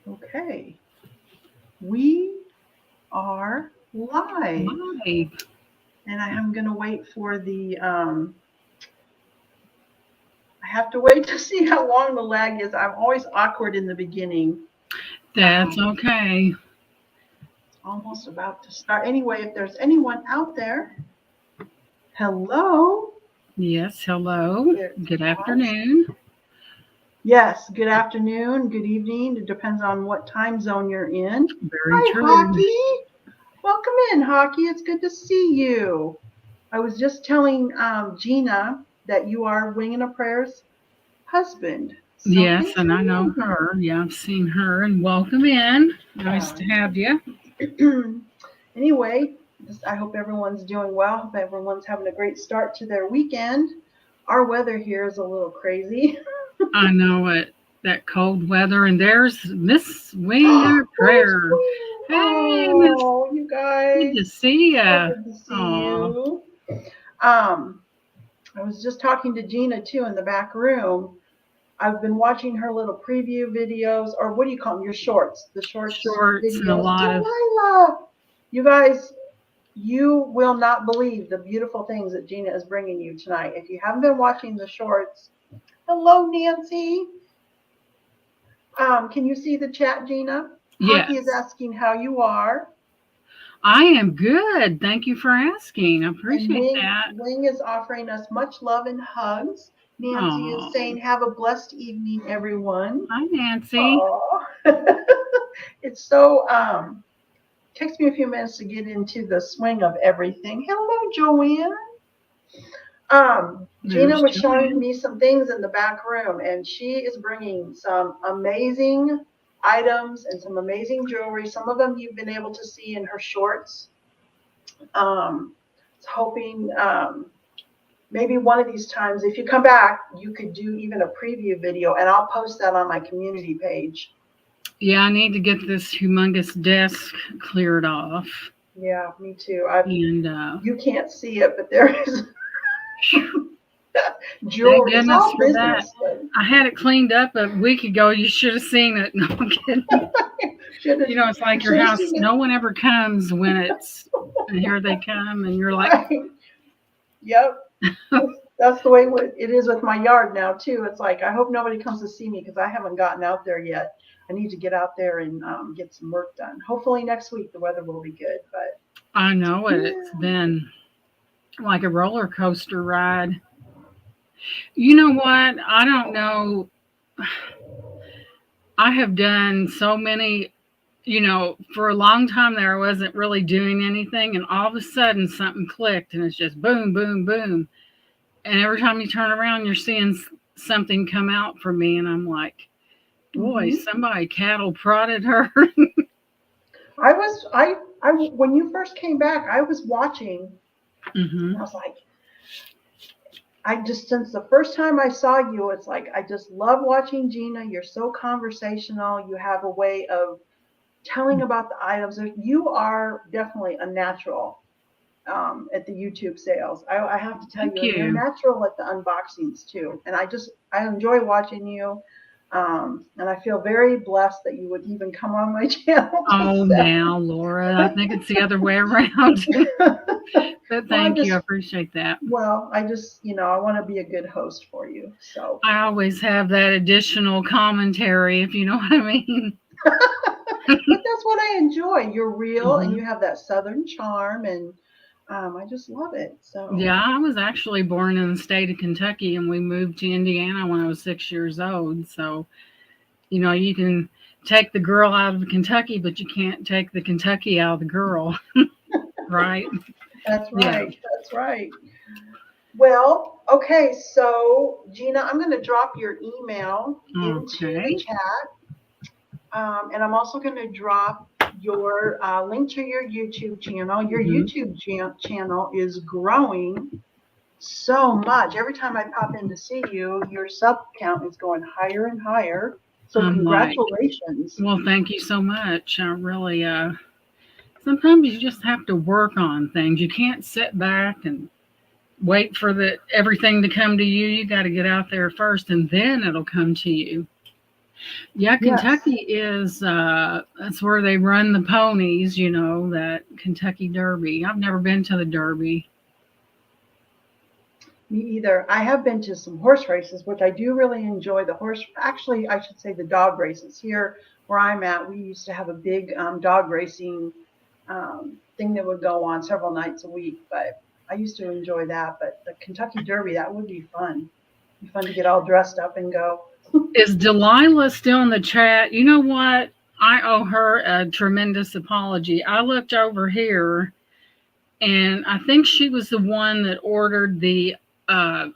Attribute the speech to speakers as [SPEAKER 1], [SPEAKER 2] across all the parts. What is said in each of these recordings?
[SPEAKER 1] Okay, we are live,
[SPEAKER 2] Hi.
[SPEAKER 1] and I am going to wait for I have to wait to see how long the lag is. I'm always awkward in the beginning.
[SPEAKER 2] That's okay.
[SPEAKER 1] It's almost about to start. Anyway, if there's anyone out there, hello.
[SPEAKER 2] Yes, hello.
[SPEAKER 1] There's
[SPEAKER 2] Good
[SPEAKER 1] us.
[SPEAKER 2] afternoon.
[SPEAKER 1] Yes, good afternoon, good evening. It depends on what time zone you're in.
[SPEAKER 2] Very
[SPEAKER 1] Hi,
[SPEAKER 2] true.
[SPEAKER 1] Hockey. Welcome in, Hockey. It's good to see you. I was just telling Gina that you are Wing and a Prayer's husband. So
[SPEAKER 2] Yes,
[SPEAKER 1] thanks
[SPEAKER 2] and
[SPEAKER 1] for
[SPEAKER 2] I know
[SPEAKER 1] being
[SPEAKER 2] her. Yeah, I've seen her and welcome in. Nice to have you.
[SPEAKER 1] Anyway, I hope everyone's doing well. Hope everyone's having a great start to their weekend. Our weather here is a little crazy.
[SPEAKER 2] I know it. That cold weather, and there's Miss
[SPEAKER 1] There's
[SPEAKER 2] Winger Prayer.
[SPEAKER 1] Wing.
[SPEAKER 2] Hey, Miss,
[SPEAKER 1] Oh, you
[SPEAKER 2] good
[SPEAKER 1] guys.
[SPEAKER 2] to see
[SPEAKER 1] So
[SPEAKER 2] ya.
[SPEAKER 1] good to see
[SPEAKER 2] Oh,
[SPEAKER 1] you. Um, I was just talking to Gina too in the back room. I've been watching her little preview videos, or what do you call them? Your shorts, the shorts
[SPEAKER 2] shorts and a
[SPEAKER 1] videos.
[SPEAKER 2] lot of.
[SPEAKER 1] Delilah, you guys, you will not believe the beautiful things that Gina is bringing you tonight. If you haven't been watching the shorts, hello, Nancy. Can you see the chat, Gina? Hockey is
[SPEAKER 2] Yes,
[SPEAKER 1] asking how you are.
[SPEAKER 2] I am good. Thank you for asking. I
[SPEAKER 1] And
[SPEAKER 2] appreciate that.
[SPEAKER 1] Wing is offering us much love and hugs. Nancy is
[SPEAKER 2] Oh,
[SPEAKER 1] saying, have a blessed evening, everyone.
[SPEAKER 2] hi, Nancy.
[SPEAKER 1] Oh, it's so, takes me a few minutes to get into the swing of everything. Hello, Joanne. Gina
[SPEAKER 2] There's
[SPEAKER 1] was showing
[SPEAKER 2] Joanne.
[SPEAKER 1] me some things in the back room, and she is bringing some amazing items and some amazing jewelry. Some of them you've been able to see in her shorts. Was hoping maybe one of these times, if you come back, you could do even a preview video, and I'll post that on my community page.
[SPEAKER 2] Yeah, I need to get this humongous desk cleared off.
[SPEAKER 1] Yeah, me too.
[SPEAKER 2] And
[SPEAKER 1] You can't see it, but there is
[SPEAKER 2] thank
[SPEAKER 1] jewelry. It's
[SPEAKER 2] goodness
[SPEAKER 1] all
[SPEAKER 2] for that.
[SPEAKER 1] business, but
[SPEAKER 2] I had it cleaned up a week ago. You should have seen it. No, I'm kidding.
[SPEAKER 1] should have
[SPEAKER 2] It's like your
[SPEAKER 1] should have
[SPEAKER 2] house.
[SPEAKER 1] seen it.
[SPEAKER 2] No one ever comes when it's, and here they come, and you're like,
[SPEAKER 1] Right. Yep. That's the way it is with my yard now too. It's like I hope nobody comes to see me because I haven't gotten out there yet. I need to get out there and get some work done. Hopefully next week the weather will be good. But
[SPEAKER 2] I know it. It's
[SPEAKER 1] yeah.
[SPEAKER 2] been like a roller coaster ride. You know what? I don't know. I have done so many, for a long time there, I wasn't really doing anything. And all of a sudden, something clicked and it's just boom, boom, boom. And every time you turn around, you're seeing something come out for me. And I'm like, boy,
[SPEAKER 1] Hmm.
[SPEAKER 2] somebody cattle prodded her.
[SPEAKER 1] I when you first came back, I was watching and I
[SPEAKER 2] Hmm.
[SPEAKER 1] was like, I just since the first time I saw you, it's like I just love watching Gina. You're so conversational. You have a way of telling about the items. You are definitely a natural at the YouTube sales. I have to tell
[SPEAKER 2] Thank
[SPEAKER 1] you, and you're
[SPEAKER 2] you.
[SPEAKER 1] natural at the unboxings too. And I enjoy watching you. And I feel very blessed that you would even come on my channel to
[SPEAKER 2] Oh, now,
[SPEAKER 1] sell.
[SPEAKER 2] Laura, I think it's the other way around. But
[SPEAKER 1] Well,
[SPEAKER 2] thank you. I appreciate that.
[SPEAKER 1] I just, I want to be a good host for you. So,
[SPEAKER 2] I always have that additional commentary, if you know what I mean.
[SPEAKER 1] but that's what I enjoy. You're real and
[SPEAKER 2] Hmm.
[SPEAKER 1] you have that Southern charm, and I just love it. So,
[SPEAKER 2] Yeah, I was actually born in the state of Kentucky and we moved to Indiana when I was 6 years old. So, you can take the girl out of Kentucky, but you can't take the Kentucky out of the girl, right?
[SPEAKER 1] that's
[SPEAKER 2] Yeah.
[SPEAKER 1] right. That's right. Well, okay, so Gina, I'm going to drop your email into the
[SPEAKER 2] Okay.
[SPEAKER 1] chat, and I'm also going to drop your link to your YouTube channel. Your
[SPEAKER 2] Hmm.
[SPEAKER 1] YouTube channel is growing so much. Every time I pop in to see you, your sub count is going higher and higher. So
[SPEAKER 2] I'm like,
[SPEAKER 1] congratulations.
[SPEAKER 2] well, thank you so much. I really, sometimes you just have to work on things. You can't sit back and wait for everything to come to you. You got to get out there first and then it'll come to you. Yeah,
[SPEAKER 1] Yes.
[SPEAKER 2] Kentucky is that's where they run the ponies, that Kentucky Derby. I've never been to the Derby.
[SPEAKER 1] Me either. I have been to some horse races, which I do really enjoy. The horse, actually, I should say the dog races. Here where I'm at, we used to have a big dog racing thing that would go on several nights a week. But I used to enjoy that. But the Kentucky Derby, that would be fun. Be fun to get all dressed up and go.
[SPEAKER 2] Is Delilah still in the chat? You know what? I owe her a tremendous apology. I looked over here and I think she was the one that ordered uh,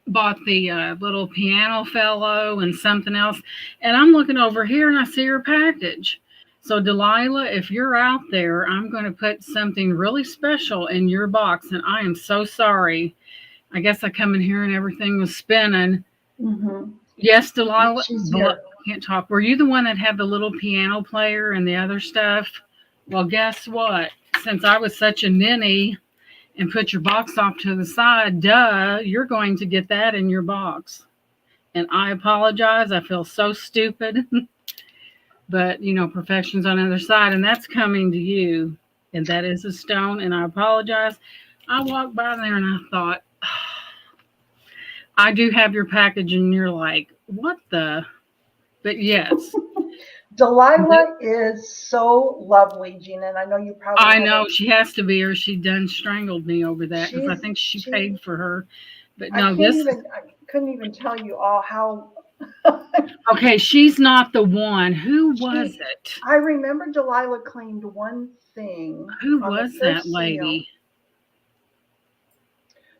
[SPEAKER 2] bought the little piano fellow and something else. And I'm looking over here and I see her package. So, Delilah, if you're out there, I'm going to put something really special in your box. And I am so sorry. I guess I come in here and everything was spinning.
[SPEAKER 1] Hmm.
[SPEAKER 2] Yes, Delilah.
[SPEAKER 1] She's here.
[SPEAKER 2] Can't talk. Were you the one that had the little piano player and the other stuff? Well, guess what? Since I was such a ninny and put your box off to the side, duh, you're going to get that in your box. And I apologize. I feel so stupid. But, perfection's on the other side, and that's coming to you. And that is a stone, and I apologize. I walked by there and I thought, I do have your package, and you're like, what the? But yes,
[SPEAKER 1] Delilah is so lovely, Gina, and I know you probably
[SPEAKER 2] I
[SPEAKER 1] haven't.
[SPEAKER 2] know she has to be, or she done strangled me over that because I
[SPEAKER 1] She's
[SPEAKER 2] think she
[SPEAKER 1] she.
[SPEAKER 2] paid for her. But
[SPEAKER 1] I
[SPEAKER 2] no,
[SPEAKER 1] can't
[SPEAKER 2] this
[SPEAKER 1] even. I couldn't even tell you all how.
[SPEAKER 2] okay. She's not the one. Who was
[SPEAKER 1] She,
[SPEAKER 2] it?
[SPEAKER 1] I remember Delilah claimed one thing
[SPEAKER 2] Who
[SPEAKER 1] on the
[SPEAKER 2] was that
[SPEAKER 1] first sale.
[SPEAKER 2] lady?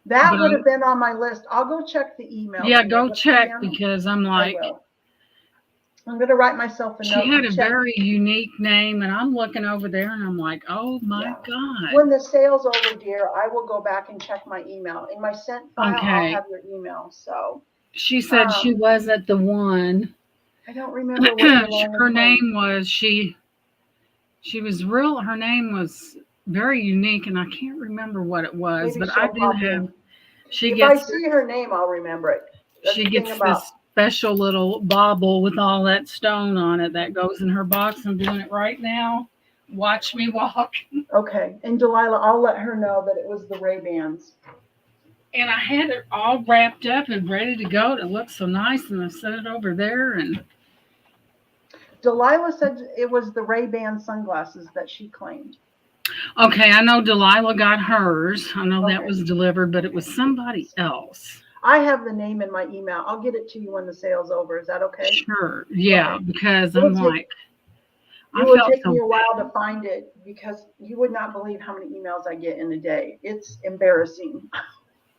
[SPEAKER 1] That
[SPEAKER 2] But
[SPEAKER 1] would have been on my list. I'll go check the email,
[SPEAKER 2] yeah,
[SPEAKER 1] Gina.
[SPEAKER 2] go
[SPEAKER 1] The
[SPEAKER 2] check
[SPEAKER 1] piano,
[SPEAKER 2] because I'm
[SPEAKER 1] I
[SPEAKER 2] like,
[SPEAKER 1] will. I'm going to write myself a
[SPEAKER 2] she
[SPEAKER 1] note
[SPEAKER 2] had
[SPEAKER 1] to
[SPEAKER 2] a
[SPEAKER 1] check.
[SPEAKER 2] very unique name, and I'm looking over there and I'm like, oh my
[SPEAKER 1] Yeah.
[SPEAKER 2] God.
[SPEAKER 1] When the sale's over, dear, I will go back and check my email. In my sent file, I'll
[SPEAKER 2] Okay.
[SPEAKER 1] have your email. So,
[SPEAKER 2] She said she
[SPEAKER 1] um,
[SPEAKER 2] wasn't the one.
[SPEAKER 1] I don't remember what Delilah
[SPEAKER 2] Her
[SPEAKER 1] claimed.
[SPEAKER 2] name was, she was real, her name was very unique, and I can't remember what it was,
[SPEAKER 1] Maybe
[SPEAKER 2] but I
[SPEAKER 1] she'll
[SPEAKER 2] do
[SPEAKER 1] pop
[SPEAKER 2] have,
[SPEAKER 1] in.
[SPEAKER 2] she
[SPEAKER 1] If I
[SPEAKER 2] gets
[SPEAKER 1] see her name, I'll remember it. That's
[SPEAKER 2] she
[SPEAKER 1] the thing
[SPEAKER 2] gets
[SPEAKER 1] about.
[SPEAKER 2] this special little bauble with all that stone on it that goes in her box. I'm doing it right now. Watch me walk.
[SPEAKER 1] Okay, and Delilah, I'll let her know that it was the Ray Bans.
[SPEAKER 2] And I had it all wrapped up and ready to go. It looked so nice, and I set it over there. And
[SPEAKER 1] Delilah said it was the Ray Ban sunglasses that she claimed.
[SPEAKER 2] okay, I know Delilah got hers. I know that
[SPEAKER 1] Okay,
[SPEAKER 2] was delivered, but it was somebody else.
[SPEAKER 1] I have the name in my email. I'll get it to you when the sale's over. Is that okay?
[SPEAKER 2] Sure, yeah,
[SPEAKER 1] Okay.
[SPEAKER 2] because I'm
[SPEAKER 1] It'll take
[SPEAKER 2] like,
[SPEAKER 1] it
[SPEAKER 2] I
[SPEAKER 1] will
[SPEAKER 2] felt
[SPEAKER 1] take me
[SPEAKER 2] so
[SPEAKER 1] a while to find it because you would not believe how many emails I get in a day. It's embarrassing.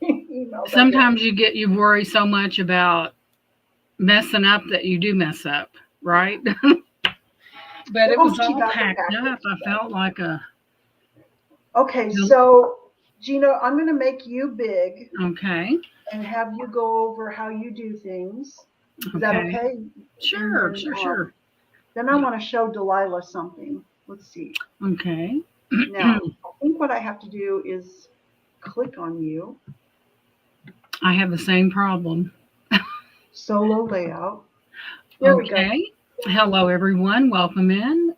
[SPEAKER 1] Emails I get.
[SPEAKER 2] sometimes you worry so much about messing up that you do mess up, right? But
[SPEAKER 1] I
[SPEAKER 2] it
[SPEAKER 1] hope
[SPEAKER 2] was
[SPEAKER 1] she
[SPEAKER 2] all
[SPEAKER 1] got the
[SPEAKER 2] packed up.
[SPEAKER 1] package.
[SPEAKER 2] I felt like a
[SPEAKER 1] Okay, so Gina, I'm going to make you big
[SPEAKER 2] okay,
[SPEAKER 1] and have you go over how you do things. Is that
[SPEAKER 2] okay,
[SPEAKER 1] okay? And
[SPEAKER 2] sure, sure, sure,
[SPEAKER 1] then I want to show Delilah something. Let's see.
[SPEAKER 2] okay.
[SPEAKER 1] Now, I think what I have to do is click on you.
[SPEAKER 2] I have the same problem.
[SPEAKER 1] Solo layout. There we go.
[SPEAKER 2] Okay. Hello, everyone. Welcome in.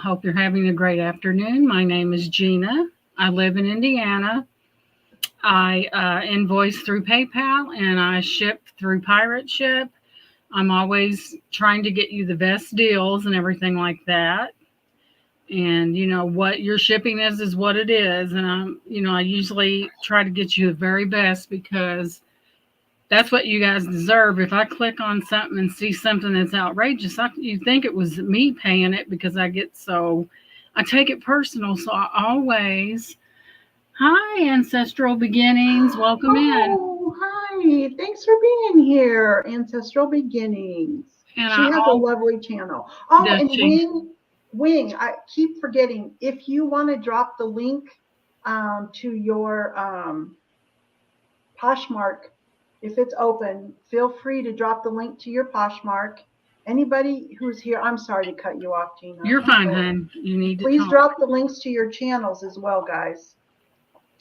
[SPEAKER 2] Hope you're having a great afternoon. My name is Gina. I live in Indiana. I invoice through PayPal and I ship through Pirate Ship. I'm always trying to get you the best deals and everything like that. And what your shipping is what it is. And I usually try to get you the very best because that's what you guys deserve. If I click on something and see something that's outrageous, you think it was me paying it because I take it personal. So I always, hi, Ancestral Beginnings, welcome in.
[SPEAKER 1] Oh, hi. Thanks for being here, Ancestral Beginnings.
[SPEAKER 2] And
[SPEAKER 1] She has a lovely channel. Oh,
[SPEAKER 2] does
[SPEAKER 1] and
[SPEAKER 2] she?
[SPEAKER 1] Wing, I keep forgetting. If you want to drop the link to your Poshmark, if it's open, feel free to drop the link to your Poshmark. Anybody who's here, I'm sorry to cut you off, Gina.
[SPEAKER 2] You're fine, hon. You need to
[SPEAKER 1] Please
[SPEAKER 2] talk.
[SPEAKER 1] drop the links to your channels as well, guys.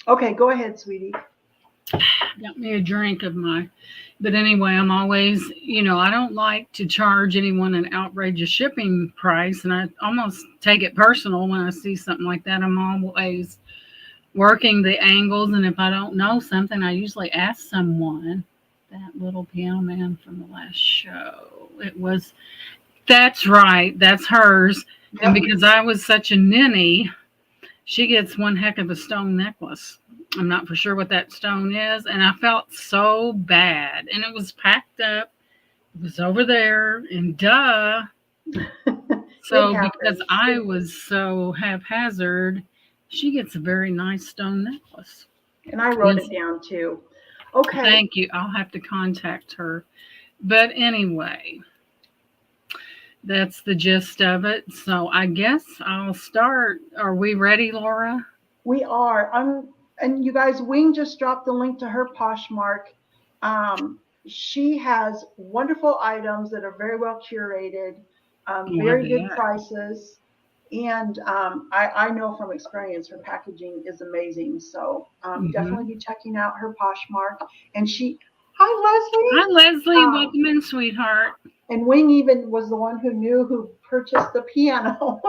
[SPEAKER 1] Okay, go ahead, sweetie.
[SPEAKER 2] Got me a drink of my. But anyway, I'm always, I don't like to charge anyone an outrageous shipping price, and I almost take it personal when I see something like that. I'm always working the angles, and if I don't know something, I usually ask someone. That little piano man from the last show. That's right, that's hers. And
[SPEAKER 1] Yep.
[SPEAKER 2] because I was such a ninny, she gets one heck of a stone necklace. I'm not for sure what that stone is, and I felt so bad. And it was packed up. It was over there, and duh.
[SPEAKER 1] It
[SPEAKER 2] So because
[SPEAKER 1] happens.
[SPEAKER 2] I was so haphazard, she gets a very nice stone necklace.
[SPEAKER 1] And I wrote
[SPEAKER 2] And
[SPEAKER 1] it down too. Okay,
[SPEAKER 2] thank you. I'll have to contact her. But anyway, that's the gist of it. So I guess I'll start. Are we ready, Laura?
[SPEAKER 1] we are. And you guys, Wing just dropped the link to her Poshmark. She has wonderful items that are very well curated,
[SPEAKER 2] Oh, I
[SPEAKER 1] very good
[SPEAKER 2] bet.
[SPEAKER 1] prices. And I know from experience her packaging is amazing. So
[SPEAKER 2] Hmm.
[SPEAKER 1] definitely be checking out her Poshmark. And hi
[SPEAKER 2] Hi,
[SPEAKER 1] Leslie.
[SPEAKER 2] Leslie. Welcome in, sweetheart.
[SPEAKER 1] And Wing even was the one who knew who purchased the piano.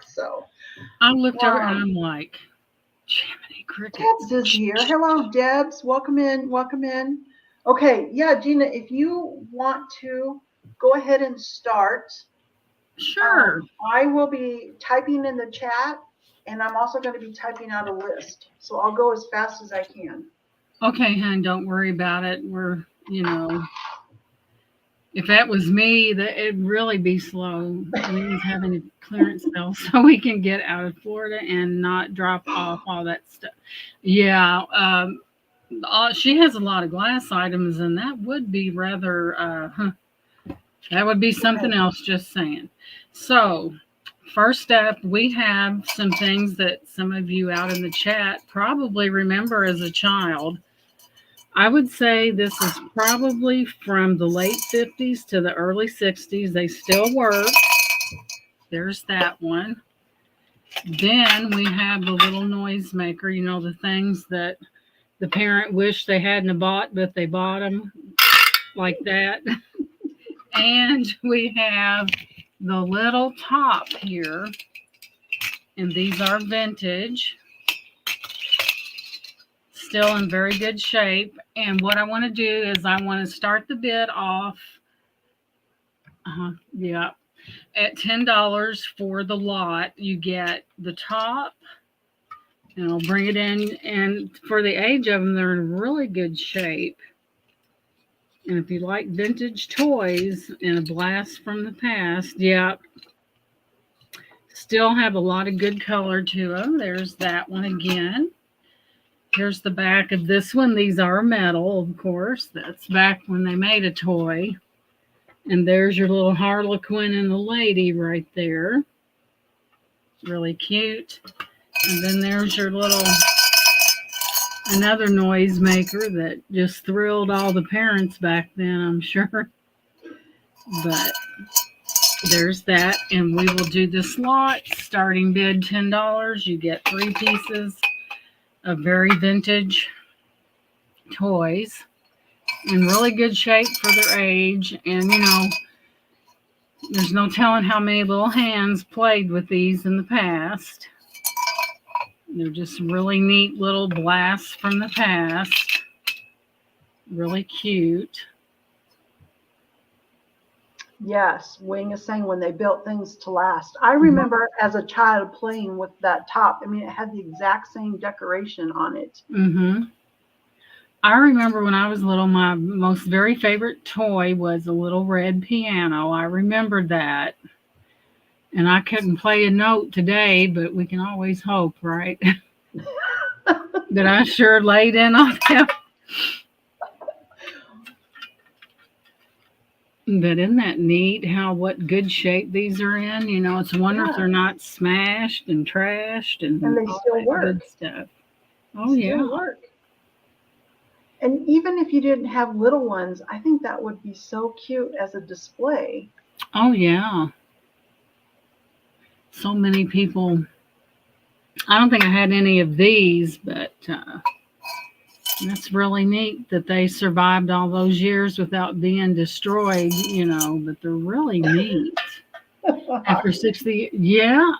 [SPEAKER 1] So
[SPEAKER 2] I looked over and
[SPEAKER 1] um,
[SPEAKER 2] I'm like, Jiminy Crickets.
[SPEAKER 1] Debs is here. Hello, Debs. Welcome in. Welcome in. Okay, yeah, Gina, if you want to go ahead and start,
[SPEAKER 2] Sure.
[SPEAKER 1] I will be typing in the chat, and I'm also going to be typing out a list. So I'll go as fast as I can.
[SPEAKER 2] Okay, hon, don't worry about it. If that was me, that it'd really be slow. Wings having a clearance sale so we can get out of Florida and not drop off all that stuff. Yeah, she has a lot of glass items, and that would be rather, that would be something
[SPEAKER 1] Okay.
[SPEAKER 2] else, just saying. So, first up, we have some things that some of you out in the chat probably remember as a child. I would say this is probably from the late 50s to the early 60s. They still work. There's that one. Then we have the little noisemaker, the things that the parent wished they hadn't bought, but they bought them like that. And we have the little top here, and these are vintage, still in very good shape. And what I want to do is I want to start the bid off. Yeah, at $10 for the lot. You get the top, and I'll bring it in. And for the age of them, they're in really good shape. And if you like vintage toys and a blast from the past, yeah, still have a lot of good color to them. There's that one again. Here's the back of this one. These are metal, of course. That's back when they made a toy. And there's your little Harlequin and the lady right there. Really cute. And then there's your little another noisemaker that just thrilled all the parents back then, I'm sure. But there's that. And we will do this lot. Starting bid $10. You get 3 pieces of very vintage toys in really good shape for their age. And there's no telling how many little hands played with these in the past. They're just really neat little blasts from the past. Really cute.
[SPEAKER 1] Yes, Wing is saying when they built things to last. I
[SPEAKER 2] Mhm.
[SPEAKER 1] remember as a child playing with that top. I mean, it had the exact same decoration on it.
[SPEAKER 2] Mhm. I remember when I was little, my most very favorite toy was a little red piano. I remembered that. And I couldn't play a note today, but we can always hope, right? That I sure laid in on them. But isn't that neat how what good shape these are in? It's a wonder if
[SPEAKER 1] Yeah,
[SPEAKER 2] they're not smashed and trashed
[SPEAKER 1] and
[SPEAKER 2] and
[SPEAKER 1] they
[SPEAKER 2] all
[SPEAKER 1] still
[SPEAKER 2] that
[SPEAKER 1] work.
[SPEAKER 2] good stuff. Oh
[SPEAKER 1] Still
[SPEAKER 2] yeah.
[SPEAKER 1] work. And even if you didn't have little ones, I think that would be so cute as a display.
[SPEAKER 2] Oh yeah. So many people. I don't think I had any of these, but That's really neat that they survived all those years without being destroyed, but they're really neat. After 60, yeah,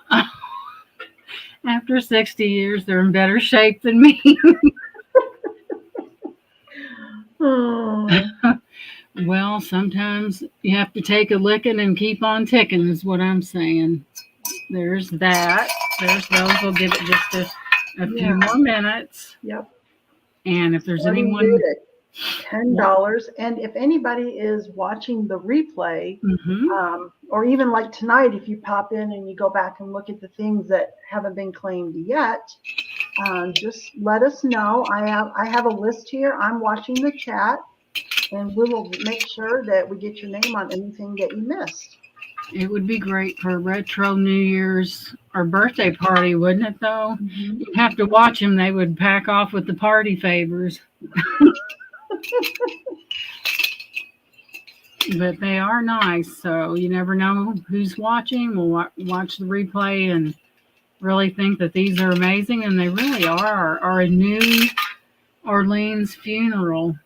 [SPEAKER 2] after 60 years, they're in better shape than me.
[SPEAKER 1] Oh,
[SPEAKER 2] Well, sometimes you have to take a licking and keep on ticking, is what I'm saying. There's that. There's those. We'll give it just a few
[SPEAKER 1] yeah.
[SPEAKER 2] more minutes.
[SPEAKER 1] Yep.
[SPEAKER 2] And if there's
[SPEAKER 1] Starting date
[SPEAKER 2] anyone,
[SPEAKER 1] at $10. And if anybody is watching the replay,
[SPEAKER 2] mm-hmm,
[SPEAKER 1] or even like tonight, if you pop in and you go back and look at the things that haven't been claimed yet, just let us know. I have a list here. I'm watching the chat, and we will make sure that we get your name on anything that you missed.
[SPEAKER 2] it would be great for a retro New Year's or birthday party, wouldn't it, though?
[SPEAKER 1] Mm-hmm.
[SPEAKER 2] You'd have to watch them. They would pack off with the party favors. But they are nice, so you never know who's watching. We'll watch the replay and really think that these are amazing, and they really are. Or a New Orleans funeral.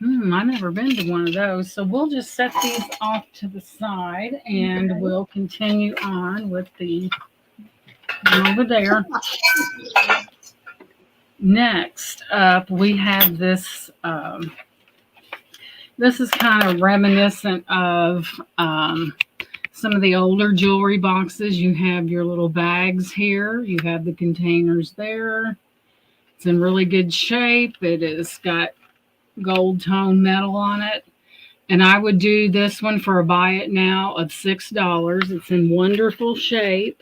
[SPEAKER 2] I've never been to one of those. So we'll just set these off to the side, and
[SPEAKER 1] Okay.
[SPEAKER 2] we'll continue on with the one over there. Next up, we have this. This is kind of reminiscent of some of the older jewelry boxes. You have your little bags here. You have the containers there. It's in really good shape. It has got gold tone metal on it. And I would do this one for a buy it now of $6. It's in wonderful shape.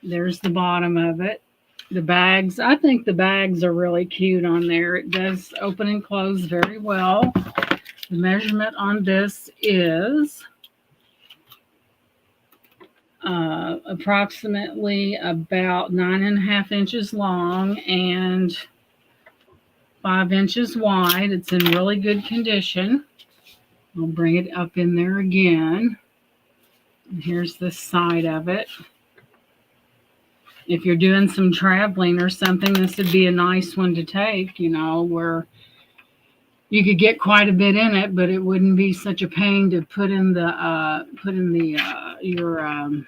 [SPEAKER 2] There's the bottom of it. The bags, I think the bags are really cute on there. It does open and close very well. The measurement on this is approximately about 9.5 inches long and 5 inches wide. It's in really good condition. I'll bring it up in there again. And here's the side of it. If you're doing some traveling or something, this would be a nice one to take, where you could get quite a bit in it, but it wouldn't be such a pain to put in your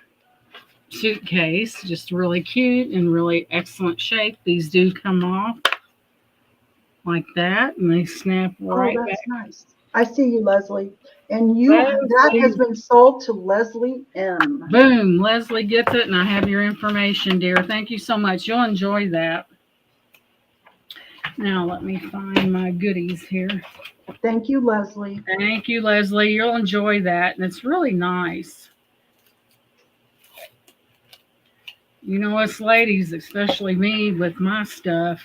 [SPEAKER 2] suitcase. Just really cute and really excellent shape. These do come off like that, and they snap right
[SPEAKER 1] Oh,
[SPEAKER 2] back.
[SPEAKER 1] that's nice. I see you, Leslie. And that has
[SPEAKER 2] Leslie.
[SPEAKER 1] been sold to Leslie M.
[SPEAKER 2] Boom, Leslie gets it, and I have your information, dear. Thank you so much. You'll enjoy that. Now let me find my goodies here.
[SPEAKER 1] Thank you, Leslie.
[SPEAKER 2] Thank you, Leslie. You'll enjoy that, and it's really nice. Us ladies, especially me with my stuff,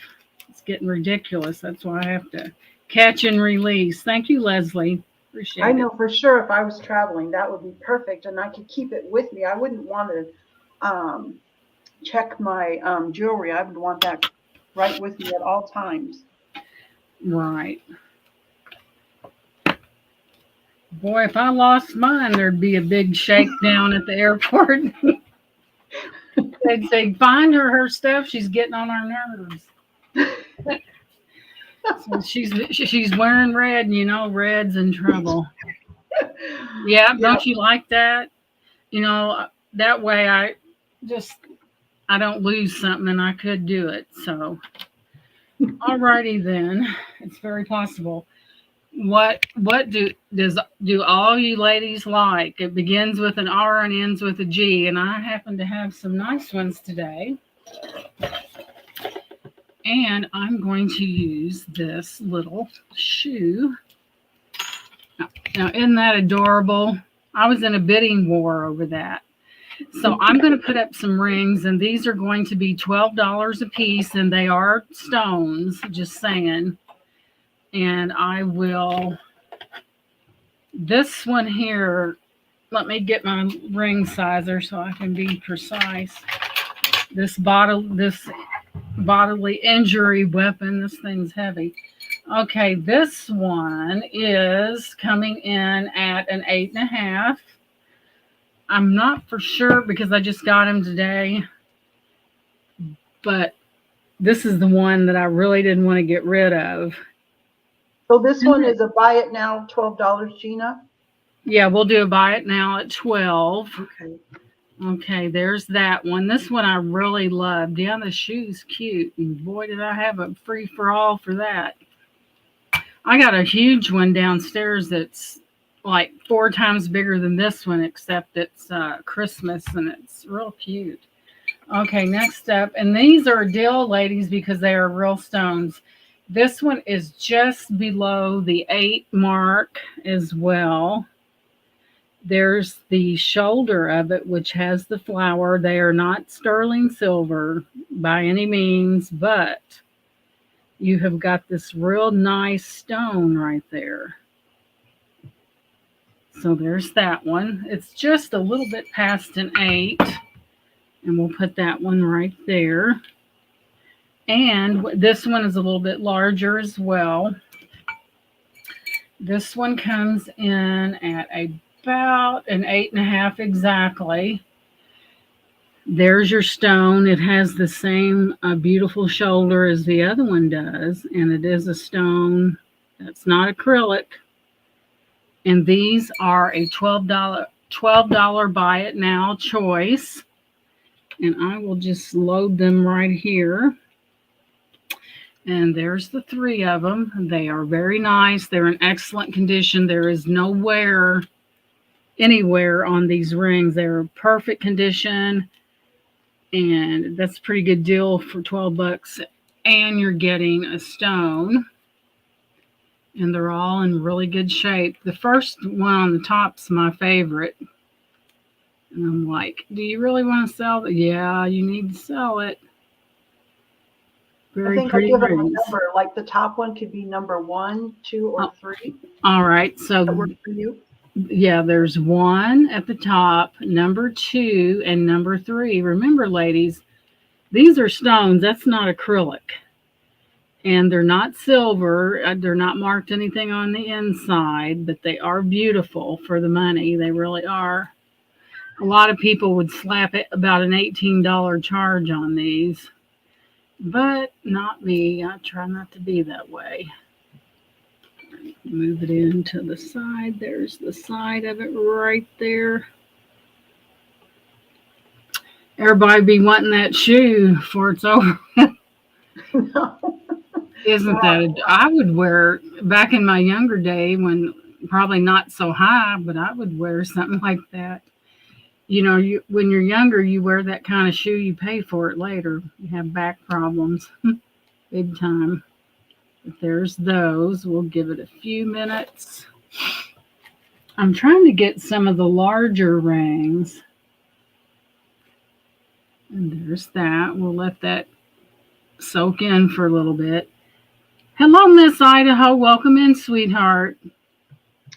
[SPEAKER 2] it's getting ridiculous. That's why I have to catch and release. Thank you, Leslie. Appreciate
[SPEAKER 1] I
[SPEAKER 2] it.
[SPEAKER 1] know for sure if I was traveling, that would be perfect, and I could keep it with me. I wouldn't want to check my jewelry. I would want that right with me at all times.
[SPEAKER 2] Right. Boy, if I lost mine, there'd be a big shakedown at the airport. They'd say, find her stuff. She's getting on our nerves. So she's wearing red, and red's in trouble. Yeah, don't you like that? That way I don't lose something, and I could do it. So, alrighty then, it's very possible. What do all you ladies like? It begins with an R and ends with a G, and I happen to have some nice ones today. And I'm going to use this little shoe. Now, isn't that adorable? I was in a bidding war over that. So I'm going to put up some rings, and these are going to be $12 a piece, and they are stones, just saying. And I will, this one here, let me get my ring sizer so I can be precise. This bodily injury weapon, this thing's heavy. Okay, this one is coming in at an 8.5. I'm not for sure because I just got him today, but This is the one that I really didn't want to get rid of.
[SPEAKER 1] So this one is a buy it now, $12, Gina.
[SPEAKER 2] Yeah, we'll do a buy it now at 12.
[SPEAKER 1] Okay.
[SPEAKER 2] Okay, there's that one. This one I really loved. Yeah, the shoe's cute. And boy, did I have a free for all for that. I got a huge one downstairs that's like 4 times bigger than this one, except it's Christmas and it's real cute. Okay, next up, and these are a deal, ladies, because they are real stones. This one is just below the 8 mark as well. There's the shoulder of it, which has the flower. They are not sterling silver by any means, but you have got this real nice stone right there. So there's that one. It's just a little bit past an 8, and we'll put that one right there. And this one is a little bit larger as well. This one comes in at about an 8.5 exactly. There's your stone. It has the same beautiful shoulder as the other one does, and it is a stone that's not acrylic. And these are a $12 buy it now choice. And I will just load them right here. And there's the 3 of them. They are very nice. They're in excellent condition. There is no wear anywhere on these rings. They're in perfect condition. And that's a pretty good deal for $12. And you're getting a stone. And they're all in really good shape. The first one on the top's my favorite. And I'm like, do you really want to sell it? Yeah, you need to sell it.
[SPEAKER 1] I
[SPEAKER 2] Very
[SPEAKER 1] think I
[SPEAKER 2] pretty
[SPEAKER 1] give them a
[SPEAKER 2] rings.
[SPEAKER 1] number. Like the top one could be number 1, 2, or 3.
[SPEAKER 2] All right. So
[SPEAKER 1] That works for you?
[SPEAKER 2] yeah, there's 1 at the top, number 2, and number 3. Remember, ladies, these are stones. That's not acrylic. And they're not silver. They're not marked anything on the inside, but they are beautiful for the money. They really are. A lot of people would slap it about an $18 charge on these, but not me. I try not to be that way. Move it into the side. There's the side of it right there. Everybody be wanting that shoe before it's over.
[SPEAKER 1] No.
[SPEAKER 2] Isn't that? I would wear back in my younger day when probably not so high, but I would wear something like that. You know, when you're younger, you wear that kind of shoe, you pay for it later. You have back problems, big time. But there's those. We'll give it a few minutes. I'm trying to get some of the larger rings. And there's that. We'll let that soak in for a little bit. Hello, Miss Idaho. Welcome in, sweetheart.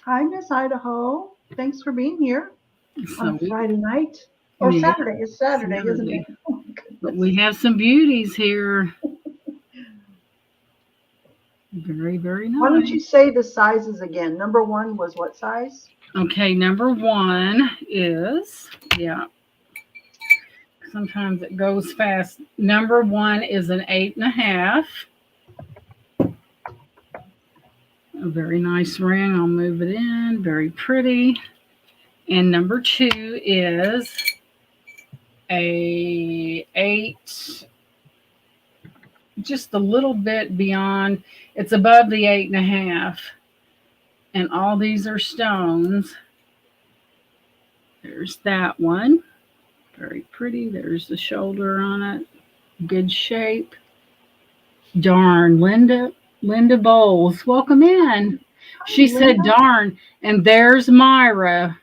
[SPEAKER 1] Hi, Miss Idaho. Thanks for being here on a
[SPEAKER 2] So
[SPEAKER 1] Friday night. Or
[SPEAKER 2] yeah,
[SPEAKER 1] Saturday. It's Saturday, isn't it? Oh,
[SPEAKER 2] but we have some beauties here. Very, very nice.
[SPEAKER 1] Why don't you say the sizes again? Number 1 was what size?
[SPEAKER 2] Okay, number 1 is, yeah, sometimes it goes fast. Number 1 is an 8.5. A very nice ring. I'll move it in. Very pretty. And number 2 is a 8, just a little bit beyond. It's above the 8.5. And all these are stones. There's that one. Very pretty. There's the shoulder on it. Good shape. Darn, Linda Bowles, welcome in. She
[SPEAKER 1] Linda.
[SPEAKER 2] said, darn. And there's Myra.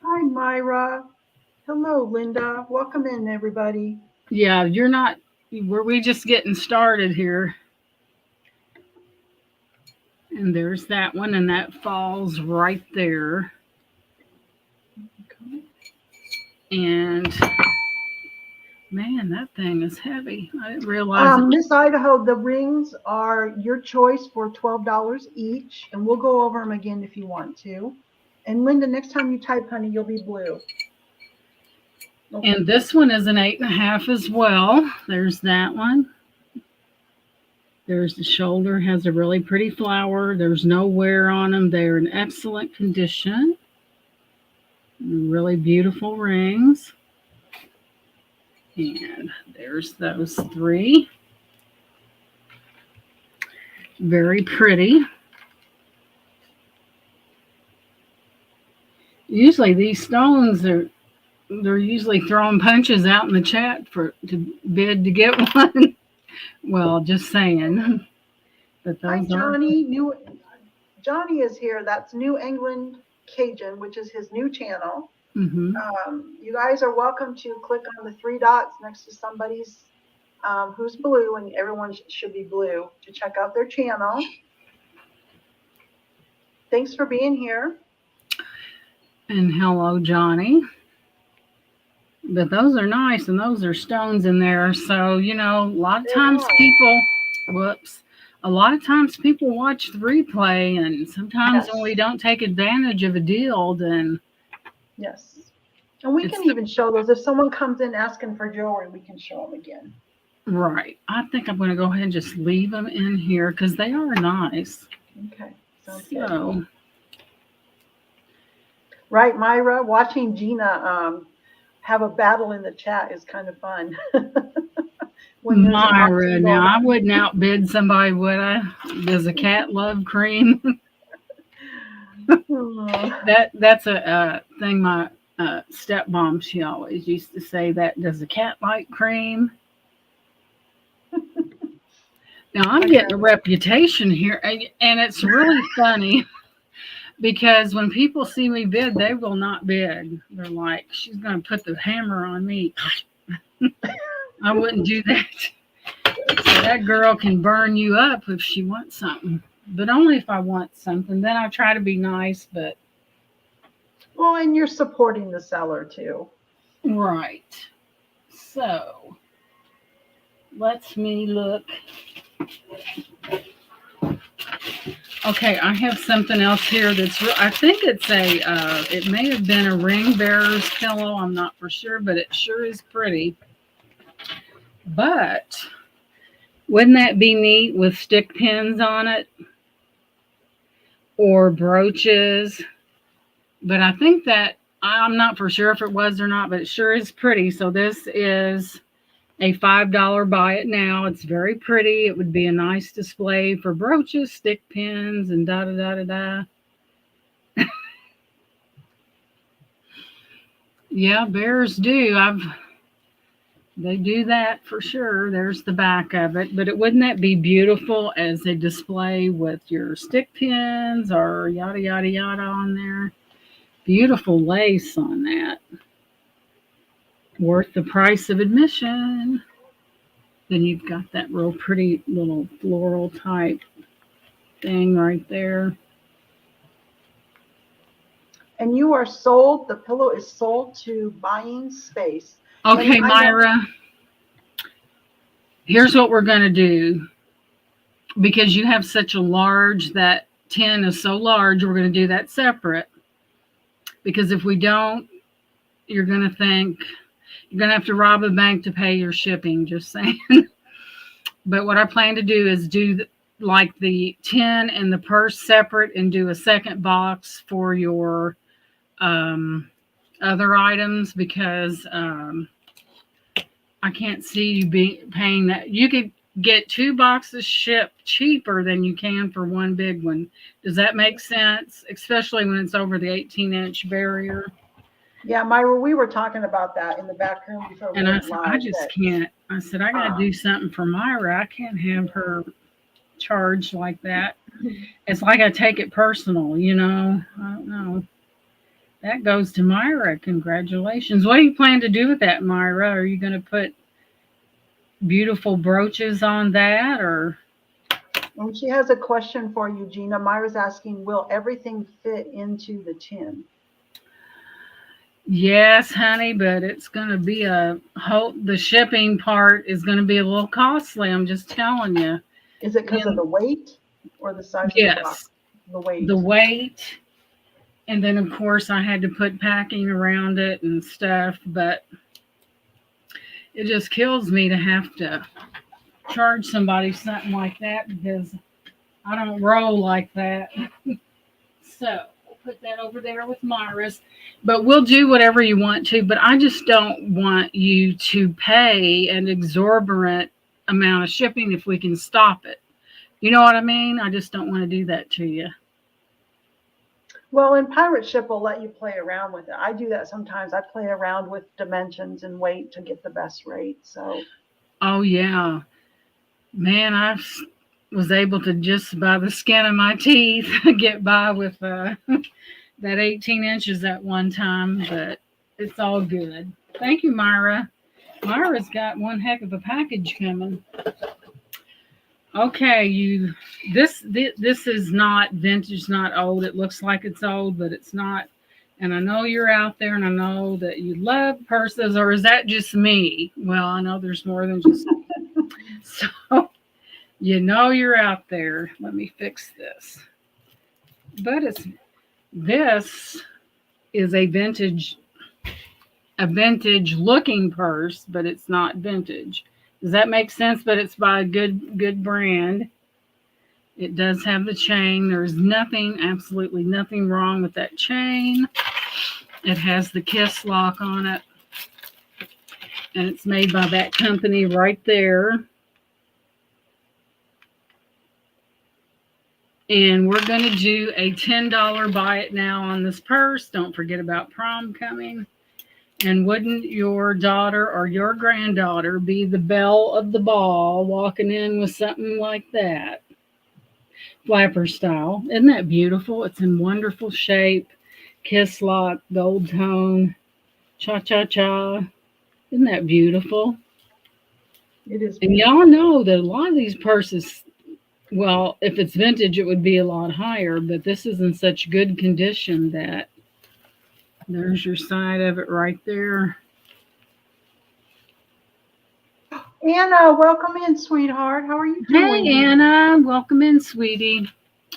[SPEAKER 1] Hi, Myra. Hello, Linda. Welcome in, everybody.
[SPEAKER 2] Yeah, you're not, we just getting started here. And there's that one, and that falls right there.
[SPEAKER 1] Okay.
[SPEAKER 2] And man, that thing is heavy. I didn't realize
[SPEAKER 1] Miss Idaho, the rings are your choice for $12 each, and we'll go over them again if you want to. And Linda, next time you type, honey, you'll be blue. Okay.
[SPEAKER 2] And this one is an 8.5 as well. There's that one. There's the shoulder, has a really pretty flower. There's no wear on them. They're in excellent condition. Really beautiful rings. And there's those three. Very pretty. Usually these stones are they're usually throwing punches out in the chat for to bid to get one. Well, just saying. But
[SPEAKER 1] Hi,
[SPEAKER 2] those are.
[SPEAKER 1] Johnny. Johnny is here. That's New England Cajun, which is his new channel.
[SPEAKER 2] Mm-hmm.
[SPEAKER 1] You guys are welcome to click on the three dots next to somebody's who's blue, and everyone should be blue, to check out their channel. Thanks for being here.
[SPEAKER 2] And hello, Johnny. But those are nice, and those are stones in there. So, a lot of times a lot of times people watch the replay, and sometimes when we don't take advantage of a deal, then.
[SPEAKER 1] Yes. And we can even show those. If someone comes in asking for jewelry, we can show them again.
[SPEAKER 2] Right. I think I'm going to go ahead and just leave them in here because they are nice.
[SPEAKER 1] Okay. Sounds good. Right, Myra, watching Gina have a battle in the chat is kind of fun.
[SPEAKER 2] Myra, now I wouldn't outbid somebody, would I? Does a cat love cream? That's a thing my stepmom, she always used to say that. Does a cat like cream? Now I'm getting a reputation here, and it's really funny. Because when people see me bid, they will not bid. They're like, she's going to put the hammer on me. I wouldn't do that. So that girl can burn you up if she wants something. But only if I want something. Then I try to be nice, but.
[SPEAKER 1] Well, and you're supporting the seller too.
[SPEAKER 2] Right. So, let's me look. Okay, I have something else here that's, I think it's it may have been a ring bearer's pillow. I'm not for sure, but it sure is pretty. But wouldn't that be neat with stick pins on it? Or brooches? But I think that, I'm not for sure if it was or not, but it sure is pretty. So this is a $5 buy it now. It's very pretty. It would be a nice display for brooches, stick pins, and da-da-da-da-da. Yeah, bears do. They do that for sure. There's the back of it. But wouldn't that be beautiful as a display with your stick pins or yada, yada, yada on there? Beautiful lace on that. Worth the price of admission. Then you've got that real pretty little floral type thing right there.
[SPEAKER 1] And you are sold, the pillow is sold to Buying Space.
[SPEAKER 2] Okay, Myra, here's what we're going to do. Because you have such a large, that 10 is so large, we're going to do that separate. Because if we don't, you're going to think, you're going to have to rob a bank to pay your shipping, just saying. But what I plan to do is do like the 10 and the purse separate and do a second box for your other items because I can't see you paying that. You could get 2 boxes shipped cheaper than you can for one big one. Does that make sense? Especially when it's over the 18-inch barrier.
[SPEAKER 1] Yeah, Myra, we were talking about that in the back room before we went live.
[SPEAKER 2] I just can't. I said, I got to do something for Myra. I can't have her charged like that. It's like I take it personal, I don't know. That goes to Myra. Congratulations. What do you plan to do with that, Myra? Are you going to put beautiful brooches on that, or?
[SPEAKER 1] And she has a question for you, Gina. Myra's asking, will everything fit into the tin?
[SPEAKER 2] Yes, honey, but it's going to be the shipping part is going to be a little costly. I'm just telling you.
[SPEAKER 1] Is it because of the weight or the size of the box? The weight.
[SPEAKER 2] The weight. And then, of course, I had to put packing around it and stuff. But It just kills me to have to charge somebody something like that because I don't roll like that. So we'll put that over there with Myra's. But we'll do whatever you want to. But I just don't want you to pay an exorbitant amount of shipping if we can stop it. You know what I mean? I just don't want to do that to you.
[SPEAKER 1] Well, and Pirate Ship will let you play around with it. I do that sometimes. I play around with dimensions and weight to get the best rate. So,
[SPEAKER 2] Oh, yeah. Man, was able to just by the skin of my teeth get by with that 18 inches at one time, but it's all good. Thank you, Myra. Myra's got one heck of a package coming. Okay, this is not vintage, not old. It looks like it's old, but it's not. And I know you're out there, and I know that you love purses, or is that just me? Well, I know there's more than just me. So you know you're out there. Let me fix this. But this is a vintage looking purse, but it's not vintage. Does that make sense? But it's by a good brand. It does have the chain. There's nothing, absolutely nothing wrong with that chain. It has the kiss lock on it. And it's made by that company right there. And we're going to do a $10 buy it now on this purse. Don't forget about prom coming. And wouldn't your daughter or your granddaughter be the belle of the ball walking in with something like that? Flapper style. Isn't that beautiful? It's in wonderful shape. Kiss lock, gold tone, cha-cha-cha. Isn't that beautiful?
[SPEAKER 1] it is.
[SPEAKER 2] And y'all know that a lot of these purses, well, if it's vintage, it would be a lot higher, but this is in such good condition that there's your side of it right there.
[SPEAKER 1] Anna, welcome in, sweetheart. How are you doing?
[SPEAKER 2] Hey, Anna. Welcome in, sweetie.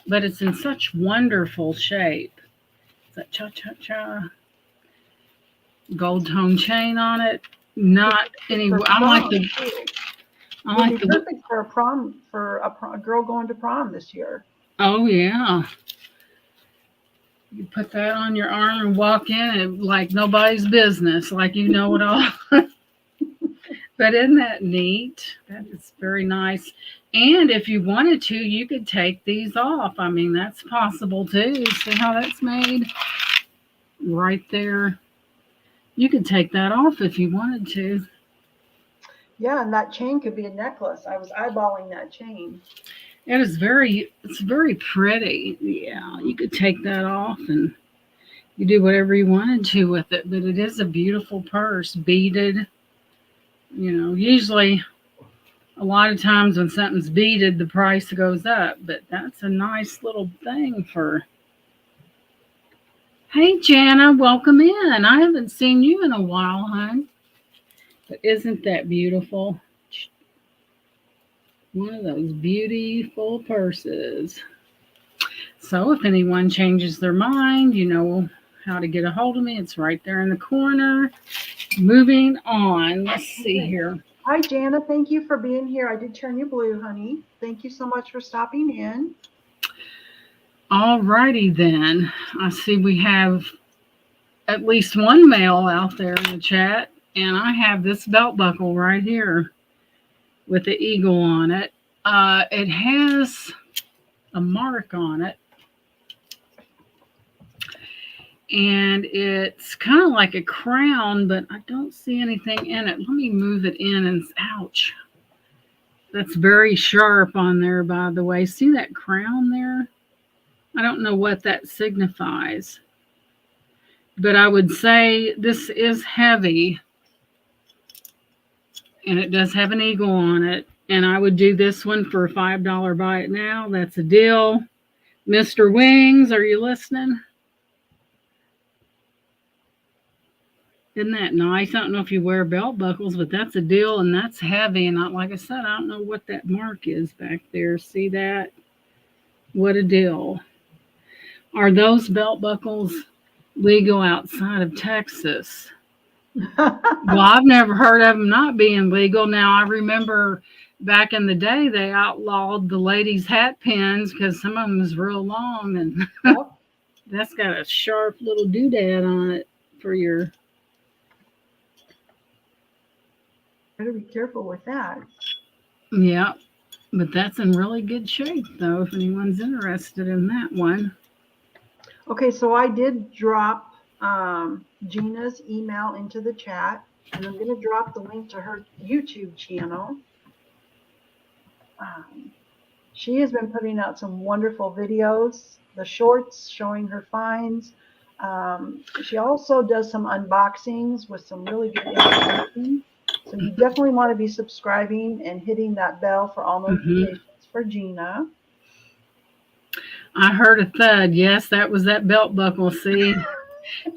[SPEAKER 2] But it's in such wonderful shape. It's that cha-cha-cha. Gold tone chain on it. Not any. I like the. I like the.
[SPEAKER 1] Perfect for a girl going to prom this year.
[SPEAKER 2] Oh yeah. You put that on your arm and walk in and like nobody's business, like you know it all. But isn't that neat? That is very nice. And if you wanted to, you could take these off. I mean, that's possible too. See how that's made? Right there. You could take that off if you wanted to.
[SPEAKER 1] Yeah, and that chain could be a necklace. I was eyeballing that chain.
[SPEAKER 2] It's very pretty. Yeah, you could take that off and you do whatever you wanted to with it. But it is a beautiful purse, beaded. You know, usually a lot of times when something's beaded, the price goes up. But that's a nice little thing for. Hey, Jana, welcome in. I haven't seen you in a while, hon. But isn't that beautiful? One of those beautiful purses. So if anyone changes their mind, you know how to get a hold of me. It's right there in the corner. Moving on. Let's see here.
[SPEAKER 1] Hi, Jana. Thank you for being here. I did turn you blue, honey. Thank you so much for stopping in.
[SPEAKER 2] All righty then. I see we have at least one male out there in the chat. And I have this belt buckle right here with the eagle on it. It has a mark on it. And it's kind of like a crown, but I don't see anything in it. Let me move it in and ouch. That's very sharp on there, by the way. See that crown there? I don't know what that signifies. But I would say this is heavy. And it does have an eagle on it. And I would do this one for a $5 buy it now. That's a deal. Mr. Wings, are you listening? Isn't that nice? I don't know if you wear belt buckles, but that's a deal, and that's heavy. And like I said, I don't know what that mark is back there. See that? What a deal. Are those belt buckles legal outside of Texas? Well, I've never heard of them not being legal. Now, I remember back in the day they outlawed the ladies' hat pins because some of them was real long, and
[SPEAKER 1] Yep.
[SPEAKER 2] that's got a sharp little doodad on it for your.
[SPEAKER 1] Better be careful with that.
[SPEAKER 2] Yeah, but that's in really good shape, though, if anyone's interested in that one.
[SPEAKER 1] Okay, so I did drop Geana's email into the chat, and I'm going to drop the link to her YouTube channel. Um, she has been putting out some wonderful videos, the shorts showing her finds. She also does some unboxings with some really good information. So you definitely want to be subscribing and hitting that bell for all
[SPEAKER 2] Hmm.
[SPEAKER 1] notifications for Geana.
[SPEAKER 2] I heard a thud. Yes, that was that belt buckle. See,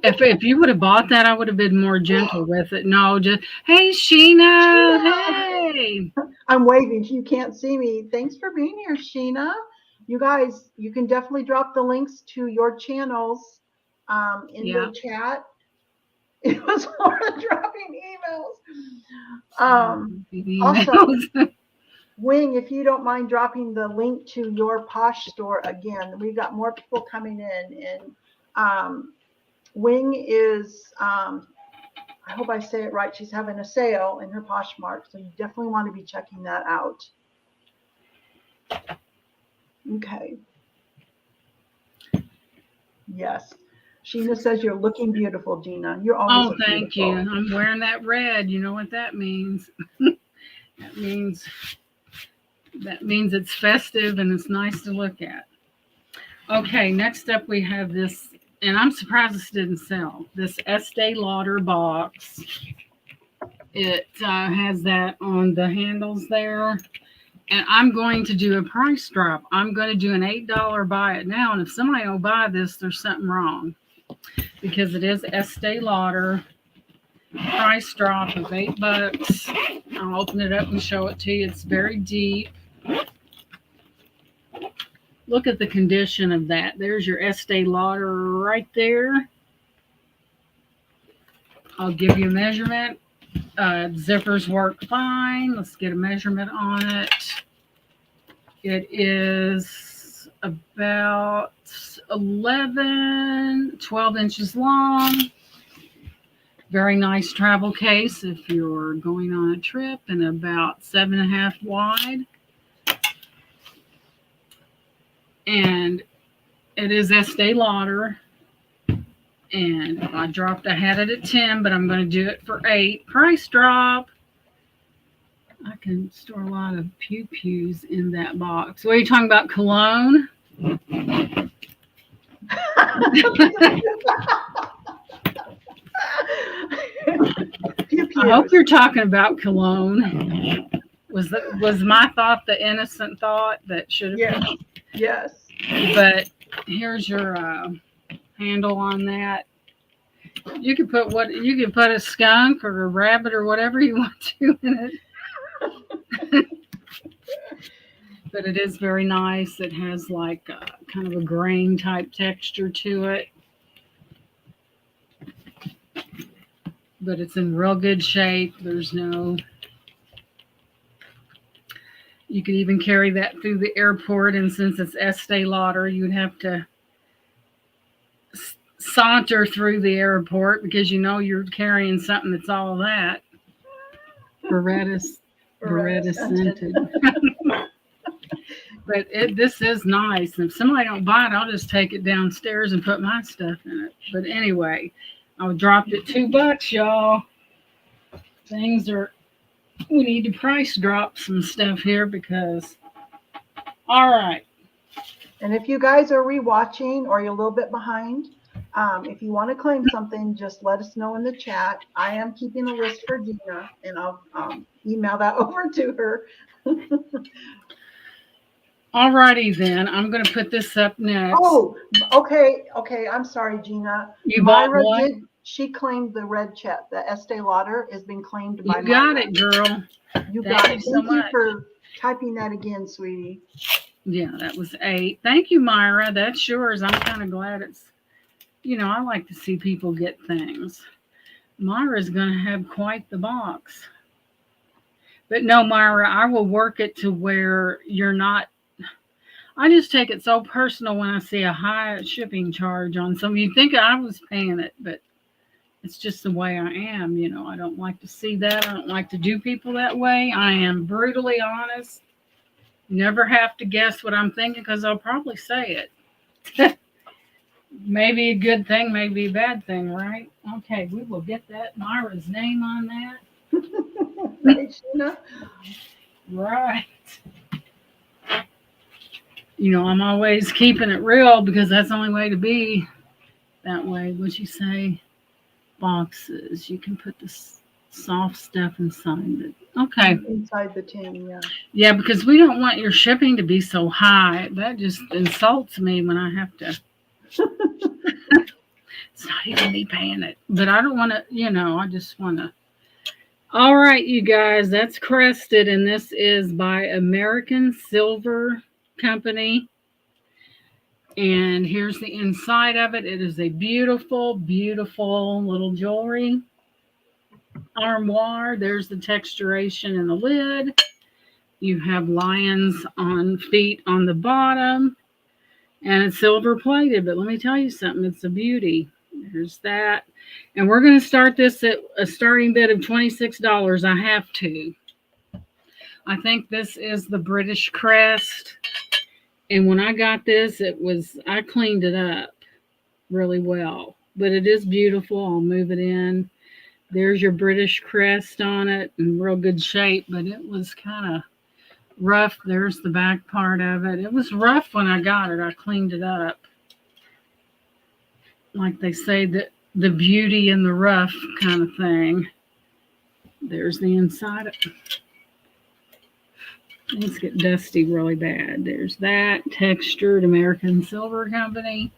[SPEAKER 2] if you would have bought that, I would have been more gentle with it. No, just hey, Sheena,
[SPEAKER 1] Sheena!
[SPEAKER 2] hey.
[SPEAKER 1] I'm waving. You can't see me. Thanks for being here, Sheena. You guys, you can definitely drop the links to your channels in
[SPEAKER 2] Yeah.
[SPEAKER 1] the chat. It was Laura dropping emails. Also,
[SPEAKER 2] Emails.
[SPEAKER 1] Wing, if you don't mind dropping the link to your Posh store again, we've got more people coming in. And Wing is, I hope I say it right, she's having a sale in her Poshmark. So you definitely want to be checking that out. Okay. Yes. Sheena says you're looking beautiful, Geana. You always
[SPEAKER 2] Oh,
[SPEAKER 1] look
[SPEAKER 2] thank you.
[SPEAKER 1] beautiful.
[SPEAKER 2] I'm wearing that red. You know what that means? That means it's festive and it's nice to look at. Okay, next up we have this, and I'm surprised this didn't sell. This Estee Lauder box. It has that on the handles there. And I'm going to do a price drop. I'm going to do an $8 buy it now. And if somebody will buy this, there's something wrong. Because it is Estee Lauder. Price drop of $8. I'll open it up and show it to you. It's very deep. Look at the condition of that. There's your Estee Lauder right there. I'll give you a measurement. Zippers work fine. Let's get a measurement on it. It is about 12 inches long. Very nice travel case if you're going on a trip, and about 7.5 wide. And it is Estee Lauder. And if I dropped, I had it at 10, but I'm going to do it for 8. Price drop. I can store a lot of pew-pews in that box. What are you talking about, cologne?
[SPEAKER 1] Pew
[SPEAKER 2] I hope
[SPEAKER 1] pews.
[SPEAKER 2] you're talking about cologne. Was my thought the innocent thought that should have
[SPEAKER 1] Yes.
[SPEAKER 2] been?
[SPEAKER 1] Yes.
[SPEAKER 2] But here's your handle on that. You can put a skunk or a rabbit or whatever you want to in it. But it is very nice. It has like kind of a grain type texture to it. But it's in real good shape. There's no. You could even carry that through the airport, and since it's Estee Lauder, you'd have to saunter through the airport because you know you're carrying something that's all that. Beretta scented. But this is nice. And if somebody don't buy it, I'll just take it downstairs and put my stuff in it. But anyway, I dropped it $2, y'all. We need to price drop some stuff here because, all right.
[SPEAKER 1] And if you guys are rewatching or you're a little bit behind, if you want to claim something, just let us know in the chat. I am keeping a list for Geana, and I'll email that over to her.
[SPEAKER 2] Alrighty then. I'm going to put this up next.
[SPEAKER 1] Oh, okay. I'm sorry, Geana.
[SPEAKER 2] You
[SPEAKER 1] Myra
[SPEAKER 2] bought what?
[SPEAKER 1] she claimed the red check. The Estee Lauder has been claimed by
[SPEAKER 2] You got
[SPEAKER 1] Myra.
[SPEAKER 2] it, girl.
[SPEAKER 1] You got it.
[SPEAKER 2] Thank you so
[SPEAKER 1] Thank you
[SPEAKER 2] much.
[SPEAKER 1] for typing that again, sweetie.
[SPEAKER 2] Yeah, that was 8. Thank you, Myra. That's yours. I'm kind of glad it's, I like to see people get things. Myra's going to have quite the box. But no, Myra, I will work it to where you're not. I just take it so personal when I see a high shipping charge on some. You'd think I was paying it, but it's just the way I am. I don't like to see that. I don't like to do people that way. I am brutally honest. Never have to guess what I'm thinking because I'll probably say it. Maybe a good thing, maybe a bad thing, right? Okay, we will get that Myra's name on that.
[SPEAKER 1] Right, Geena?
[SPEAKER 2] Right. I'm always keeping it real because that's the only way to be that way. What you say? Boxes. You can put the soft stuff inside it. Okay.
[SPEAKER 1] Inside the tin, yeah.
[SPEAKER 2] Yeah, because we don't want your shipping to be so high. That just insults me when I have to. It's not even me paying it. But I don't want to, I just want to. All right, you guys, that's crested, and this is by American Silver Company. And here's the inside of it. It is a beautiful, beautiful little jewelry armoire. There's the texturation in the lid. You have lions on feet on the bottom. And it's silver plated. But let me tell you something. It's a beauty. There's that. And we're going to start this at a starting bid of $26. I have to. I think this is the British crest. And when I got this, I cleaned it up really well. But it is beautiful. I'll move it in. There's your British crest on it in real good shape. But it was kind of rough. There's the back part of it. It was rough when I got it. I cleaned it up. Like they say, that the beauty in the rough kind of thing. There's the inside of it. These get dusty really bad. There's that textured American Silver Company.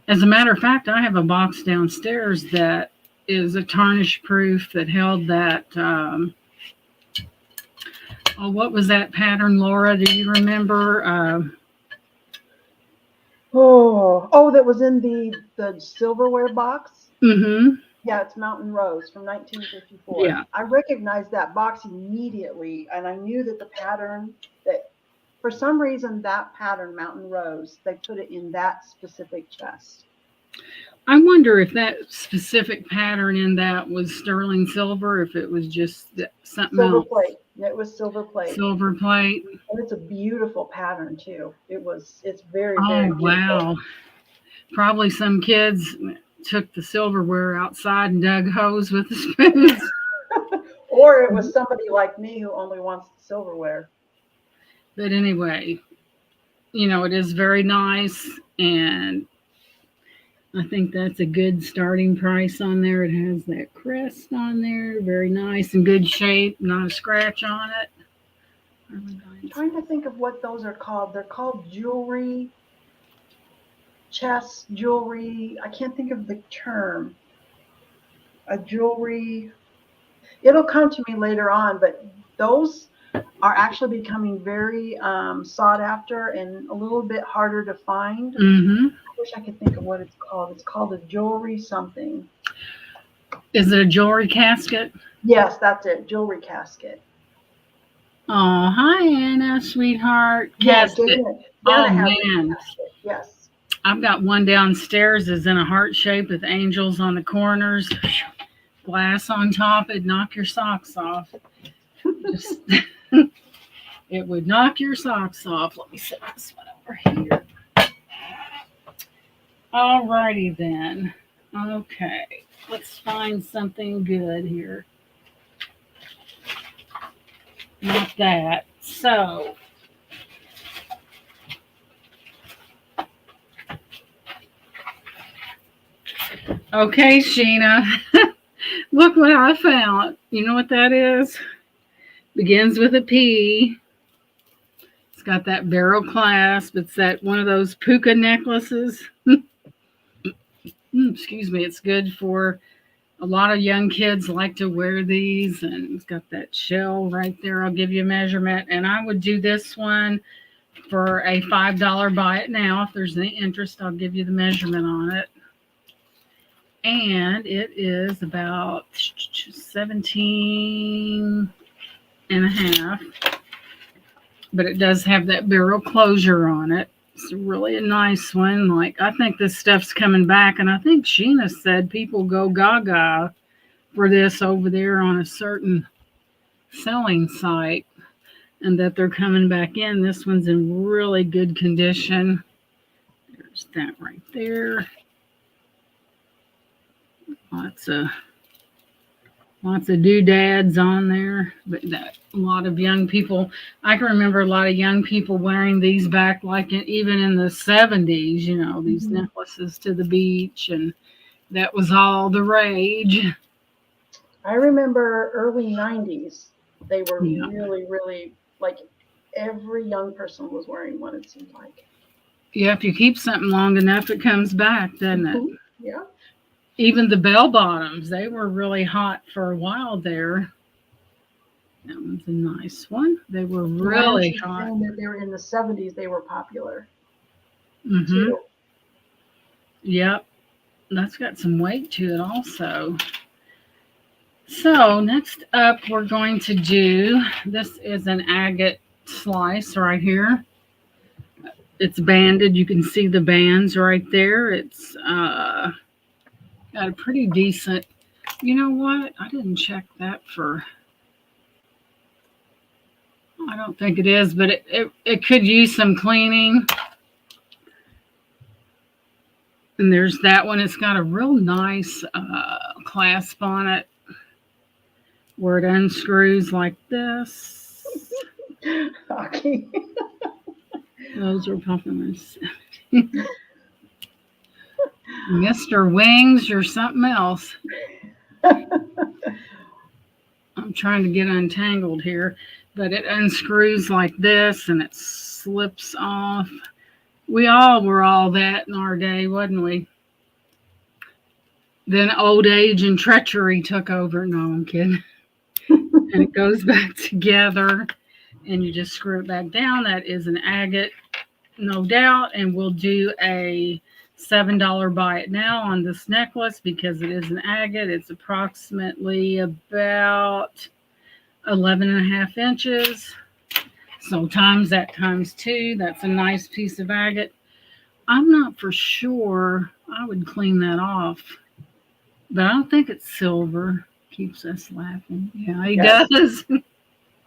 [SPEAKER 2] As a matter of fact, I have a box downstairs that is a tarnish proof that held that. What was that pattern, Laura? Do you remember?
[SPEAKER 1] That was in the silverware box.
[SPEAKER 2] Mm-hmm.
[SPEAKER 1] Yeah, it's Mountain Rose from 1954.
[SPEAKER 2] Yeah.
[SPEAKER 1] I recognized that box immediately, and I knew that the pattern, that for some reason that pattern, Mountain Rose, they put it in that specific chest.
[SPEAKER 2] I wonder if that specific pattern in that was sterling silver, if it was just something
[SPEAKER 1] Silver
[SPEAKER 2] else.
[SPEAKER 1] plate. It was silver plate.
[SPEAKER 2] Silver plate.
[SPEAKER 1] And it's a beautiful pattern too. It's very,
[SPEAKER 2] Oh,
[SPEAKER 1] very beautiful.
[SPEAKER 2] wow. Probably some kids took the silverware outside and dug holes with the spoons.
[SPEAKER 1] Or it was somebody like me who only wants the silverware.
[SPEAKER 2] But anyway, it is very nice, and I think that's a good starting price on there. It has that crest on there, very nice and good shape, not a scratch on it.
[SPEAKER 1] I'm trying to think of what those are called. They're called jewelry, chest jewelry. I can't think of the term. A jewelry. It'll come to me later on, but those are actually becoming very sought after and a little bit harder to find.
[SPEAKER 2] Mm-hmm.
[SPEAKER 1] I wish I could think of what it's called. It's called a jewelry something.
[SPEAKER 2] Is it a jewelry casket?
[SPEAKER 1] Yes, that's it. Jewelry casket.
[SPEAKER 2] Oh, hi, Anna, sweetheart. Casket.
[SPEAKER 1] Yeah,
[SPEAKER 2] man.
[SPEAKER 1] Yes.
[SPEAKER 2] I've got one downstairs that's in a heart shape with angels on the corners, glass on top. It'd knock your socks off. Just, it would knock your socks off. Let me set this one over here. All righty then. Okay, let's find something good here. Not that. So, okay, Sheena. Look what I found. You know what that is? Begins with a P. It's got that barrel clasp. It's that one of those puka necklaces. Excuse me. It's good for a lot of young kids like to wear these, and it's got that shell right there. I'll give you a measurement, and I would do this one for a $5 buy it now. If there's any interest, I'll give you the measurement on it. and it is about 17 and a half, but it does have that barrel closure on it. It's really a nice one. Like, I think this stuff's coming back, and I think Sheena said people go gaga for this over there on a certain selling site, and that they're coming back in. This one's in really good condition. There's that right there. Lots of doodads on there, but that a lot of young people. I can remember a lot of young people wearing these back, like even in the 70s. You know, these
[SPEAKER 1] Mhm.
[SPEAKER 2] necklaces to the beach, and that was all the rage.
[SPEAKER 1] I remember early 90s, they were
[SPEAKER 2] Yeah,
[SPEAKER 1] really, really like every young person was wearing one, it seemed like.
[SPEAKER 2] yeah. If you keep something long enough, it comes back, doesn't it?
[SPEAKER 1] Yeah.
[SPEAKER 2] Even the bell bottoms, they were really hot for a while there. That one's a nice one. They were
[SPEAKER 1] And I know
[SPEAKER 2] really
[SPEAKER 1] she's
[SPEAKER 2] hot.
[SPEAKER 1] saying that they were in the 70s, they were popular
[SPEAKER 2] Mm-hmm.
[SPEAKER 1] too.
[SPEAKER 2] Yep. That's got some weight to it also. So next up, we're going to do, this is an agate slice right here. It's banded. You can see the bands right there. It's got a pretty decent, you know what? I didn't check that for, I don't think it is, but it could use some cleaning. And there's that one. It's got a real nice clasp on it where it unscrews like this.
[SPEAKER 1] Okay.
[SPEAKER 2] Those are compliments. Mr. Wings, you're something else. I'm trying to get untangled here, but it unscrews like this and it slips off. We all were all that in our day, wasn't we? Then old age and treachery took over. No, I'm kidding. And it goes back together and you just screw it back down. That is an agate, no doubt. And we'll do a $7 buy it now on this necklace because it is an agate. It's approximately about 11 and a half inches. So times that times two, that's a nice piece of agate. I'm not for sure. I would clean that off, but I don't think it's silver. Keeps us laughing. Yeah, he
[SPEAKER 1] Yes.
[SPEAKER 2] does.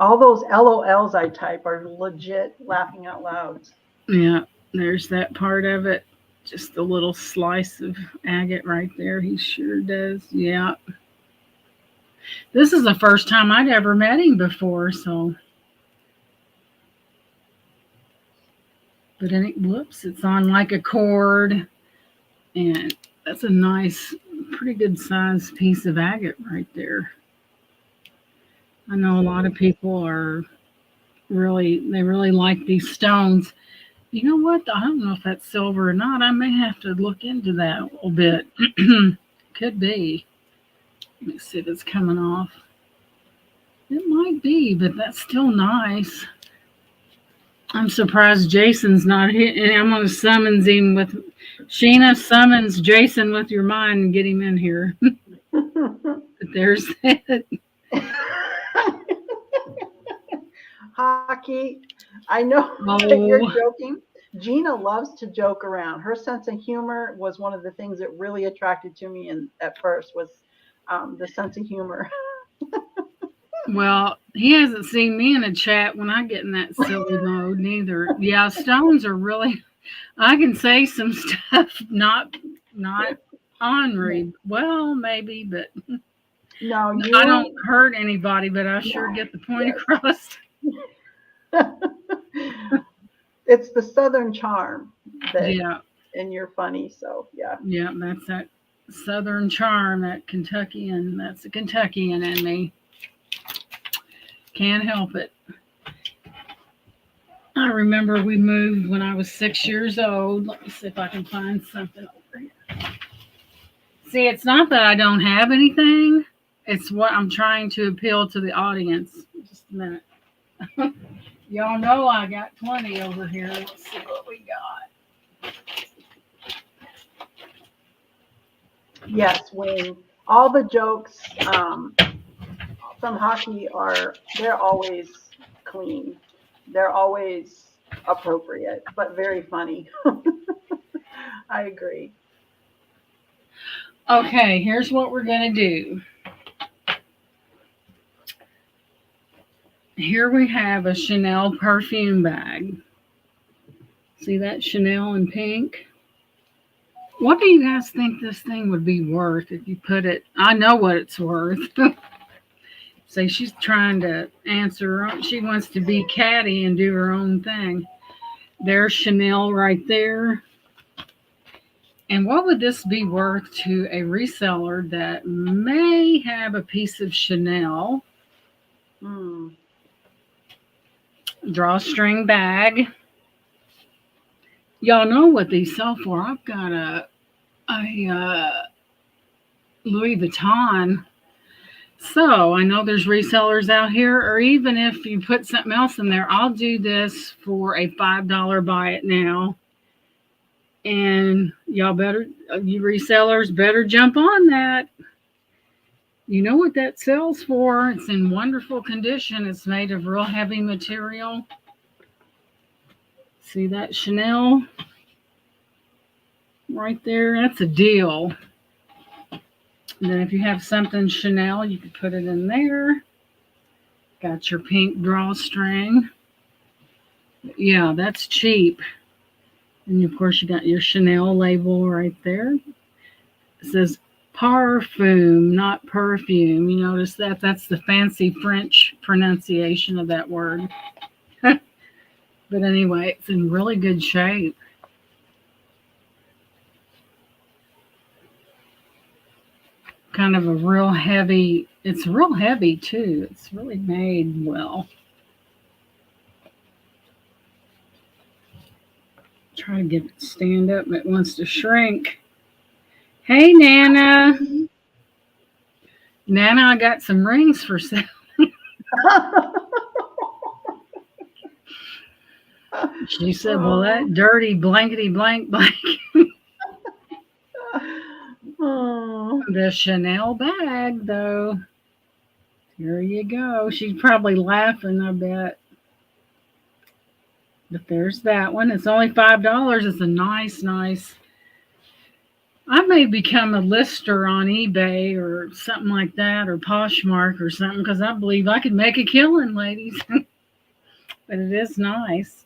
[SPEAKER 1] All those LOLs I type are legit laughing out louds.
[SPEAKER 2] Yeah, there's that part of it. Just a little slice of agate right there. He sure does. Yeah. This is the first time I'd ever met him before, so. But any, whoops, it's on like a cord, and that's a nice, pretty good sized piece of agate right there. I know a lot of people are they really like these stones. You know what? I don't know if that's silver or not. I may have to look into that a little bit. Could be. Let me see if it's coming off. It might be, but that's still nice. I'm surprised Jason's not here. I'm going to summons him with Sheena. Summons Jason with your mind and get him in here. But there's that.
[SPEAKER 1] Hockey. I know that you're
[SPEAKER 2] Oh,
[SPEAKER 1] joking. Gina loves to joke around. Her sense of humor was one of the things that really attracted to me in, at first was the sense of humor.
[SPEAKER 2] well, he hasn't seen me in a chat when I get in that silly mode neither. Yeah, stones are really. I can say some stuff, not ornery. Well, maybe, but
[SPEAKER 1] No,
[SPEAKER 2] I don't
[SPEAKER 1] you,
[SPEAKER 2] hurt anybody. But I sure
[SPEAKER 1] no,
[SPEAKER 2] get the point
[SPEAKER 1] yes.
[SPEAKER 2] across.
[SPEAKER 1] It's the Southern charm that,
[SPEAKER 2] Yeah,
[SPEAKER 1] and you're funny. So, yeah.
[SPEAKER 2] yeah, that's that Southern charm, that Kentuckian. That's a Kentuckian in me. Can't help it. I remember we moved when I was 6 years old. Let me see if I can find something over here. See, it's not that I don't have anything. It's what I'm trying to appeal to the audience. Just a minute. Y'all know I got plenty over here. Let's see what we got.
[SPEAKER 1] Yes, Wing. All the jokes from hockey they're always clean. They're always appropriate, but very funny. I agree.
[SPEAKER 2] Okay, here's what we're going to do. Here we have a Chanel perfume bag. See that Chanel in pink? What do you guys think this thing would be worth if you put it? I know what it's worth. Say she's trying to answer her own. She wants to be catty and do her own thing. There's Chanel right there. And what would this be worth to a reseller that may have a piece of Chanel?
[SPEAKER 1] Hmm.
[SPEAKER 2] Drawstring bag. Y'all know what these sell for. I've got a Louis Vuitton. So I know there's resellers out here, or even if you put something else in there, I'll do this for a $5 buy it now. And y'all better, you resellers better jump on that. You know what that sells for. It's in wonderful condition. It's made of real heavy material. See that Chanel right there? That's a deal. And then if you have something Chanel, you could put it in there. Got your pink drawstring. Yeah, that's cheap. And of course, you got your Chanel label right there. It says parfum, not perfume. You notice that? That's the fancy French pronunciation of that word. But anyway, it's in really good shape. Kind of a real heavy, it's real heavy too. It's really made well. Try to get it to stand up, but it wants to shrink. Hey, Nana. Nana, I got some rings for sale. She said, well, that dirty blankety blank blank.
[SPEAKER 1] Oh.
[SPEAKER 2] The Chanel bag, though. Here you go. She's probably laughing, I bet. But there's that one. It's only $5. It's a nice. I may become a lister on eBay or something like that, or Poshmark or something, because I believe I could make a killing, ladies. But it is nice.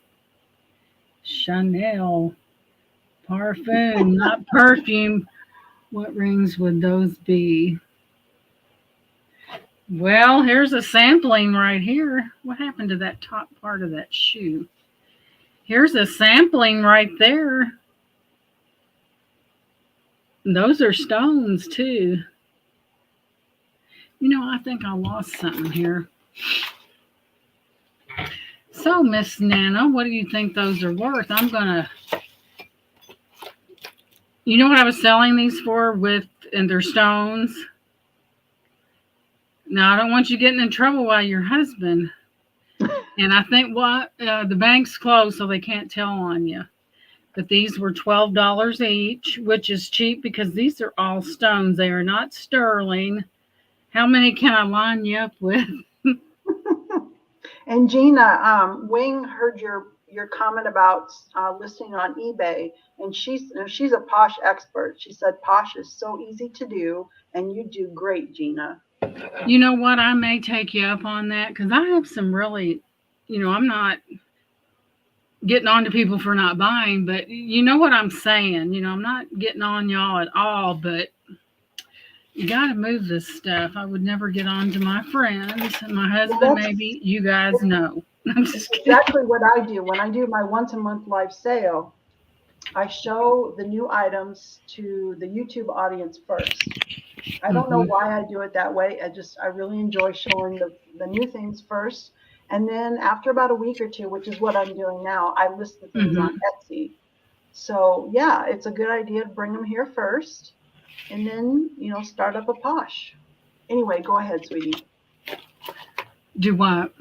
[SPEAKER 2] Chanel parfum, not perfume. What rings would those be? Well, here's a sampling right here. What happened to that top part of that shoe? Here's a sampling right there. Those are stones too. You know, I think I lost something here. So, Miss Nana, what do you think those are worth? I'm gonna. You know what I was selling these for and they're stones. Now I don't want you getting in trouble by your husband. And I think the bank's closed, so they can't tell on you. But these were $12 each, which is cheap because these are all stones. They are not sterling. How many can I line you up with?
[SPEAKER 1] And Gina, Wing heard your comment about listing on eBay, and she's a Posh expert. She said Posh is so easy to do, and you do great, Gina.
[SPEAKER 2] You know what? I may take you up on that because I have some really, I'm not getting on to people for not buying, but you know what I'm saying. I'm not getting on y'all at all, but you got to move this stuff. I would never get on to my friends and my husband. Maybe you guys know. I'm just kidding.
[SPEAKER 1] Exactly what I do when I do my once a month live sale. I show the new items to the YouTube audience first. I don't know why I do it that way. I really enjoy showing the new things first. And then after about a week or two, which is what I'm doing now, I list the things on Etsy. So yeah, it's a good idea to bring them here first and then, start up a Posh. Anyway, go ahead, sweetie.
[SPEAKER 2] Do what?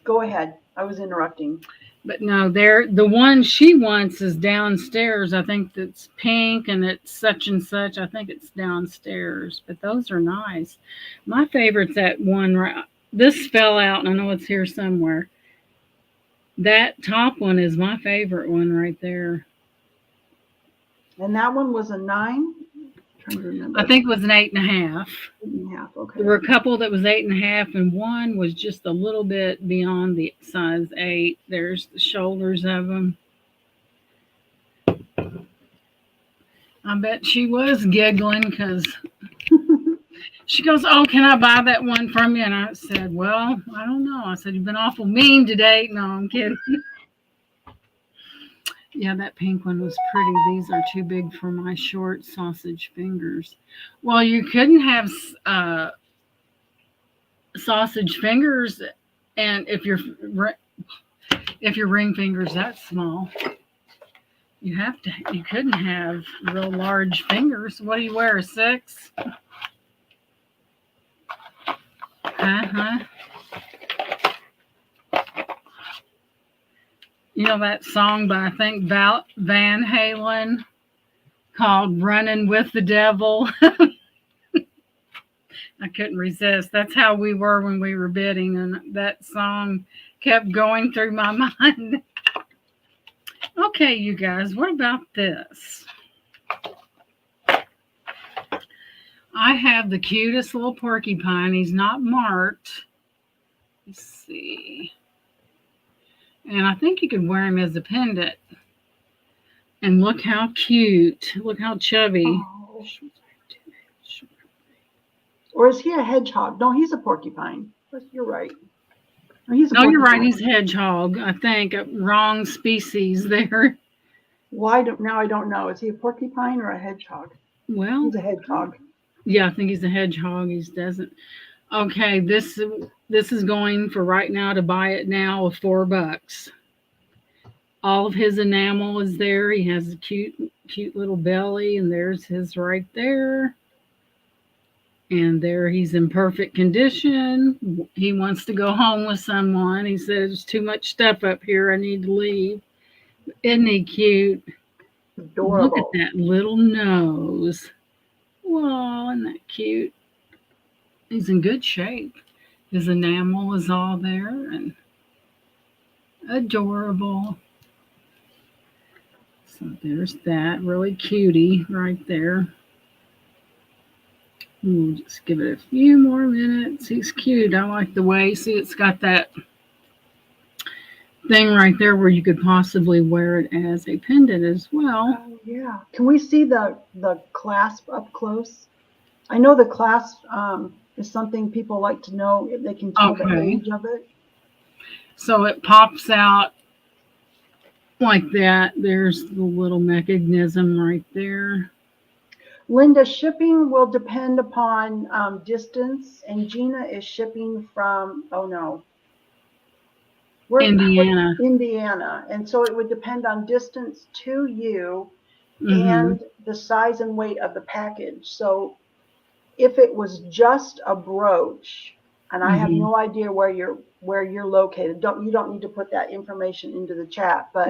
[SPEAKER 1] Go ahead. I was interrupting.
[SPEAKER 2] But no, the one she wants is downstairs. I think that's pink and it's such and such. I think it's downstairs. But those are nice. My favorite's that one right. This fell out, and I know it's here somewhere. That top one is my favorite one right there.
[SPEAKER 1] And that one was a 9. I'm trying to remember.
[SPEAKER 2] I think it was an 8.5.
[SPEAKER 1] 8.5. Okay.
[SPEAKER 2] There were a couple that was 8.5, and one was just a little bit beyond the size 8. There's the shoulders of them. I bet she was giggling because she goes, "Oh, can I buy that one from you?" And I said, "Well, I don't know." I said, "You've been awful mean today." No, I'm kidding. Yeah, that pink one was pretty. These are too big for my short sausage fingers. Well, you couldn't have sausage fingers, and if your ring finger's that small, you couldn't have real large fingers. What do you wear, a 6? Uh-huh. You know that song by, I think, Van Halen called Running with the Devil? I couldn't resist. That's how we were when we were bidding, and that song kept going through my mind. Okay, you guys, what about this? I have the cutest little porcupine. He's not marked. Let's see. And I think you could wear him as a pendant. And look how cute. Look how chubby.
[SPEAKER 1] Oh. Or is he a hedgehog? No, he's a porcupine. You're right.
[SPEAKER 2] No, you're right. He's a hedgehog. I think wrong species there.
[SPEAKER 1] Now I don't know. Is he a porcupine or a hedgehog?
[SPEAKER 2] Well,
[SPEAKER 1] he's a hedgehog.
[SPEAKER 2] Yeah, I think he's a hedgehog. He doesn't. Okay, this is going for right now to buy it now of $4. All of his enamel is there. He has a cute little belly, and there's his right there. And there he's in perfect condition. He wants to go home with someone. He says, "There's too much stuff up here. I need to leave." Isn't he cute?
[SPEAKER 1] Adorable.
[SPEAKER 2] Look at that little nose. Whoa, isn't that cute? He's in good shape. His enamel is all there and adorable. So there's that really cutie right there. We'll just give it a few more minutes. He's cute. I like the way, see, it's got that thing right there where you could possibly wear it as a pendant as well.
[SPEAKER 1] Oh, yeah. Can we see the clasp up close? I know the clasp is something people like to know if they can tell the age of it.
[SPEAKER 2] So it pops out like that. There's the little mechanism right there.
[SPEAKER 1] Linda, shipping will depend upon distance, and Gina is shipping from,
[SPEAKER 2] Indiana.
[SPEAKER 1] Indiana. And so it would depend on distance to you and the size and weight of the package. So if it was just a brooch, and I have no idea where you're located, you don't need to put that information into the chat, but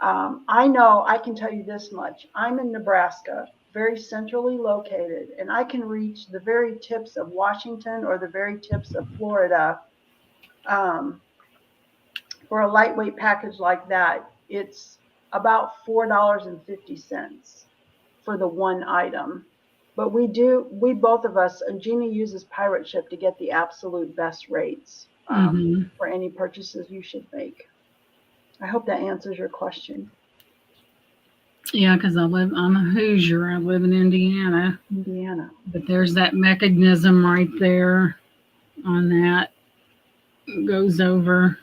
[SPEAKER 1] I know I can tell you this much. I'm in Nebraska, very centrally located, and I can reach the very tips of Washington or the very tips of Florida. For a lightweight package like that, it's about $4.50 for the one item. But we both of us, and Gina uses Pirate Ship to get the absolute best rates for any purchases you should make. I hope that answers your question.
[SPEAKER 2] Yeah, because I'm a Hoosier. I live in Indiana. But there's that mechanism right there on that. It goes over.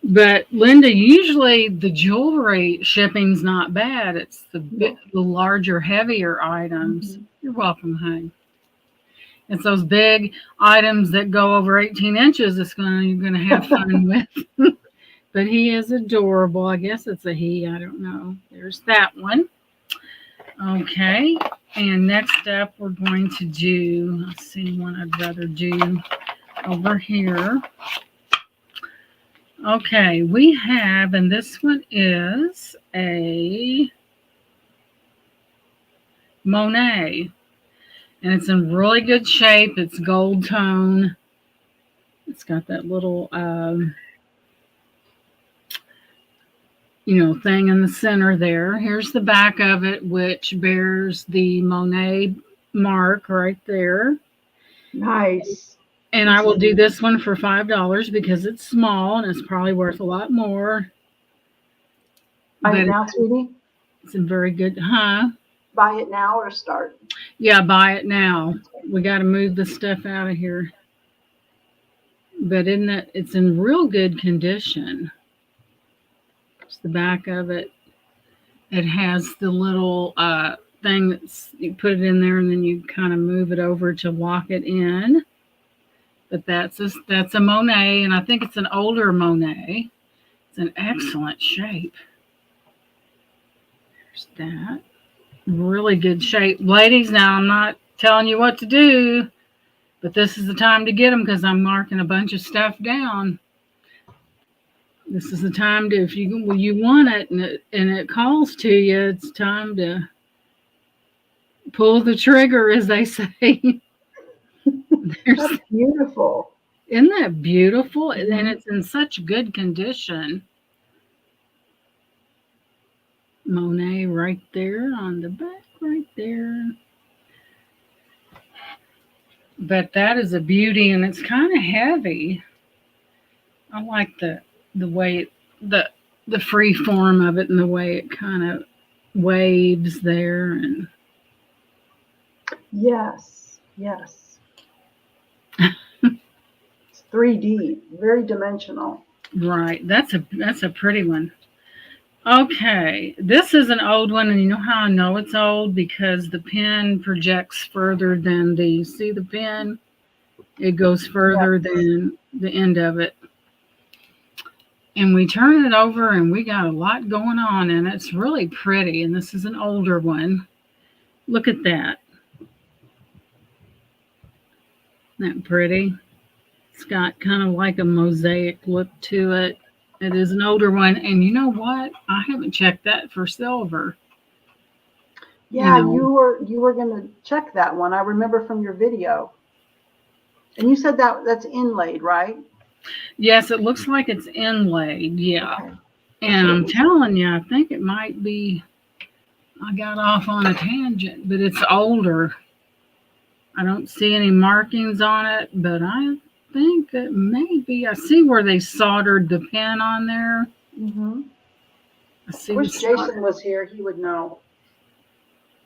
[SPEAKER 2] But Linda, usually the jewelry shipping's not bad. It's the larger, heavier items. You're welcome, honey. It's those big items that go over 18 inches. You're gonna have fun with. But he is adorable. I guess it's a he. I don't know. There's that one. Okay. And next up, we're going to do, let's see, one I'd rather do over here. Okay, we have, and this one is a Monet, and it's in really good shape. It's gold tone. It's got that little, thing in the center there. Here's the back of it, which bears the Monet mark right there.
[SPEAKER 1] Nice.
[SPEAKER 2] And I
[SPEAKER 1] This
[SPEAKER 2] will
[SPEAKER 1] is
[SPEAKER 2] do this one for $5 because it's small and it's probably worth a lot more.
[SPEAKER 1] buy it
[SPEAKER 2] But
[SPEAKER 1] now, sweetie.
[SPEAKER 2] it's in very good, huh?
[SPEAKER 1] Buy it now or start.
[SPEAKER 2] Yeah, buy it now. We got to move the stuff out of here. But in that, it's in real good condition. It's the back of it. It has the little thing that's you put it in there and then you kind of move it over to lock it in. But that's a Monet, and I think it's an older Monet. It's an excellent shape. There's that. Really good shape. Ladies, now I'm not telling you what to do, but this is the time to get them because I'm marking a bunch of stuff down. This is the time to, if you want it and it calls to you, it's time to pull the trigger, as they say.
[SPEAKER 1] That's beautiful.
[SPEAKER 2] Isn't that beautiful?
[SPEAKER 1] Mm-hmm.
[SPEAKER 2] And it's in such good condition. Monet right there on the back, right there. But that is a beauty, and it's kind of heavy. I like the way the free form of it and the way it kind of waves there and
[SPEAKER 1] Yes. Yes. It's 3D, very dimensional.
[SPEAKER 2] right. That's a pretty one. Okay, this is an old one, and you know how I know it's old because the pen projects further than see the pen. It goes further
[SPEAKER 1] Yes.
[SPEAKER 2] than the end of it. And we turn it over and we got a lot going on and it's really pretty. And this is an older one. Look at that. Isn't that pretty? It's got kind of like a mosaic look to it. It is an older one. And you know what? I haven't checked that for silver.
[SPEAKER 1] Yeah, you were gonna check that one. I remember from your video. And you said that's inlaid, right?
[SPEAKER 2] Yes, it looks like it's inlaid. Yeah.
[SPEAKER 1] Okay.
[SPEAKER 2] And I'm telling you, I think it might be, I got off on a tangent, but it's older. I don't see any markings on it, but I think it may be. I see where they soldered the pen on there.
[SPEAKER 1] Mm-hmm.
[SPEAKER 2] I see
[SPEAKER 1] I wish Jason was here. He would know.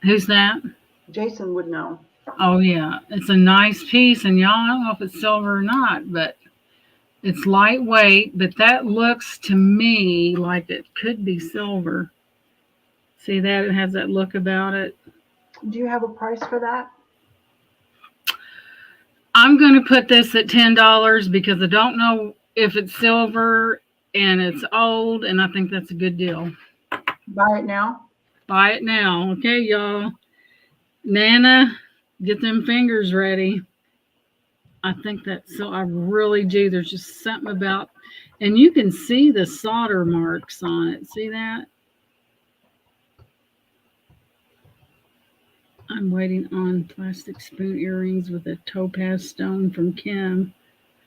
[SPEAKER 2] Who's that?
[SPEAKER 1] Jason would know.
[SPEAKER 2] Oh, yeah. It's a nice piece, and y'all, I don't know if it's silver or not, but it's lightweight, but that looks to me like it could be silver. See that? It has that look about it.
[SPEAKER 1] Do you have a price for that?
[SPEAKER 2] I'm going to put this at $10 because I don't know if it's silver and it's old, and I think that's a good deal.
[SPEAKER 1] Buy it now?
[SPEAKER 2] Buy it now. Okay, y'all. Nana, get them fingers ready. I think that's so. I really do. There's just something about, and you can see the solder marks on it. See that? I'm waiting on plastic spoon earrings with a topaz stone from Kim.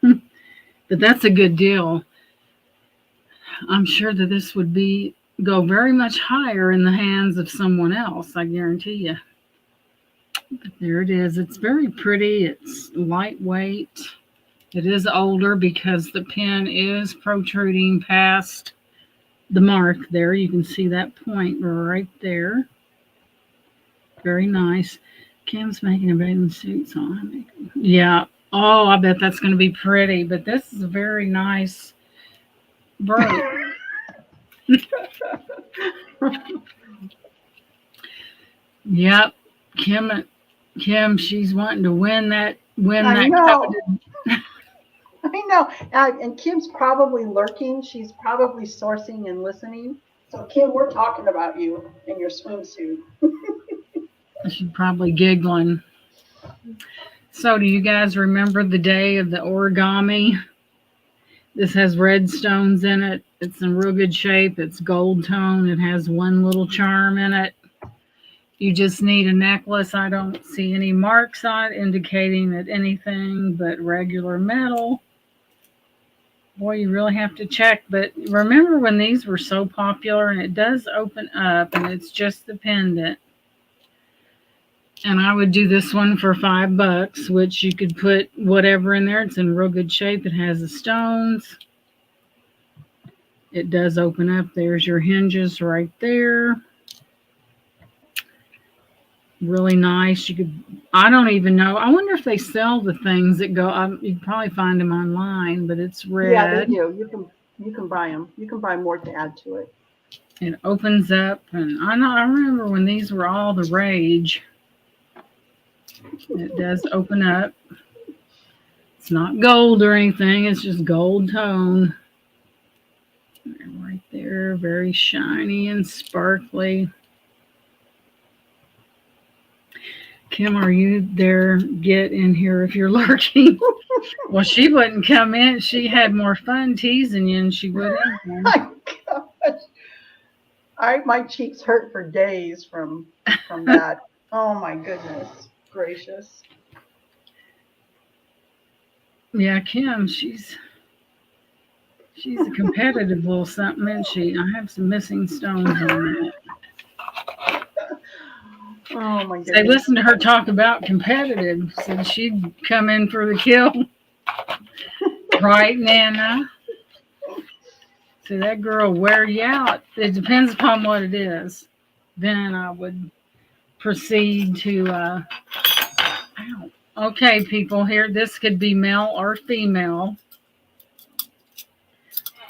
[SPEAKER 2] But that's a good deal. I'm sure that this would go very much higher in the hands of someone else, I guarantee you. But there it is. It's very pretty. It's lightweight. It is older because the pen is protruding past the mark there. You can see that point right there. Very nice. Kim's making a bathing suit on. Yeah. Oh, I bet that's going to be pretty. But this is a very nice brooch. Yep. Kim, she's wanting to win that.
[SPEAKER 1] I know. I know. And Kim's probably lurking. She's probably sourcing and listening. So Kim, we're talking about you in your swimsuit.
[SPEAKER 2] She's probably giggling. So do you guys remember the day of the origami? This has red stones in it. It's in real good shape. It's gold tone. It has one little charm in it. You just need a necklace. I don't see any marks on it indicating that anything but regular metal. Boy, you really have to check. But remember when these were so popular, and it does open up, and it's just the pendant. And I would do this one for $5, which you could put whatever in there. It's in real good shape. It has the stones. It does open up. There's your hinges right there. Really nice. You could, I don't even know. I wonder if they sell the things that go, you can probably find them online, but it's
[SPEAKER 1] Yeah, they
[SPEAKER 2] red.
[SPEAKER 1] do. You can buy them. You can buy more to add to it.
[SPEAKER 2] It opens up, and I remember when these were all the rage. It does open up. It's not gold or anything. It's just gold tone. Right there, very shiny and sparkly. Kim, are you there? Get in here if you're lurking. Well, she wouldn't come in. She had more fun teasing you than she would in.
[SPEAKER 1] My gosh. My cheeks hurt for days from that. Oh my goodness gracious.
[SPEAKER 2] Yeah, Kim, she's a competitive little something, isn't she? I have some missing stones on that.
[SPEAKER 1] Oh my
[SPEAKER 2] They
[SPEAKER 1] goodness.
[SPEAKER 2] listened to her talk about competitive, said she'd come in for the kill. Right, Nana? See, that girl wear you out. It depends upon what it is. Then I would proceed to, ow. Okay, people, here, this could be male or female.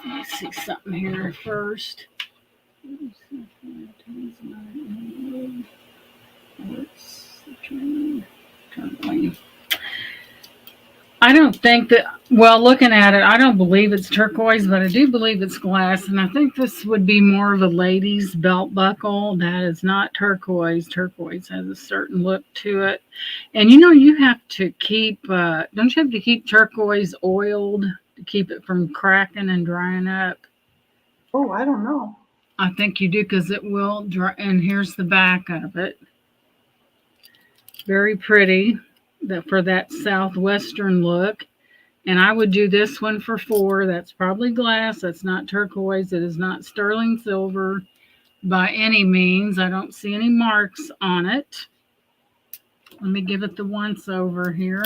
[SPEAKER 2] Let me see something here first. I don't think that, well, looking at it, I don't believe it's turquoise, but I do believe it's glass. And I think this would be more of a lady's belt buckle. That is not turquoise. Turquoise has a certain look to it. And you have to keep, don't you have to keep turquoise oiled to keep it from cracking and drying up?
[SPEAKER 1] Oh, I don't know.
[SPEAKER 2] I think you do because it will dry. And here's the back of it. Very pretty for that southwestern look. And I would do this one for $4. That's probably glass. That's not turquoise. It is not sterling silver by any means. I don't see any marks on it. Let me give it the once over here.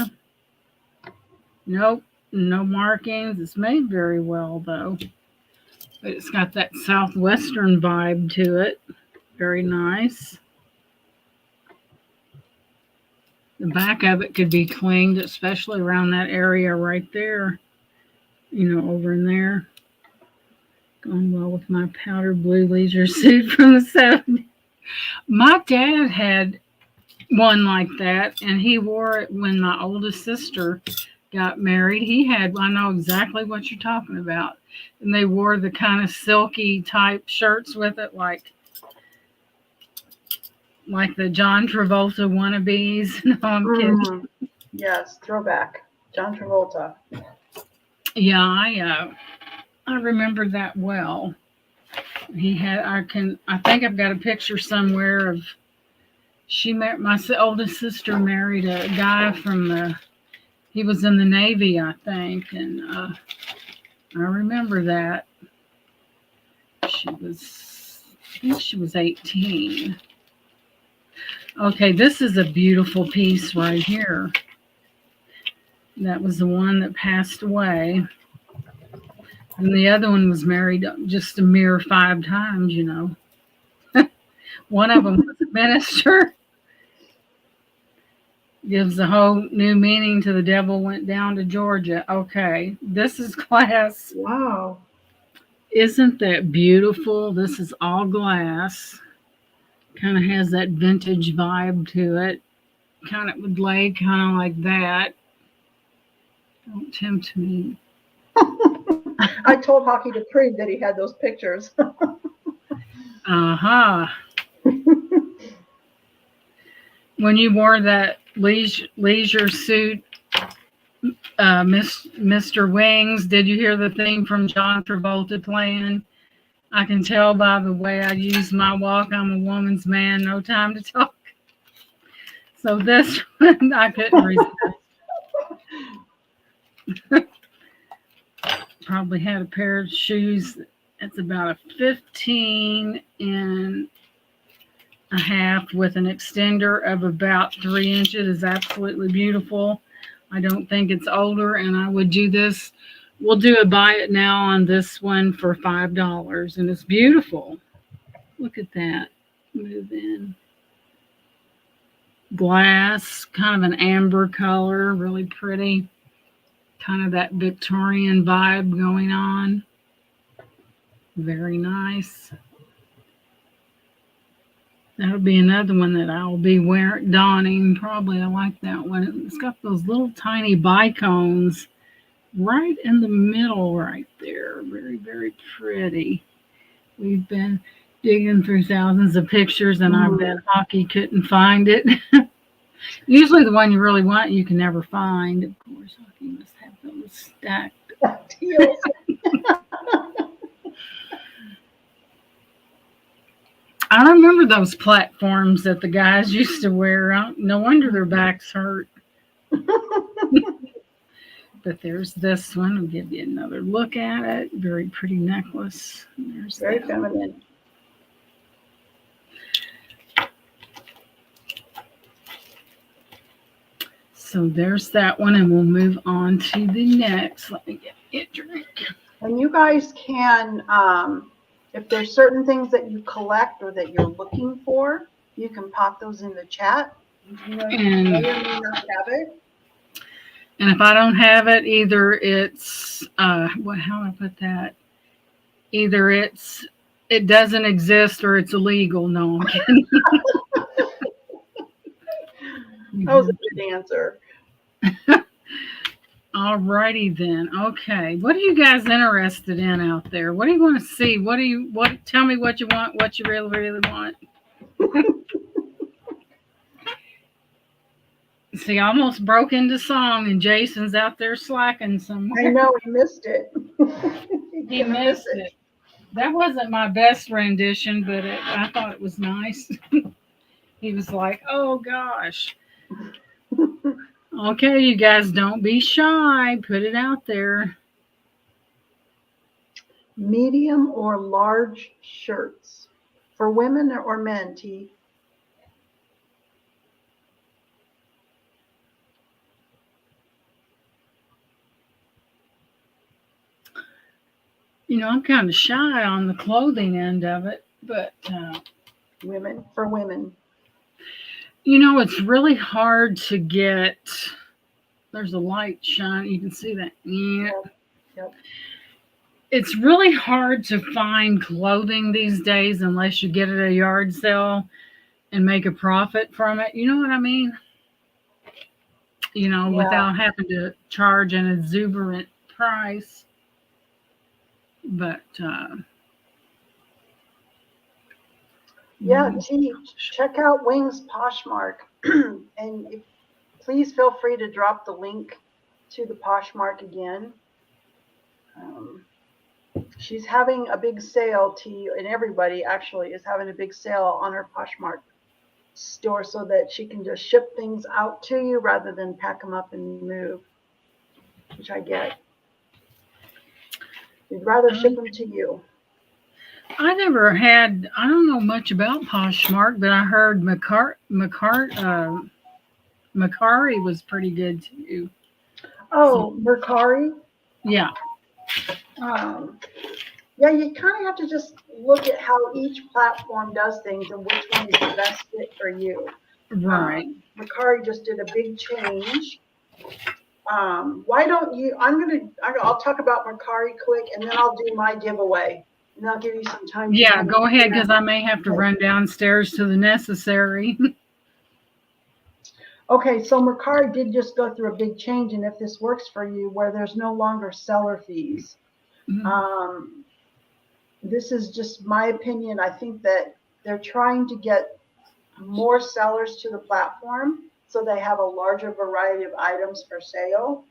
[SPEAKER 2] Nope, no markings. It's made very well though. But it's got that southwestern vibe to it. Very nice. The back of it could be cleaned, especially around that area right there. Over in there. Going well with my powder blue leisure suit from the 70s. My dad had one like that, and he wore it when my oldest sister got married. I know exactly what you're talking about. And they wore the kind of silky type shirts with it, like the John Travolta wannabes. No, I'm kidding.
[SPEAKER 1] Yes, throwback. John Travolta.
[SPEAKER 2] Yeah, I remember that well. He had, I think I've got a picture somewhere of, my oldest sister married a guy he was in the Navy, I think. And I remember that. I think she was 18. Okay, this is a beautiful piece right here. That was the one that passed away. And the other one was married just a mere 5 times, One of them was a minister. Gives a whole new meaning to the devil went down to Georgia. Okay, this is glass.
[SPEAKER 1] Wow.
[SPEAKER 2] Isn't that beautiful? This is all glass. Kind of has that vintage vibe to it. Kind of would lay kind of like that. Don't tempt me.
[SPEAKER 1] I told Hockey to prove that he had those pictures.
[SPEAKER 2] Uh-huh. When you wore that leisure suit Mr. Wings. Did you hear the theme from John Travolta playing? I can tell by the way I use my walk. I'm a woman's man. No time to talk. So this one I couldn't resist. Probably had a pair of shoes. It's about a 15.5 with an extender of about 3 inches. Is absolutely beautiful. I don't think it's older, and I would do this. We'll do a buy it now on this one for $5, and it's beautiful. Look at that. Move in. Glass, kind of an amber color, really pretty. Kind of that Victorian vibe going on. Very nice. That'll be another one that I'll be donning. Probably I like that one. It's got those little tiny bicones right in the middle right there. Very, very pretty. We've been digging through thousands of pictures, and I bet Hockey couldn't find it. Usually the one you really want, you can never find. Of course, Hockey must have those stacked. I remember those platforms that the guys used to wear. No wonder their backs hurt. But there's this one. I'll give you another look at it. Very pretty necklace. There's
[SPEAKER 1] very feminine.
[SPEAKER 2] So there's that one, and we'll move on to the next. Let me get a drink.
[SPEAKER 1] And you guys can, if there's certain things that you collect or that you're looking for, you can pop those in the chat. You know, you may or may not have it.
[SPEAKER 2] And if I don't have it, either it's how do I put that? Either it doesn't exist or it's illegal. No, I'm kidding.
[SPEAKER 1] That was a good answer.
[SPEAKER 2] All righty then. Okay. What are you guys interested in out there? What do you want to see? Tell me what you want, what you really, really want. See, I almost broke into song, and Jason's out there slacking somewhere.
[SPEAKER 1] I know, he missed it.
[SPEAKER 2] He missed it. That wasn't my best rendition, but I thought it was nice. He was like, oh, gosh. Okay, you guys, don't be shy. Put it out there.
[SPEAKER 1] Medium or large shirts for women or men, T?
[SPEAKER 2] You know, I'm kind of shy on the clothing end of it, but
[SPEAKER 1] for women.
[SPEAKER 2] You know, it's really hard to get. There's a light shine. You can see that. Yeah.
[SPEAKER 1] Yep.
[SPEAKER 2] It's really hard to find clothing these days unless you get it at a yard sale and make a profit from it. You know what I mean? You know, without having to charge an exuberant price. But
[SPEAKER 1] T, check out Wings Poshmark, and please feel free to drop the link to the Poshmark again. She's having a big sale, T, and everybody actually is having a big sale on her Poshmark store so that she can just ship things out to you rather than pack them up and move, which I get. We'd rather ship them to you.
[SPEAKER 2] I don't know much about Poshmark, but I heard Mercari was pretty good too.
[SPEAKER 1] Oh, Mercari?
[SPEAKER 2] Yeah.
[SPEAKER 1] You kind of have to just look at how each platform does things and which one is the best fit for you.
[SPEAKER 2] Right.
[SPEAKER 1] Mercari just did a big change. Why don't you? I'll talk about Mercari quick, and then I'll do my giveaway, and I'll give you some time.
[SPEAKER 2] Yeah, go ahead, because I may have to run downstairs to the necessary.
[SPEAKER 1] Okay, so Mercari did just go through a big change, and if this works for you, where there's no longer seller fees. Mm-hmm. This is just my opinion. I think that they're trying to get more sellers to the platform so they have a larger variety of items for sale.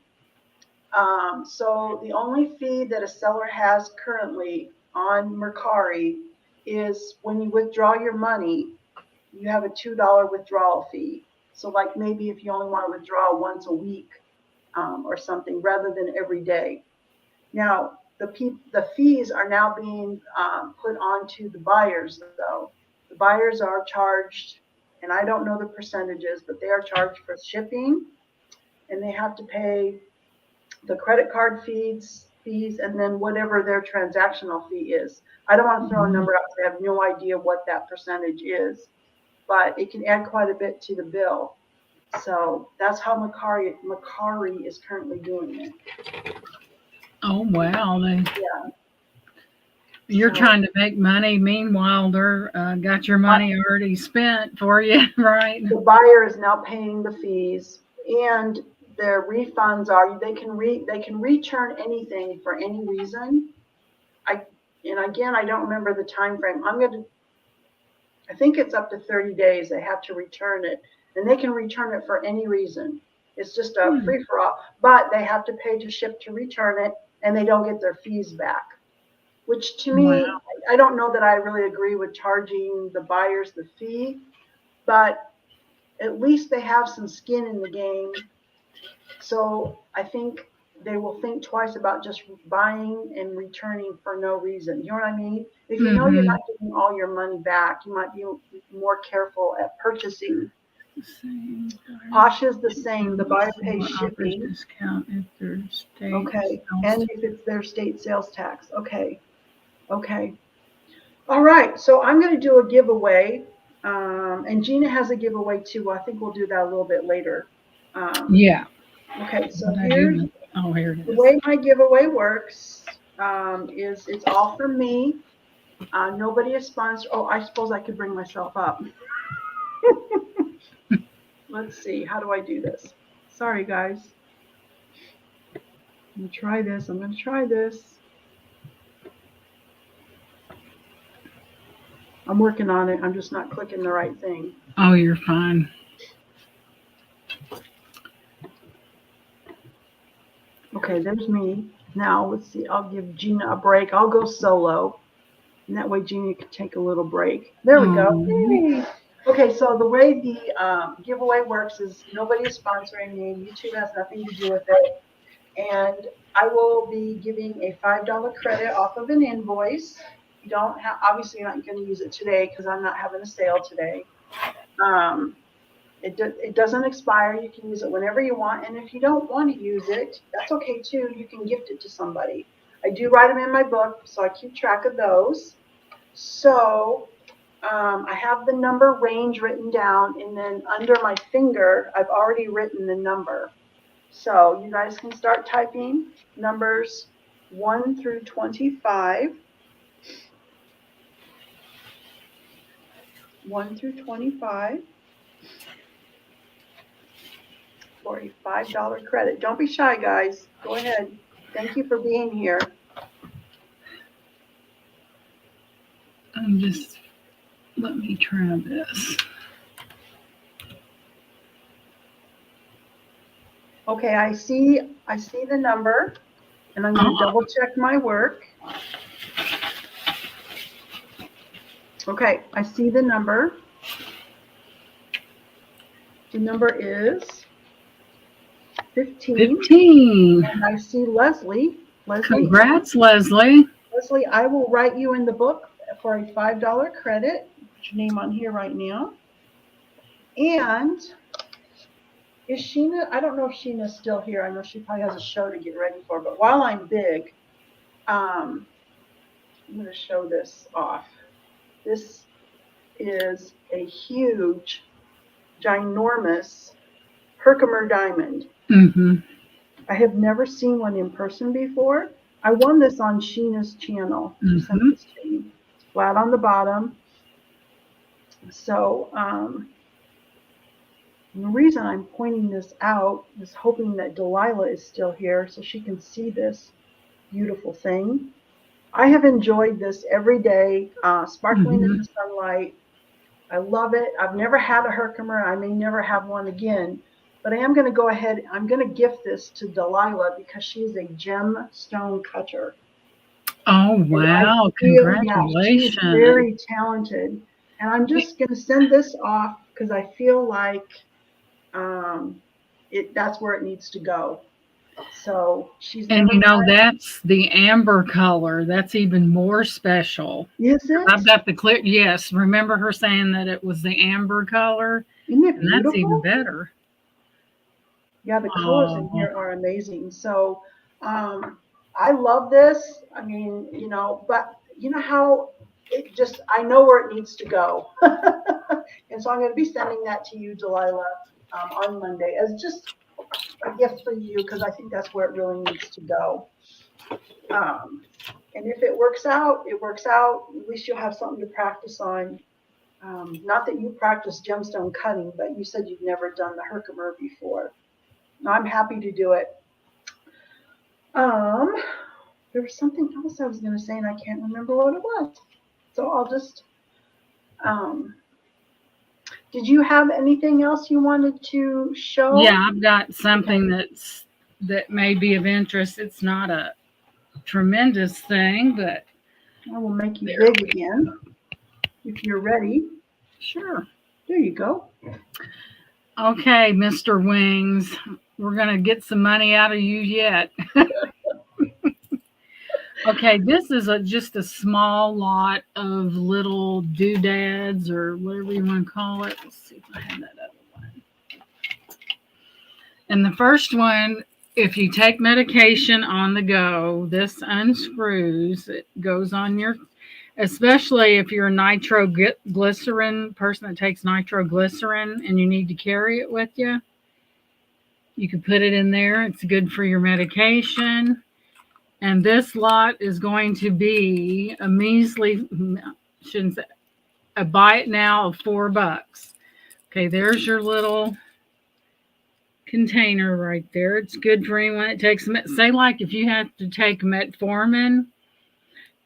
[SPEAKER 1] So the only fee that a seller has currently on Mercari is when you withdraw your money, you have a $2 withdrawal fee. So like maybe if you only want to withdraw once a week or something rather than every day. Now, the fees are now being put onto the buyers, though. The buyers are charged, and I don't know the percentages, but they are charged for shipping, and they have to pay the credit card fees, and then whatever their transactional fee is. I don't want to throw a
[SPEAKER 2] Mhm.
[SPEAKER 1] number out because I have no idea what that percentage is, but it can add quite a bit to the bill. So that's how Mercari is currently doing it.
[SPEAKER 2] Oh wow,
[SPEAKER 1] Yeah.
[SPEAKER 2] you're
[SPEAKER 1] So
[SPEAKER 2] trying to make money. Meanwhile, they're got your
[SPEAKER 1] but
[SPEAKER 2] money already spent for you, right?
[SPEAKER 1] the buyer is now paying the fees, and their refunds are they can return anything for any reason. I and again I don't remember the time frame. I think it's up to 30 days they have to return it, and they can return it for any reason. It's just a
[SPEAKER 2] Hmm.
[SPEAKER 1] free for all, but they have to pay to ship to return it, and they don't get their fees back. Which to
[SPEAKER 2] Wow.
[SPEAKER 1] me, I don't know that I really agree with charging the buyers the fee, but at least they have some skin in the game. So I think they will think twice about just buying and returning for no reason. You know what I mean? If you know you're
[SPEAKER 2] Mm-hmm.
[SPEAKER 1] not getting all your money back, you might be more careful at purchasing.
[SPEAKER 2] Same buyer
[SPEAKER 1] Posh is the same. The buyer pays
[SPEAKER 2] seller offers
[SPEAKER 1] shipping.
[SPEAKER 2] discount if their state
[SPEAKER 1] Okay.
[SPEAKER 2] sales.
[SPEAKER 1] And if it's their state sales tax. Okay. Okay. All right. So I'm going to do a giveaway. And Gina has a giveaway too. I think we'll do that a little bit later. Um,
[SPEAKER 2] Yeah.
[SPEAKER 1] okay. So
[SPEAKER 2] What I do
[SPEAKER 1] here's
[SPEAKER 2] with oh, here it
[SPEAKER 1] the
[SPEAKER 2] is.
[SPEAKER 1] way my giveaway works. Is it's all from me. Nobody is sponsored. Oh, I suppose I could bring myself up. Let's see. How do I do this? Sorry, guys. I'm going to try this. I'm going to try this. I'm working on it. I'm just not clicking the right thing.
[SPEAKER 2] Oh, you're fine.
[SPEAKER 1] Okay, there's me. Now, let's see. I'll give Gina a break. I'll go solo. And that way Gina can take a little break. There we go.
[SPEAKER 2] Um,
[SPEAKER 1] Yay. Okay, so the way the giveaway works is nobody is sponsoring me. YouTube has nothing to do with it. And I will be giving a $5 credit off of an invoice. You don't have, obviously, you're not going to use it today because I'm not having a sale today. Um, it doesn't expire. You can use it whenever you want. And if you don't want to use it, that's okay too. You can gift it to somebody. I do write them in my book, so I keep track of those. So I have the number range written down, and then under my finger, I've already written the number. So you guys can start typing numbers 1 through 25. 1 through 25 for a $5 credit. Don't be shy, guys. Go ahead. Thank you for being here.
[SPEAKER 2] I'm just let me try this.
[SPEAKER 1] Okay, I see the number, and I'm going to
[SPEAKER 2] Oh,
[SPEAKER 1] double check my work. Okay, I see the number. The number is 15.
[SPEAKER 2] 15.
[SPEAKER 1] And I see Leslie. Leslie,
[SPEAKER 2] Congrats, Leslie.
[SPEAKER 1] Leslie, I will write you in the book for a $5 credit. Put your name on here right now. And is Sheena, I don't know if Sheena's still here. I know she probably has a show to get ready for, but while I'm big, I'm going to show this off. This is a huge, ginormous Herkimer diamond.
[SPEAKER 2] Mm-hmm.
[SPEAKER 1] I have never seen one in person before. I won this on Sheena's channel. She sent
[SPEAKER 2] Mm-hmm.
[SPEAKER 1] this to me. It's flat on the bottom. So the reason I'm pointing this out is hoping that Delilah is still here so she can see this beautiful thing. I have enjoyed this every day, sparkling in
[SPEAKER 2] Mm-hmm.
[SPEAKER 1] the sunlight. I love it. I've never had a Herkimer. I may never have one again. But I am going to go ahead. I'm going to gift this to Delilah because she's a gemstone cutter.
[SPEAKER 2] Oh,
[SPEAKER 1] And I
[SPEAKER 2] wow.
[SPEAKER 1] feel, yeah, she is
[SPEAKER 2] Congratulations.
[SPEAKER 1] very talented. And I'm just going to send this off because I feel like um, that's where it needs to go. So she's
[SPEAKER 2] And
[SPEAKER 1] never mind.
[SPEAKER 2] that's the amber color. That's even more special.
[SPEAKER 1] Is
[SPEAKER 2] I've
[SPEAKER 1] it?
[SPEAKER 2] got the clear, yes. Remember her saying that it was the amber color?
[SPEAKER 1] Isn't it
[SPEAKER 2] And that's even
[SPEAKER 1] beautiful?
[SPEAKER 2] better.
[SPEAKER 1] Yeah, the colors in
[SPEAKER 2] Oh,
[SPEAKER 1] here are amazing. So I love this. I mean, but you know how it just, I know where it needs to go. And so I'm going to be sending that to you, Delilah, on Monday as just a gift for you because I think that's where it really needs to go. Um, and if it works out, it works out. At least you'll have something to practice on. Not that you practice gemstone cutting, but you said you've never done the Herkimer before. I'm happy to do it. Um, there was something else I was going to say, and I can't remember what it was. So I'll just. Um, did you have anything else you wanted to show?
[SPEAKER 2] yeah, I've got
[SPEAKER 1] Okay,
[SPEAKER 2] something that may be of interest. It's not a tremendous thing, but
[SPEAKER 1] I will make you
[SPEAKER 2] there
[SPEAKER 1] big
[SPEAKER 2] we
[SPEAKER 1] again if you're ready.
[SPEAKER 2] sure.
[SPEAKER 1] There you go.
[SPEAKER 2] Okay, Mr. Wings, we're going to get some money out of you yet. Okay, this is just a small lot of little doodads or whatever you want to call it. Let's see if I have that other one. And the first one, if you take medication on the go, this unscrews. It goes on your, especially if you're a nitroglycerin person that takes nitroglycerin and you need to carry it with you. You can put it in there. It's good for your medication. And this lot is going to be a measly, shouldn't say, a buy it now of $4. Okay, there's your little container right there. It's good for anyone that takes, say, like if you have to take metformin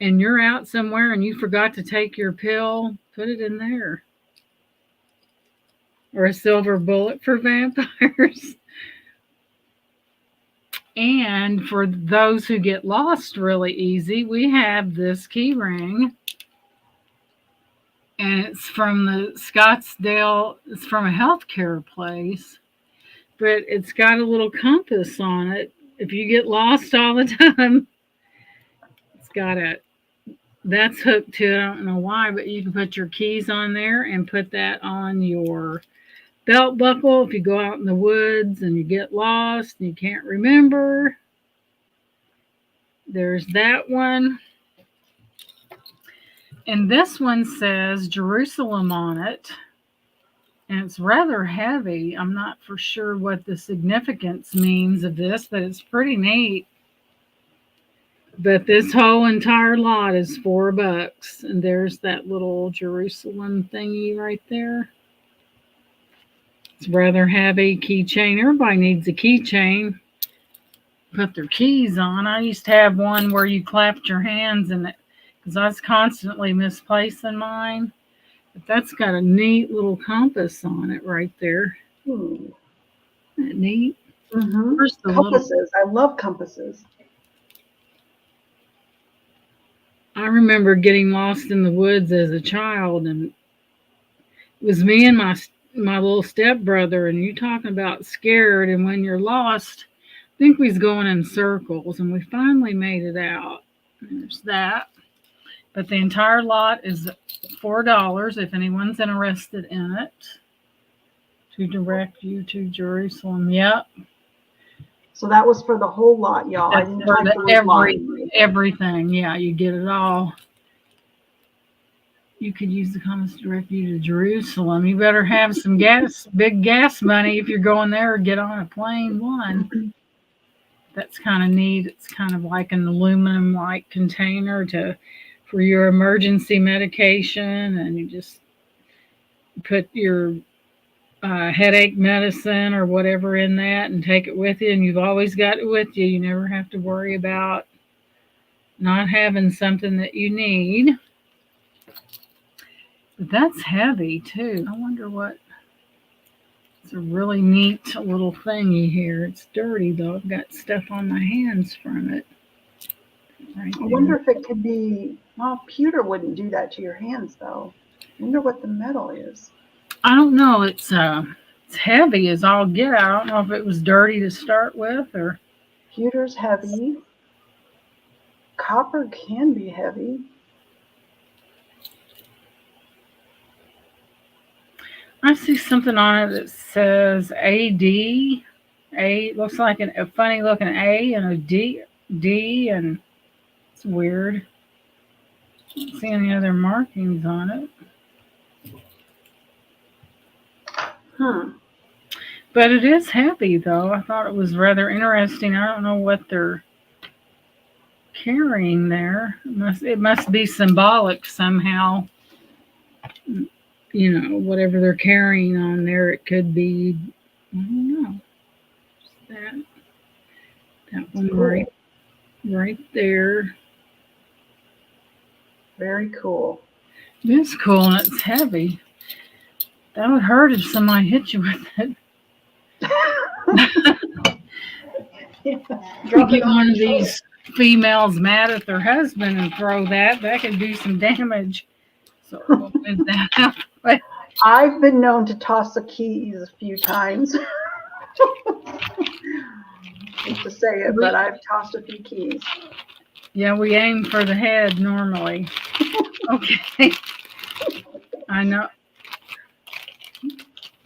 [SPEAKER 2] and you're out somewhere and you forgot to take your pill, put it in there. Or a silver bullet for vampires. And for those who get lost really easy, we have this key ring. And it's from the Scottsdale, it's from a healthcare place, but it's got a little compass on it. If you get lost all the time, it's got a, that's hooked to it. I don't know why, but you can put your keys on there and put that on your belt buckle if you go out in the woods and you get lost and you can't remember. There's that one. And this one says Jerusalem on it. And it's rather heavy. I'm not for sure what the significance means of this, but it's pretty neat. But this whole entire lot is $4. And there's that little Jerusalem thingy right there. It's rather heavy keychain. Everybody needs a keychain. Put their keys on. I used to have one where you clapped your hands in it because I was constantly misplacing mine. But that's got a neat little compass on it right there.
[SPEAKER 1] Hmm.
[SPEAKER 2] Isn't that neat?
[SPEAKER 1] Mm-hmm.
[SPEAKER 2] Where's the little,
[SPEAKER 1] Compasses. I love compasses.
[SPEAKER 2] I remember getting lost in the woods as a child, and it was me and my little stepbrother. And you talking about scared, and when you're lost, I think we was going in circles, and we finally made it out. There's that. But the entire lot is $4 if anyone's interested in it. To direct you to Jerusalem. Yep,
[SPEAKER 1] So that was for the whole lot, y'all. I
[SPEAKER 2] that's
[SPEAKER 1] didn't
[SPEAKER 2] for
[SPEAKER 1] type
[SPEAKER 2] the
[SPEAKER 1] the word lot in there.
[SPEAKER 2] everything. Yeah, you get it all. You could use the comments to direct you to Jerusalem. You better have some big gas money if you're going there or get on a plane. One. That's kind of neat. It's kind of like an aluminum like container to for your emergency medication, and you just put your headache medicine or whatever in that and take it with you, and you've always got it with you. You never have to worry about not having something that you need. But that's heavy too. I wonder what It's a really neat little thingy here. It's dirty though. I've got stuff on my hands from it. Right
[SPEAKER 1] I
[SPEAKER 2] there.
[SPEAKER 1] wonder if it could be, well, pewter wouldn't do that to your hands though. I wonder what the metal is.
[SPEAKER 2] I don't know. It's heavy as all get out. I don't know if it was dirty to start with or
[SPEAKER 1] Pewter's heavy. Copper can be heavy.
[SPEAKER 2] I see something on it that says AD. A looks like a funny looking A and a D, and it's weird. I don't see any other markings on it.
[SPEAKER 1] Hmm.
[SPEAKER 2] But it is heavy though. I thought it was rather interesting. I don't know what they're carrying there. It must be symbolic somehow. Whatever they're carrying on there, it could be. I don't know. That that
[SPEAKER 1] It's
[SPEAKER 2] one
[SPEAKER 1] cool.
[SPEAKER 2] right there.
[SPEAKER 1] Very cool.
[SPEAKER 2] It is cool and it's heavy. That would hurt if somebody hit you with it. You
[SPEAKER 1] Drop it
[SPEAKER 2] get
[SPEAKER 1] on
[SPEAKER 2] one
[SPEAKER 1] your
[SPEAKER 2] of
[SPEAKER 1] shoulder.
[SPEAKER 2] these females mad at their husband and throw that could do some damage. So we'll move that out of the way.
[SPEAKER 1] I've been known to toss the keys a few times. Hate to say it, but
[SPEAKER 2] We,
[SPEAKER 1] I've tossed a few keys.
[SPEAKER 2] yeah, we aim for the head normally. Okay. I know.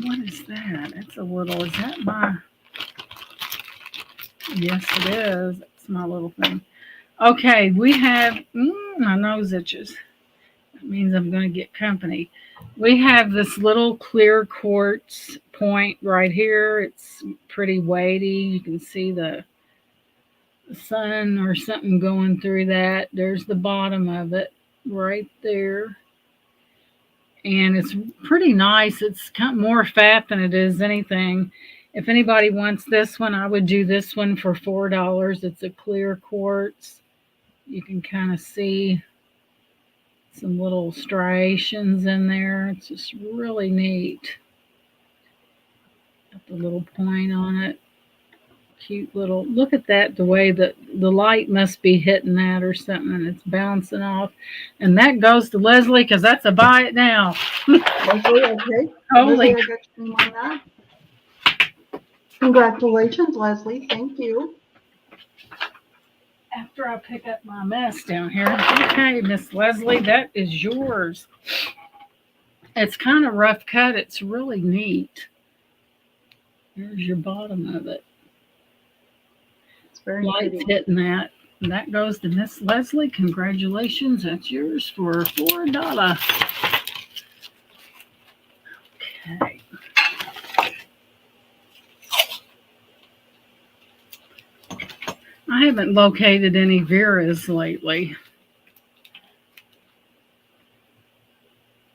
[SPEAKER 2] What is that? It's a little. Is that my? Yes, it is. It's my little thing. Okay, we have. My nose itches. That means I'm going to get company. We have this little clear quartz point right here. It's pretty weighty. You can see the sun or something going through that. There's the bottom of it right there. And it's pretty nice. It's kind of more fat than it is anything. If anybody wants this one, I would do this one for $4. It's a clear quartz. You can kind of see some little striations in there. It's just really neat. Got the little point on it. Cute little. Look at that. The way that the light must be hitting that or something, and it's bouncing off. And that goes to Leslie because that's a buy it now.
[SPEAKER 1] Leslie, okay. Leslie,
[SPEAKER 2] Holy!
[SPEAKER 1] I got your name on that. Congratulations, Leslie. Thank you.
[SPEAKER 2] After I pick up my mess down here, okay, Miss Leslie, that is yours. It's kind of rough cut. It's really neat. There's your bottom of it.
[SPEAKER 1] It's very
[SPEAKER 2] Light's
[SPEAKER 1] pretty.
[SPEAKER 2] hitting that. And that goes to Miss Leslie. Congratulations. That's yours for $4. Okay. I haven't located any Veras lately.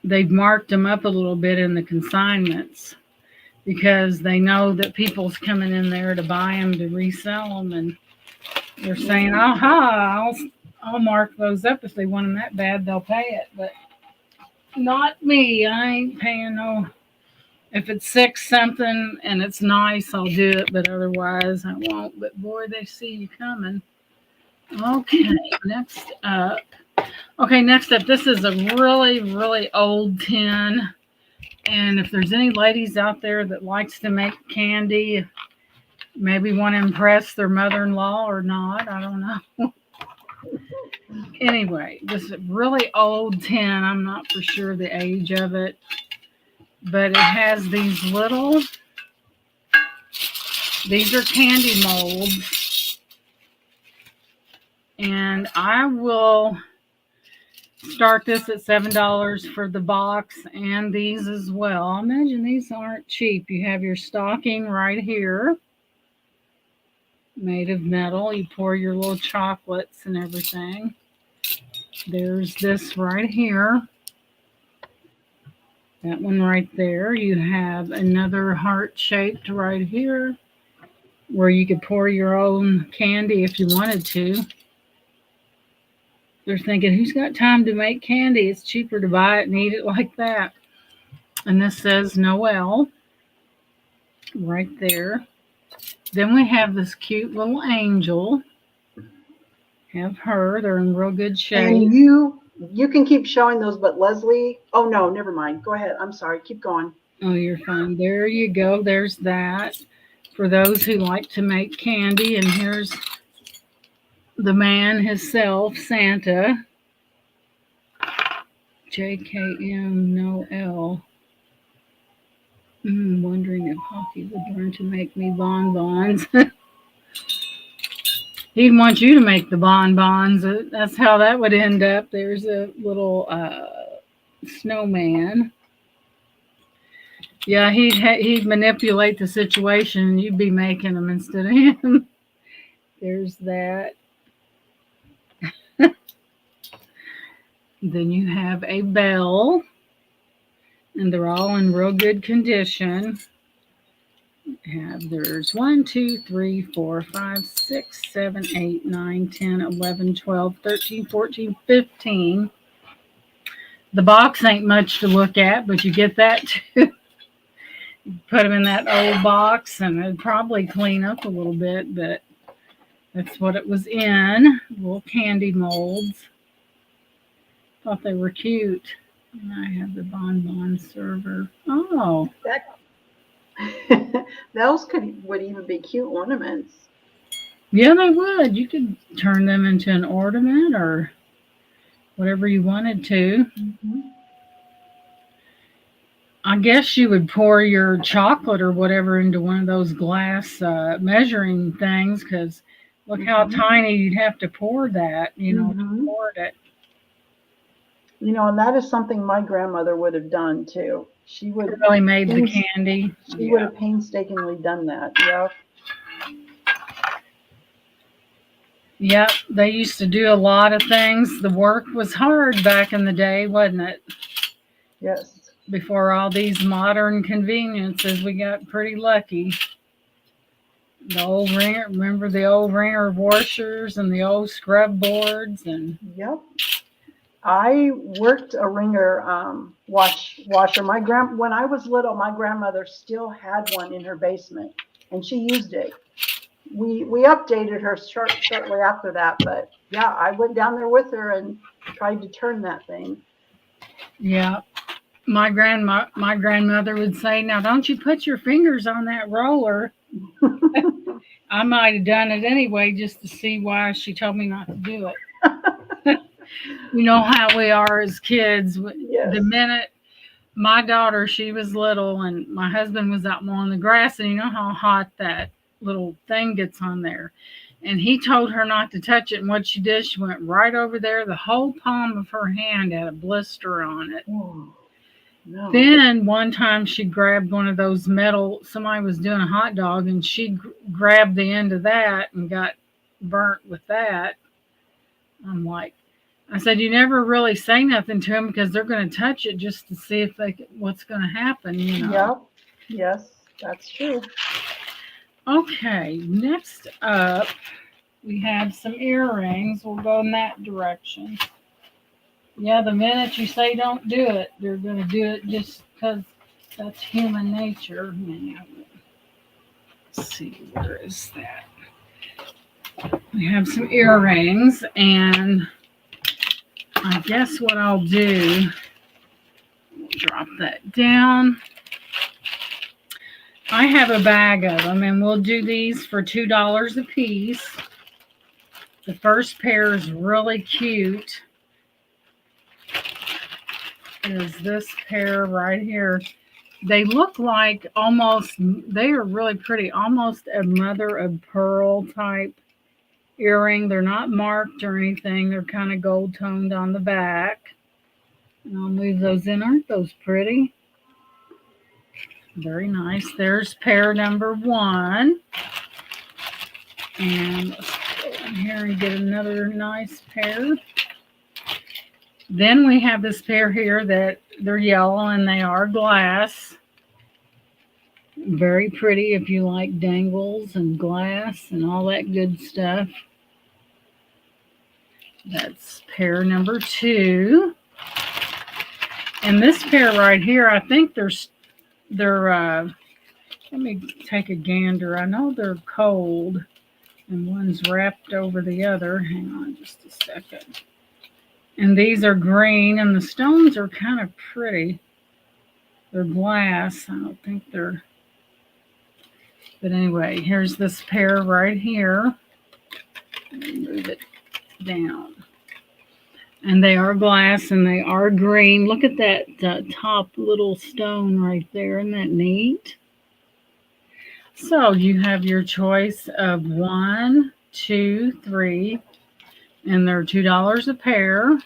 [SPEAKER 2] They've marked them up a little bit in the consignments because they know that people's coming in there to buy them to resell them, and they're saying, "Aha, I'll mark those up if they want them that bad. They'll pay it." But not me. I ain't paying no. If it's six something and it's nice, I'll do it. But otherwise, I won't. But boy, they see you coming. Okay, next up. Okay, next up. This is a really, really old tin. And if there's any ladies out there that likes to make candy, maybe want to impress their mother-in-law or not, I don't know. Anyway, this is really old tin. I'm not for sure the age of it, but it has these are candy molds, and I will start this at $7 for the box and these as well. I imagine these aren't cheap. You have your stocking right here, made of metal. You pour your little chocolates and everything. There's this right here. That one right there. You have another heart shaped right here where you could pour your own candy if you wanted to. They're thinking, who's got time to make candy? It's cheaper to buy it and eat it like that. And this says Noel. right there. Then we have this cute little angel. Have her. They're in real good shape.
[SPEAKER 1] And you can keep showing those, but Leslie, oh no, never mind. Go ahead. I'm sorry. Keep going.
[SPEAKER 2] Oh, you're fine. There you go. There's that. For those who like to make candy. And here's the man himself, Santa. JKM, no L. Wondering if Hockey would learn to make me bonbons. He'd want you to make the bonbons. That's how that would end up. There's a little snowman. Yeah, he'd manipulate the situation, and you'd be making them instead of him. There's that. Then you have a bell, and they're all in real good condition. There's 1, 2, 3, 4, 5, 6, 7, 8, 9, 10, 11, 12, 13, 14, 15. The box ain't much to look at, but you get that too. Put them in that old box, and it'd probably clean up a little bit, but that's what it was in. Little candy molds. Thought they were cute. And I have the bonbon server. Oh.
[SPEAKER 1] Those would even be cute ornaments.
[SPEAKER 2] Yeah, they would. You could turn them into an ornament or whatever you wanted to.
[SPEAKER 1] Mm-hmm.
[SPEAKER 2] I guess you would pour your chocolate or whatever into one of those glass measuring things, because look how tiny you'd have to pour that, to pour it.
[SPEAKER 1] And that is something my grandmother would have done too. She would
[SPEAKER 2] really made the candy.
[SPEAKER 1] She would have painstakingly done that. Yeah.
[SPEAKER 2] Yep, they used to do a lot of things. The work was hard back in the day, wasn't it?
[SPEAKER 1] Yes.
[SPEAKER 2] Before all these modern conveniences, we got pretty lucky. The old wringer, remember the old wringer washers and the old scrub boards and.
[SPEAKER 1] Yep. I worked a wringer washer. When I was little, my grandmother still had one in her basement, and she used it. We updated her shortly after that, but yeah, I went down there with her and tried to turn that thing.
[SPEAKER 2] Yeah, my grandmother would say, "Now don't you put your fingers on that roller." I might have done it anyway just to see why she told me not to do it. You know how we are as kids.
[SPEAKER 1] Yes.
[SPEAKER 2] The minute my daughter, she was little, and my husband was out mowing the grass, and you know how hot that little thing gets on there. And he told her not to touch it, and what she did, she went right over there. The whole palm of her hand had a blister on it.
[SPEAKER 1] Oh, no.
[SPEAKER 2] Then one time she grabbed one of those metal, somebody was doing a hot dog, and she grabbed the end of that and got burnt with that. I'm like, I said, you never really say nothing to them because they're going to touch it just to see if what's going to happen,
[SPEAKER 1] Yep. Yes, that's true.
[SPEAKER 2] Okay, next up, we have some earrings. We'll go in that direction. Yeah, the minute you say don't do it, they're going to do it just because that's human nature. Let's see, where is that? We have some earrings, and I guess what I'll do, drop that down. I have a bag of them, and we'll do these for $2 a piece. The first pair is really cute. Is this pair right here. They look like they are really pretty, almost a mother of pearl type earring. They're not marked or anything. They're kind of gold toned on the back. And I'll move those in. Aren't those pretty? Very nice. There's pair number 1. And let's go in here and get another nice pair. Then we have this pair here that they're yellow and they are glass. Very pretty if you like dangles and glass and all that good stuff. That's pair number 2. And this pair right here, I think they're Let me take a gander. I know they're cold and one's wrapped over the other. Hang on just a second. And these are green and the stones are kind of pretty. They're glass. I don't think they're, but anyway, here's this pair right here. Let me move it down. And they are glass and they are green. Look at that top little stone right there. Isn't that neat? So you have your choice of one, two, three, and they're $2 a pair.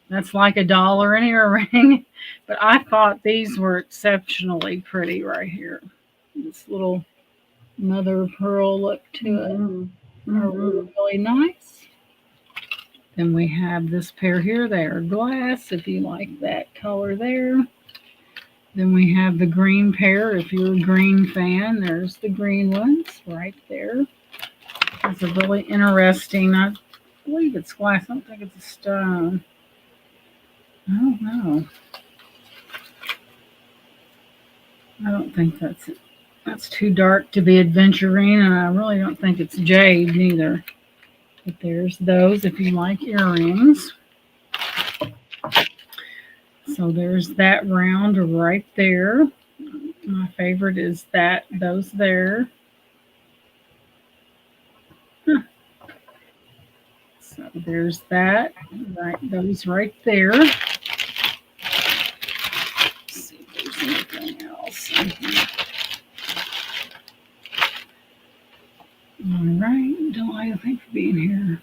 [SPEAKER 2] That's like $1 an earring. But I thought these were exceptionally pretty right here. This little mother of pearl look to it. Are really nice. Then we have this pair here. They are glass if you like that color there. Then we have the green pair. If you're a green fan, there's the green ones right there. It's a really interesting, I believe it's glass. I don't think it's a stone. I don't know. I don't think that's too dark to be aventurine, and I really don't think it's jade neither. But there's those if you like earrings. So there's that round right there. My favorite is those there. Huh. So there's that, those right there. Let's see if there's anything else in here. All right, Delilah, thank you for being here.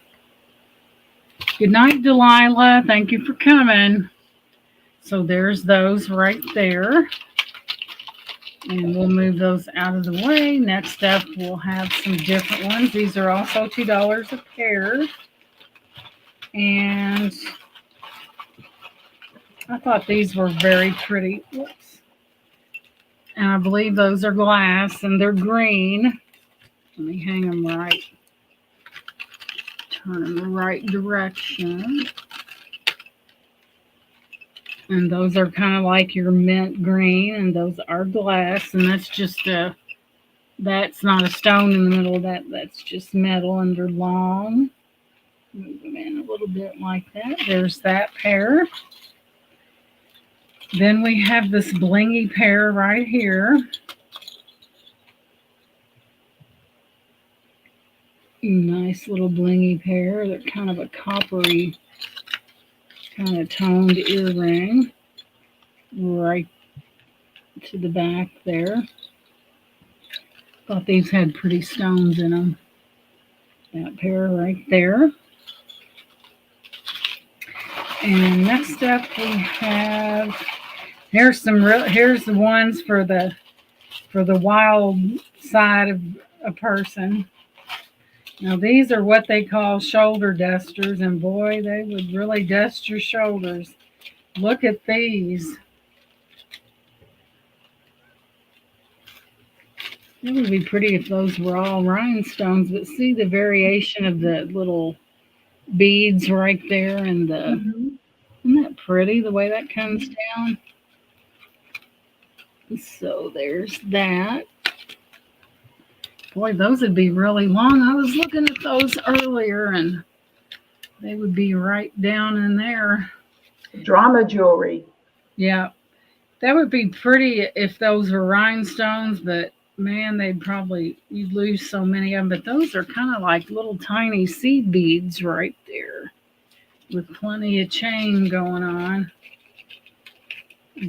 [SPEAKER 2] Good night, Delilah. Thank you for coming. So there's those right there. And we'll move those out of the way. Next up, we'll have some different ones. These are also $2 a pair. And I thought these were very pretty. Whoops. And I believe those are glass and they're green. Let me hang them right. Turn them the right direction. And those are kind of like your mint green, and those are glass, and that's not a stone in the middle of that. That's just metal, and they're long. Move them in a little bit like that. There's that pair. Then we have this blingy pair right here. Nice little blingy pair. They're kind of a coppery, kind of toned earring right to the back there. Thought these had pretty stones in them. That pair right there. And next up we have, here's the ones for the wild side of a person. Now these are what they call shoulder dusters, and boy, they would really dust your shoulders. Look at these. It would be pretty if those were all rhinestones, but see the variation of the little beads right there, and isn't that pretty the way that comes down? So there's that. Boy, those would be really long. I was looking at those earlier, and they would be right down in there.
[SPEAKER 1] Drama jewelry.
[SPEAKER 2] Yeah, that would be pretty if those were rhinestones, but man, you'd lose so many of them. But those are kind of like little tiny seed beads right there with plenty of chain going on.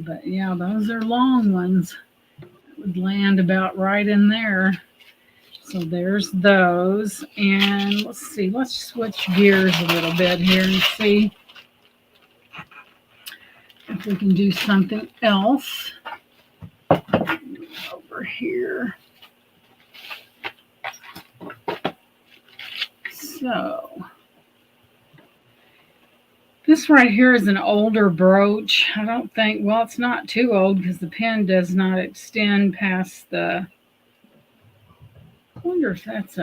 [SPEAKER 2] But yeah, those are long ones. That would land about right in there. So there's those. And let's see, let's switch gears a little bit here and see if we can do something else over here. So this right here is an older brooch. I don't think, well, it's not too old because the pin does not extend past the, I wonder if that's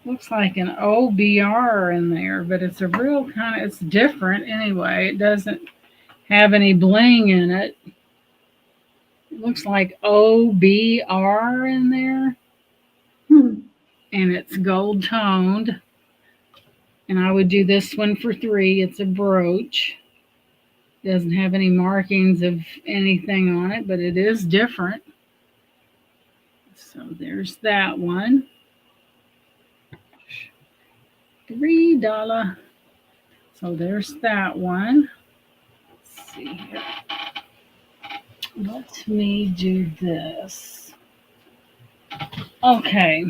[SPEAKER 2] looks like an OBR in there, but it's a real kind of, it's different anyway. It doesn't have any bling in it. It looks like OBR in there,
[SPEAKER 1] Hmm.
[SPEAKER 2] and it's gold toned. And I would do this one for 3. It's a brooch. Doesn't have any markings of anything on it, but it is different. So there's that one. $3. So there's that one. Let's see here. Let me do this. Okay.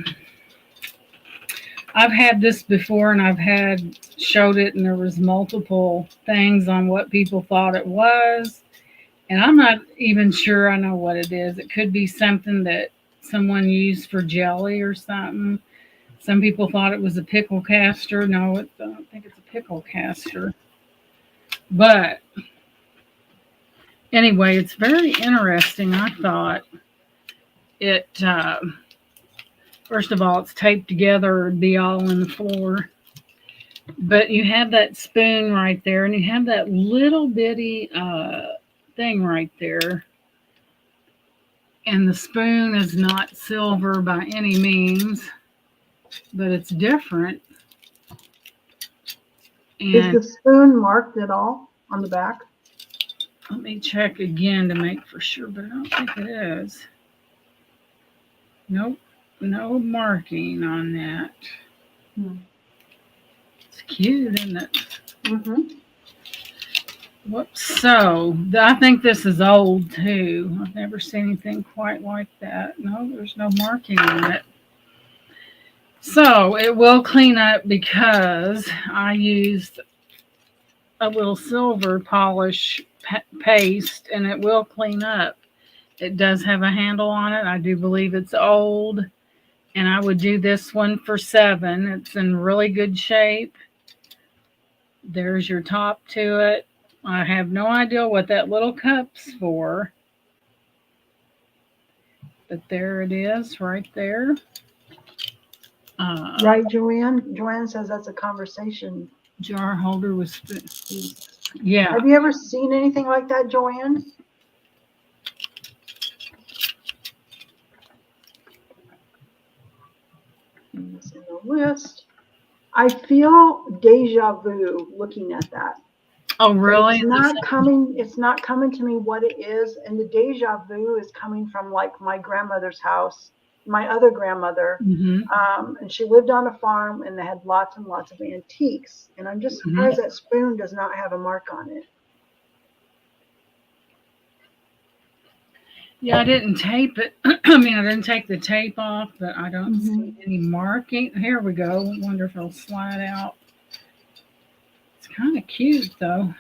[SPEAKER 2] I've had this before and I've had showed it and there was multiple things on what people thought it was. And I'm not even sure I know what it is. It could be something that someone used for jelly or something. Some people thought it was a pickle caster. No, I don't think it's a pickle caster. But anyway, it's very interesting. I thought it, first of all, it's taped together, it'd be all on the floor. But you have that spoon right there, and you have that little bitty thing right there. And the spoon is not silver by any means, but it's different.
[SPEAKER 1] Is
[SPEAKER 2] And
[SPEAKER 1] the spoon marked at all on the back?
[SPEAKER 2] let me check again to make for sure, but I don't think it is. Nope, no marking on that. It's cute, isn't it?
[SPEAKER 1] Mm-hmm.
[SPEAKER 2] Whoops. So I think this is old too. I've never seen anything quite like that. No, there's no marking on it. So it will clean up because I used a little silver polish paste and it will clean up. It does have a handle on it. I do believe it's old. And I would do this one for 7. It's in really good shape. There's your top to it. I have no idea what that little cup's for. But there it is right there.
[SPEAKER 1] Right, Joanne? Joanne says that's a conversation
[SPEAKER 2] Jar holder with
[SPEAKER 1] piece.
[SPEAKER 2] yeah.
[SPEAKER 1] Have you ever seen anything like that, Joanne? It's in the list. I feel deja vu looking at that.
[SPEAKER 2] Oh, really?
[SPEAKER 1] It's not coming to me what it is, and the deja vu is coming from like my grandmother's house, my other grandmother, and she lived on a farm and they had lots and lots of antiques. And I'm just surprised that spoon does not have a mark on it.
[SPEAKER 2] Yeah, I didn't tape it. I mean, I didn't take the tape off, but I don't see any marking. Here we go. I wonder if it'll slide out. It's kind of cute, though.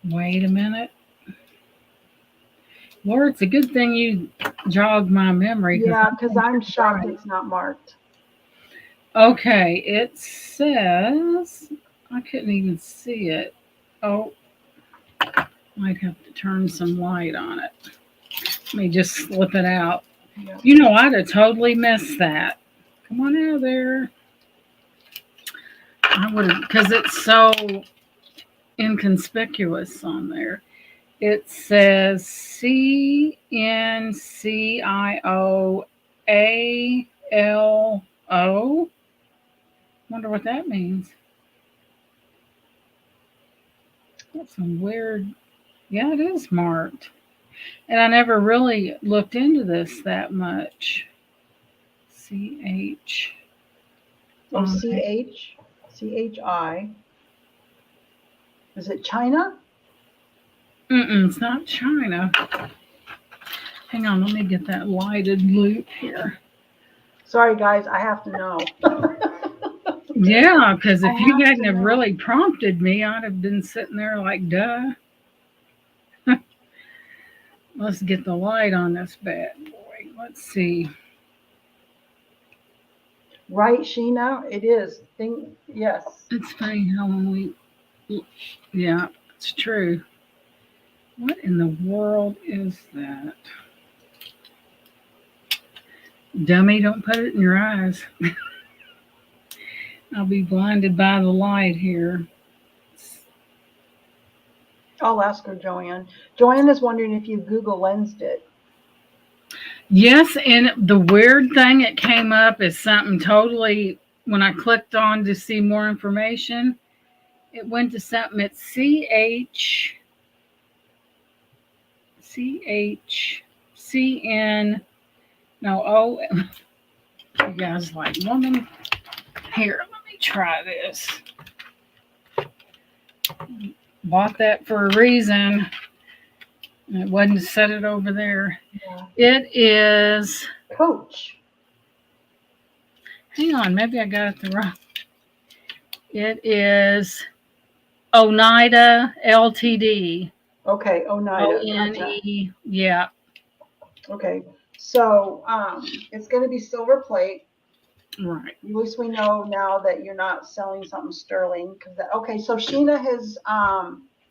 [SPEAKER 2] Wait a minute. Lord, it's a good thing you jogged my memory.
[SPEAKER 1] Yeah, because I'm shocked it's not marked.
[SPEAKER 2] Okay, it says, I couldn't even see it. Oh, might have to turn some light on it. Let me just slip it out.
[SPEAKER 1] Yeah.
[SPEAKER 2] You know, I'd have totally missed that. Come on out of there. I would have, because it's so inconspicuous on there. It says CNCIOALO. Wonder what that means. That's some weird. Yeah, it is marked. And I never really looked into this that much. CH.
[SPEAKER 1] Oh, CHI. Is it China?
[SPEAKER 2] It's not China. Hang on, let me get that lighted loop here.
[SPEAKER 1] Sorry, guys, I have to know.
[SPEAKER 2] Yeah, because if you hadn't have really prompted me, I'd have been sitting there like, duh. Let's get the light on this bad boy. Let's see.
[SPEAKER 1] Right, Sheena? It is. Yes.
[SPEAKER 2] It's funny how when we, yeah, it's true. What in the world is that? Dummy, don't put it in your eyes. I'll be blinded by the light here.
[SPEAKER 1] I'll ask her, Joanne. Joanne is wondering if you Google Lensed it.
[SPEAKER 2] Yes, and the weird thing it came up is something totally, when I clicked on to see more information, it went to something at CHCN, no, O, you guys like, woman, here, let me try this. Bought that for a reason. It wasn't to set it over there.
[SPEAKER 1] Yeah.
[SPEAKER 2] It is,
[SPEAKER 1] Coach.
[SPEAKER 2] hang on, maybe I got it the wrong. It is Oneida Ltd.
[SPEAKER 1] Okay, Oneida. Gotcha.
[SPEAKER 2] ONE, yeah,
[SPEAKER 1] Okay. So it's going to be silver plate.
[SPEAKER 2] right.
[SPEAKER 1] At least we know now that you're not selling something sterling. Okay, so Sheena has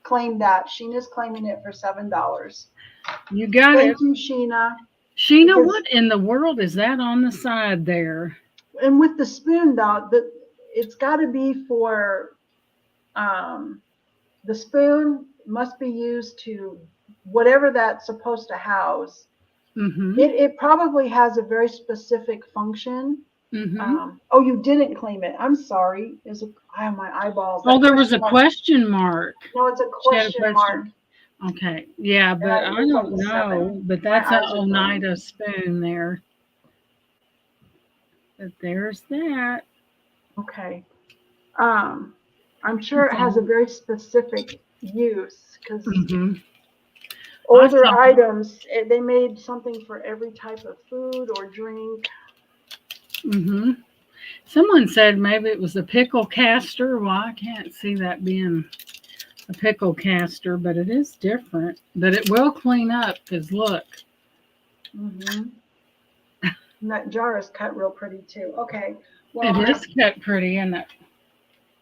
[SPEAKER 1] claimed that. Sheena's claiming it for $7.
[SPEAKER 2] You got it.
[SPEAKER 1] Thank you, Sheena.
[SPEAKER 2] Sheena,
[SPEAKER 1] Because
[SPEAKER 2] what in the world is that on the side there?
[SPEAKER 1] and with the spoon though, it's got to be for the spoon must be used to whatever that's supposed to house.
[SPEAKER 2] Mm-hmm.
[SPEAKER 1] It probably has a very specific function.
[SPEAKER 2] Mm-hmm.
[SPEAKER 1] Oh, you didn't claim it. I'm sorry. There's a oh, my eyeballs.
[SPEAKER 2] Oh,
[SPEAKER 1] That
[SPEAKER 2] there was a
[SPEAKER 1] question mark.
[SPEAKER 2] question mark.
[SPEAKER 1] No, it's a
[SPEAKER 2] She had a
[SPEAKER 1] question mark.
[SPEAKER 2] question. Okay, yeah,
[SPEAKER 1] And
[SPEAKER 2] but
[SPEAKER 1] it
[SPEAKER 2] I
[SPEAKER 1] looks like
[SPEAKER 2] don't
[SPEAKER 1] a 7.
[SPEAKER 2] know. But
[SPEAKER 1] My
[SPEAKER 2] that's an
[SPEAKER 1] eyes are going.
[SPEAKER 2] Oneida spoon there. But there's that.
[SPEAKER 1] Okay. Um, I'm sure it has a very specific use because
[SPEAKER 2] Mm-hmm. I
[SPEAKER 1] older
[SPEAKER 2] saw.
[SPEAKER 1] items, they made something for every type of food or drink.
[SPEAKER 2] Mm-hmm. Someone said maybe it was a pickle caster. Well, I can't see that being a pickle caster, but it is different. But it will clean up because look.
[SPEAKER 1] Mm-hmm. And that jar is cut real pretty too. Okay. Well,
[SPEAKER 2] It is cut pretty, isn't it?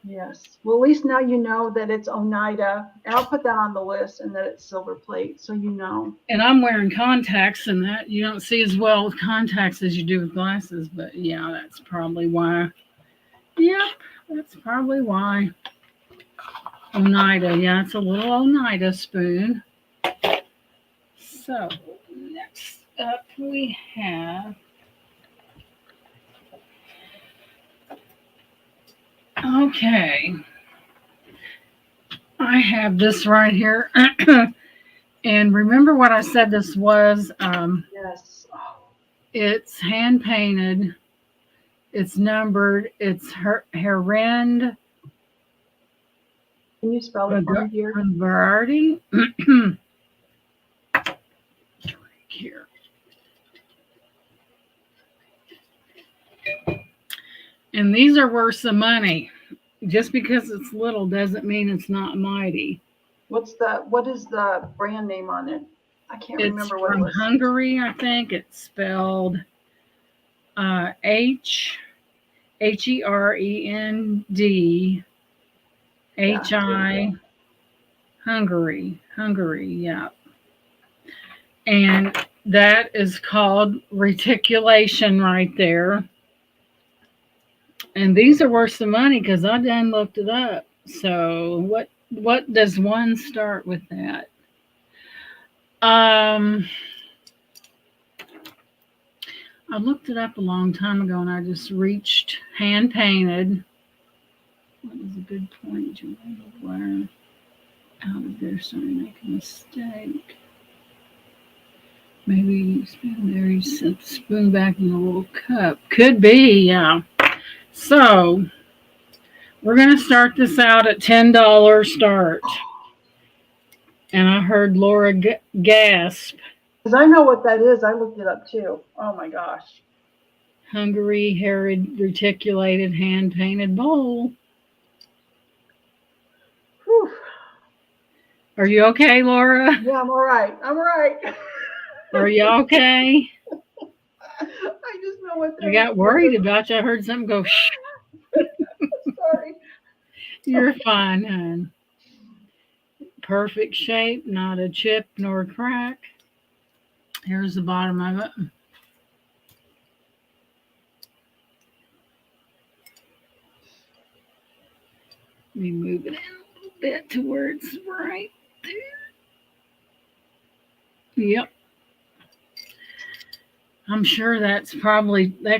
[SPEAKER 1] yes. Well, at least now you know that it's Oneida, and I'll put that on the list, and that it's silver plate, so you know.
[SPEAKER 2] And I'm wearing contacts, and that you don't see as well with contacts as you do with glasses. But yeah, that's probably why. Yep, that's probably why. Oneida, yeah, it's a little Oneida spoon. So next up we have. Okay, I have this right here. And remember what I said this was?
[SPEAKER 1] Yes. Oh,
[SPEAKER 2] It's hand painted. It's numbered. It's Herend
[SPEAKER 1] can you spell it for me, dear?
[SPEAKER 2] Variety. Here. And these are worth some money. Just because it's little doesn't mean it's not mighty.
[SPEAKER 1] What is the brand name on it? I can't
[SPEAKER 2] It's
[SPEAKER 1] remember what it
[SPEAKER 2] from
[SPEAKER 1] was.
[SPEAKER 2] Hungary, I think. It's spelled Herend
[SPEAKER 1] Yeah, here we
[SPEAKER 2] Hi
[SPEAKER 1] go.
[SPEAKER 2] Hungary, yeah. And that is called reticulation right there. And these are worth some money because I done looked it up. So what does one start with that? I looked it up a long time ago and I just reached hand painted. What is a good point? Where out of there, sorry, make a mistake. Maybe you spoon there, you set the spoon back in the little cup. Could be, yeah. So we're gonna start this out at $10 start. And I heard Laura gasp.
[SPEAKER 1] Because I know what that is. I looked it up too. Oh my gosh.
[SPEAKER 2] Hungary Herod reticulated hand painted bowl.
[SPEAKER 1] Whew.
[SPEAKER 2] Are you okay, Laura?
[SPEAKER 1] Yeah, I'm all right. I'm all right.
[SPEAKER 2] Are you okay?
[SPEAKER 1] I just know what
[SPEAKER 2] I
[SPEAKER 1] they're.
[SPEAKER 2] got worried about you. I heard something go shh.
[SPEAKER 1] Sorry.
[SPEAKER 2] You're fine, hon. Perfect shape, not a chip nor a crack. Here's the bottom of it. Let me move it in a little bit to where it's right Yep. I'm sure that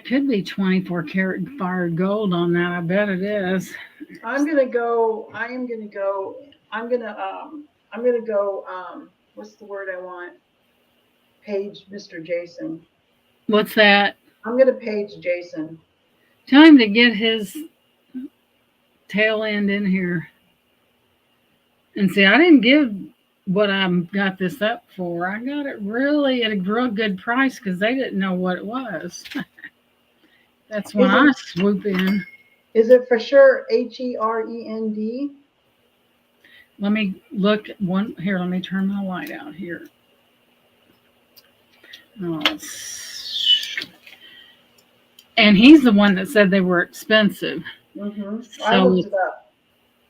[SPEAKER 2] could be 24 karat fired gold on that. I bet it is.
[SPEAKER 1] I'm gonna go. I am gonna go. I'm gonna. I'm gonna go. What's the word I want? Page Mr. Jason.
[SPEAKER 2] What's that?
[SPEAKER 1] I'm gonna page Jason.
[SPEAKER 2] Tell him to get his tail end in here. And see, I didn't give what I got this up for. I got it really at a real good price because they didn't know what it was. That's when
[SPEAKER 1] Is it?
[SPEAKER 2] I swoop in.
[SPEAKER 1] Is it for sure HEREND?
[SPEAKER 2] Let me look one here. Let me turn my light out here. Oh, and he's the one that said they were expensive.
[SPEAKER 1] Mm-hmm. I
[SPEAKER 2] So
[SPEAKER 1] looked it up.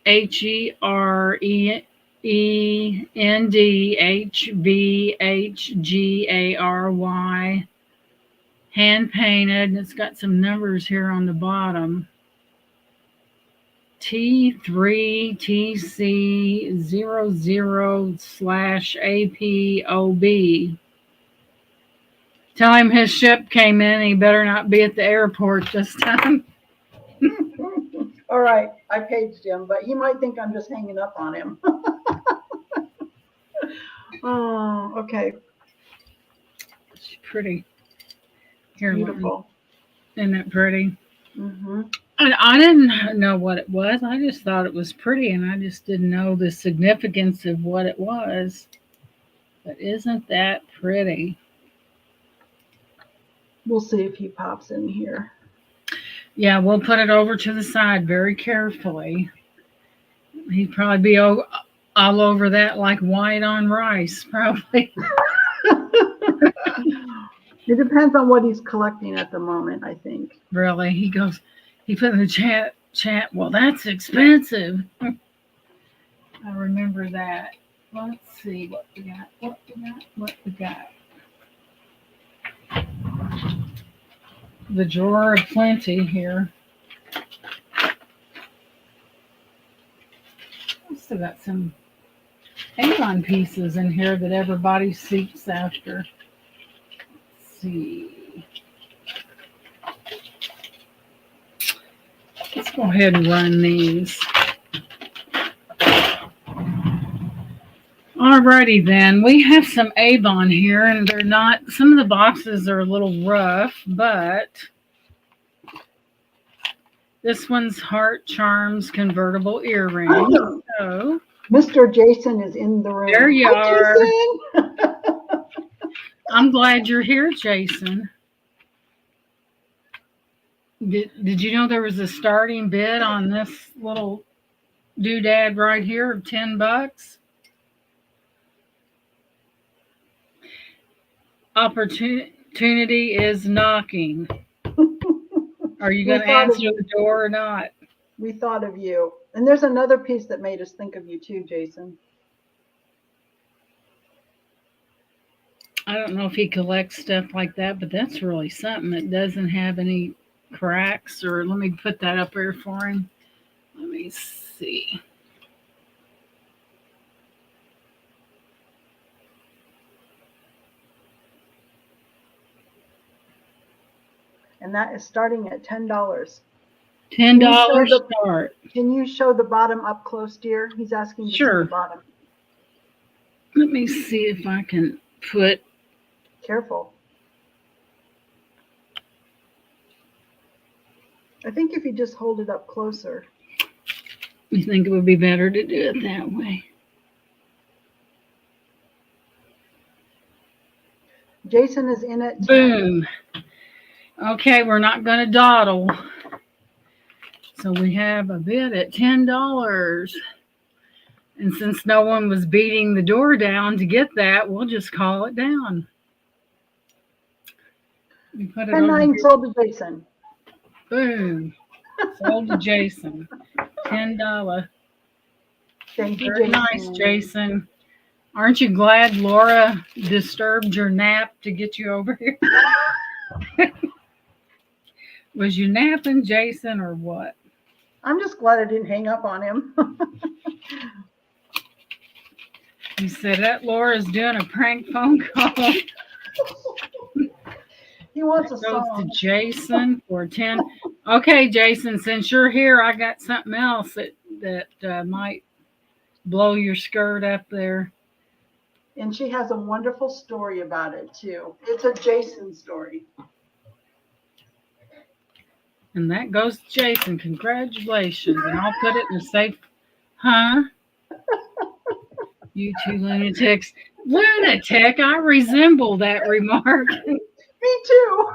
[SPEAKER 2] HERENDHVHGARY, hand painted, and it's got some numbers here on the bottom. T3TC00/APOB. Tell him his ship came in. He better not be at the airport this time.
[SPEAKER 1] All right, I paged him, but he might think I'm just hanging up on him. Oh, okay.
[SPEAKER 2] It's pretty. Here,
[SPEAKER 1] Beautiful.
[SPEAKER 2] Isn't it pretty?
[SPEAKER 1] Mm-hmm.
[SPEAKER 2] And I didn't know what it was. I just thought it was pretty, and I just didn't know the significance of what it was. But isn't that pretty?
[SPEAKER 1] We'll see if he pops in here.
[SPEAKER 2] Yeah, we'll put it over to the side very carefully. He'd probably be all over that like white on rice, probably.
[SPEAKER 1] It depends on what he's collecting at the moment, I think.
[SPEAKER 2] Really, he put in the chat, well, that's expensive. I remember that. Let's see what we got. The drawer of plenty here. I still got some Avon pieces in here that everybody seeks after. Let's see. Let's go ahead and run these. Alrighty then, we have some Avon here, and they're not, some of the boxes are a little rough, but this one's Heart Charms convertible earring. So,
[SPEAKER 1] Mr. Jason is in the room.
[SPEAKER 2] There you
[SPEAKER 1] Hi,
[SPEAKER 2] are.
[SPEAKER 1] Jason.
[SPEAKER 2] I'm glad you're here, Jason. Did you know there was a starting bid on this little doodad right here of $10? Opportunity is knocking. Are you going to answer the door or not?
[SPEAKER 1] We thought of you. And there's another piece that made us think of you too, Jason.
[SPEAKER 2] I don't know if he collects stuff like that, but that's really something. It doesn't have any cracks, or let me put that up here for him. Let me see.
[SPEAKER 1] And that is starting at $10.
[SPEAKER 2] $10 start.
[SPEAKER 1] Can you show the bottom up close, dear? He's asking to see the bottom.
[SPEAKER 2] Let me see if I can put.
[SPEAKER 1] Careful. I think if you just hold it up closer.
[SPEAKER 2] You think it would be better to do it that way?
[SPEAKER 1] Jason is in it.
[SPEAKER 2] Boom. Okay, we're not going to dawdle. So we have a bid at $10. And since no one was beating the door down to get that, we'll just call it down. We put it
[SPEAKER 1] $10.9 sold to Jason.
[SPEAKER 2] Boom. Sold to Jason. $10.
[SPEAKER 1] Thank you,
[SPEAKER 2] Very
[SPEAKER 1] Jason.
[SPEAKER 2] nice, Jason. Aren't you glad Laura disturbed your nap to get you over here? Was you napping, Jason, or what?
[SPEAKER 1] I'm just glad I didn't hang up on him.
[SPEAKER 2] He said that Laura's doing a prank phone call.
[SPEAKER 1] He wants a
[SPEAKER 2] Goes to
[SPEAKER 1] song.
[SPEAKER 2] Jason for 10. Okay, Jason, since you're here, I got something else that might blow your skirt up there.
[SPEAKER 1] And she has a wonderful story about it too. It's a Jason story.
[SPEAKER 2] And that goes to Jason. Congratulations. And I'll put it in a safe. Huh? You two lunatics. Lunatic, I resemble that remark.
[SPEAKER 1] Me too.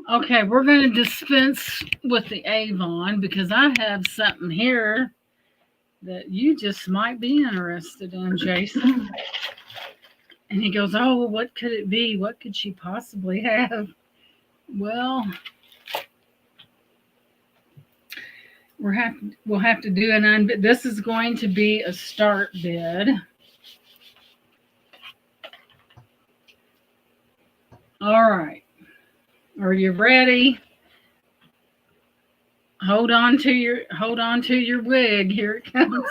[SPEAKER 2] Okay, we're going to dispense with the Avon because I have something here that you just might be interested in, Jason. And he goes, oh, what could it be? What could she possibly have? Well, we'll have to do an unbid. This is going to be a start bid. All right. Are you ready? Hold on to your wig. Here it comes.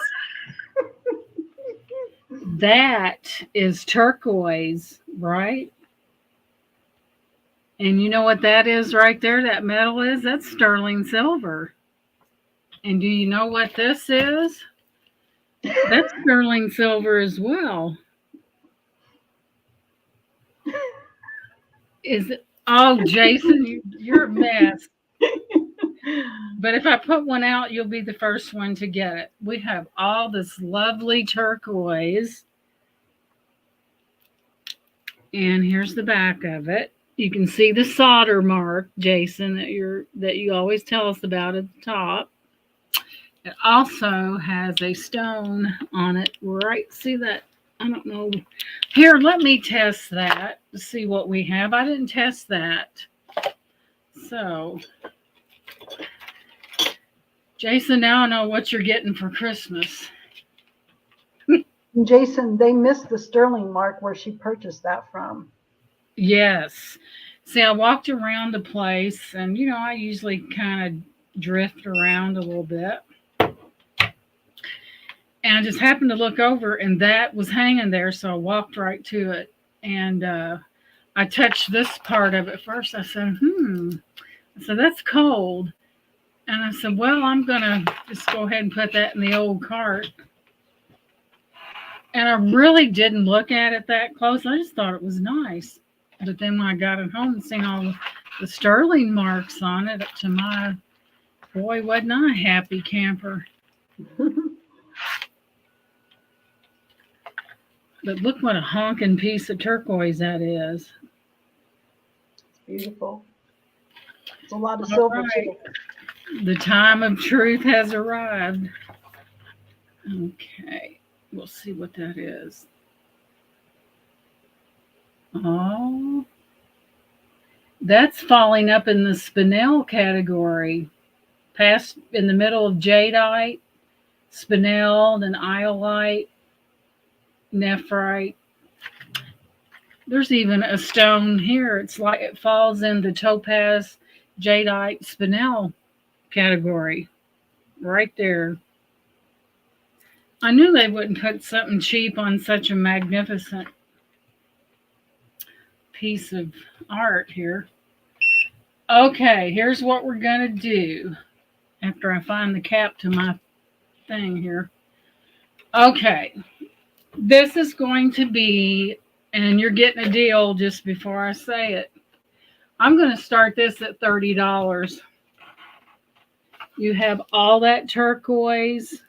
[SPEAKER 2] That is turquoise, right? And you know what that is right there? That metal is? That's sterling silver. And do you know what this is? That's sterling silver as well. Is it? Oh, Jason, you're a mess. But if I put one out, you'll be the first one to get it. We have all this lovely turquoise. And here's the back of it. You can see the solder mark, Jason, that you always tell us about at the top. It also has a stone on it, right? See that? I don't know. Here, let me test that to see what we have. I didn't test that. So, Jason, now I know what you're getting for Christmas.
[SPEAKER 1] Jason, they missed the sterling mark where she purchased that from.
[SPEAKER 2] Yes. See, I walked around the place, and I usually kind of drift around a little bit. And I just happened to look over, and that was hanging there, so I walked right to it. And I touched this part of it first. I said, I said, that's cold. And I said, well, I'm going to just go ahead and put that in the old cart. And I really didn't look at it that close. I just thought it was nice. But then when I got it home and seen all the sterling marks on it, to my boy, wasn't I a happy camper. But look what a honking piece of turquoise that is.
[SPEAKER 1] It's beautiful. It's a lot of silver too.
[SPEAKER 2] The time of truth has arrived. Okay, we'll see what that is. Oh, that's falling up in the spinel category. Past in the middle of jadeite, spinel, then iolite, nephrite. There's even a stone here. It's like it falls in the topaz, jadeite, spinel category. Right there. I knew they wouldn't put something cheap on such a magnificent piece of art here. Okay, here's what we're going to do after I find the cap to my thing here. Okay, this is going to be, and you're getting a deal just before I say it. I'm going to start this at $30. You have all that turquoise.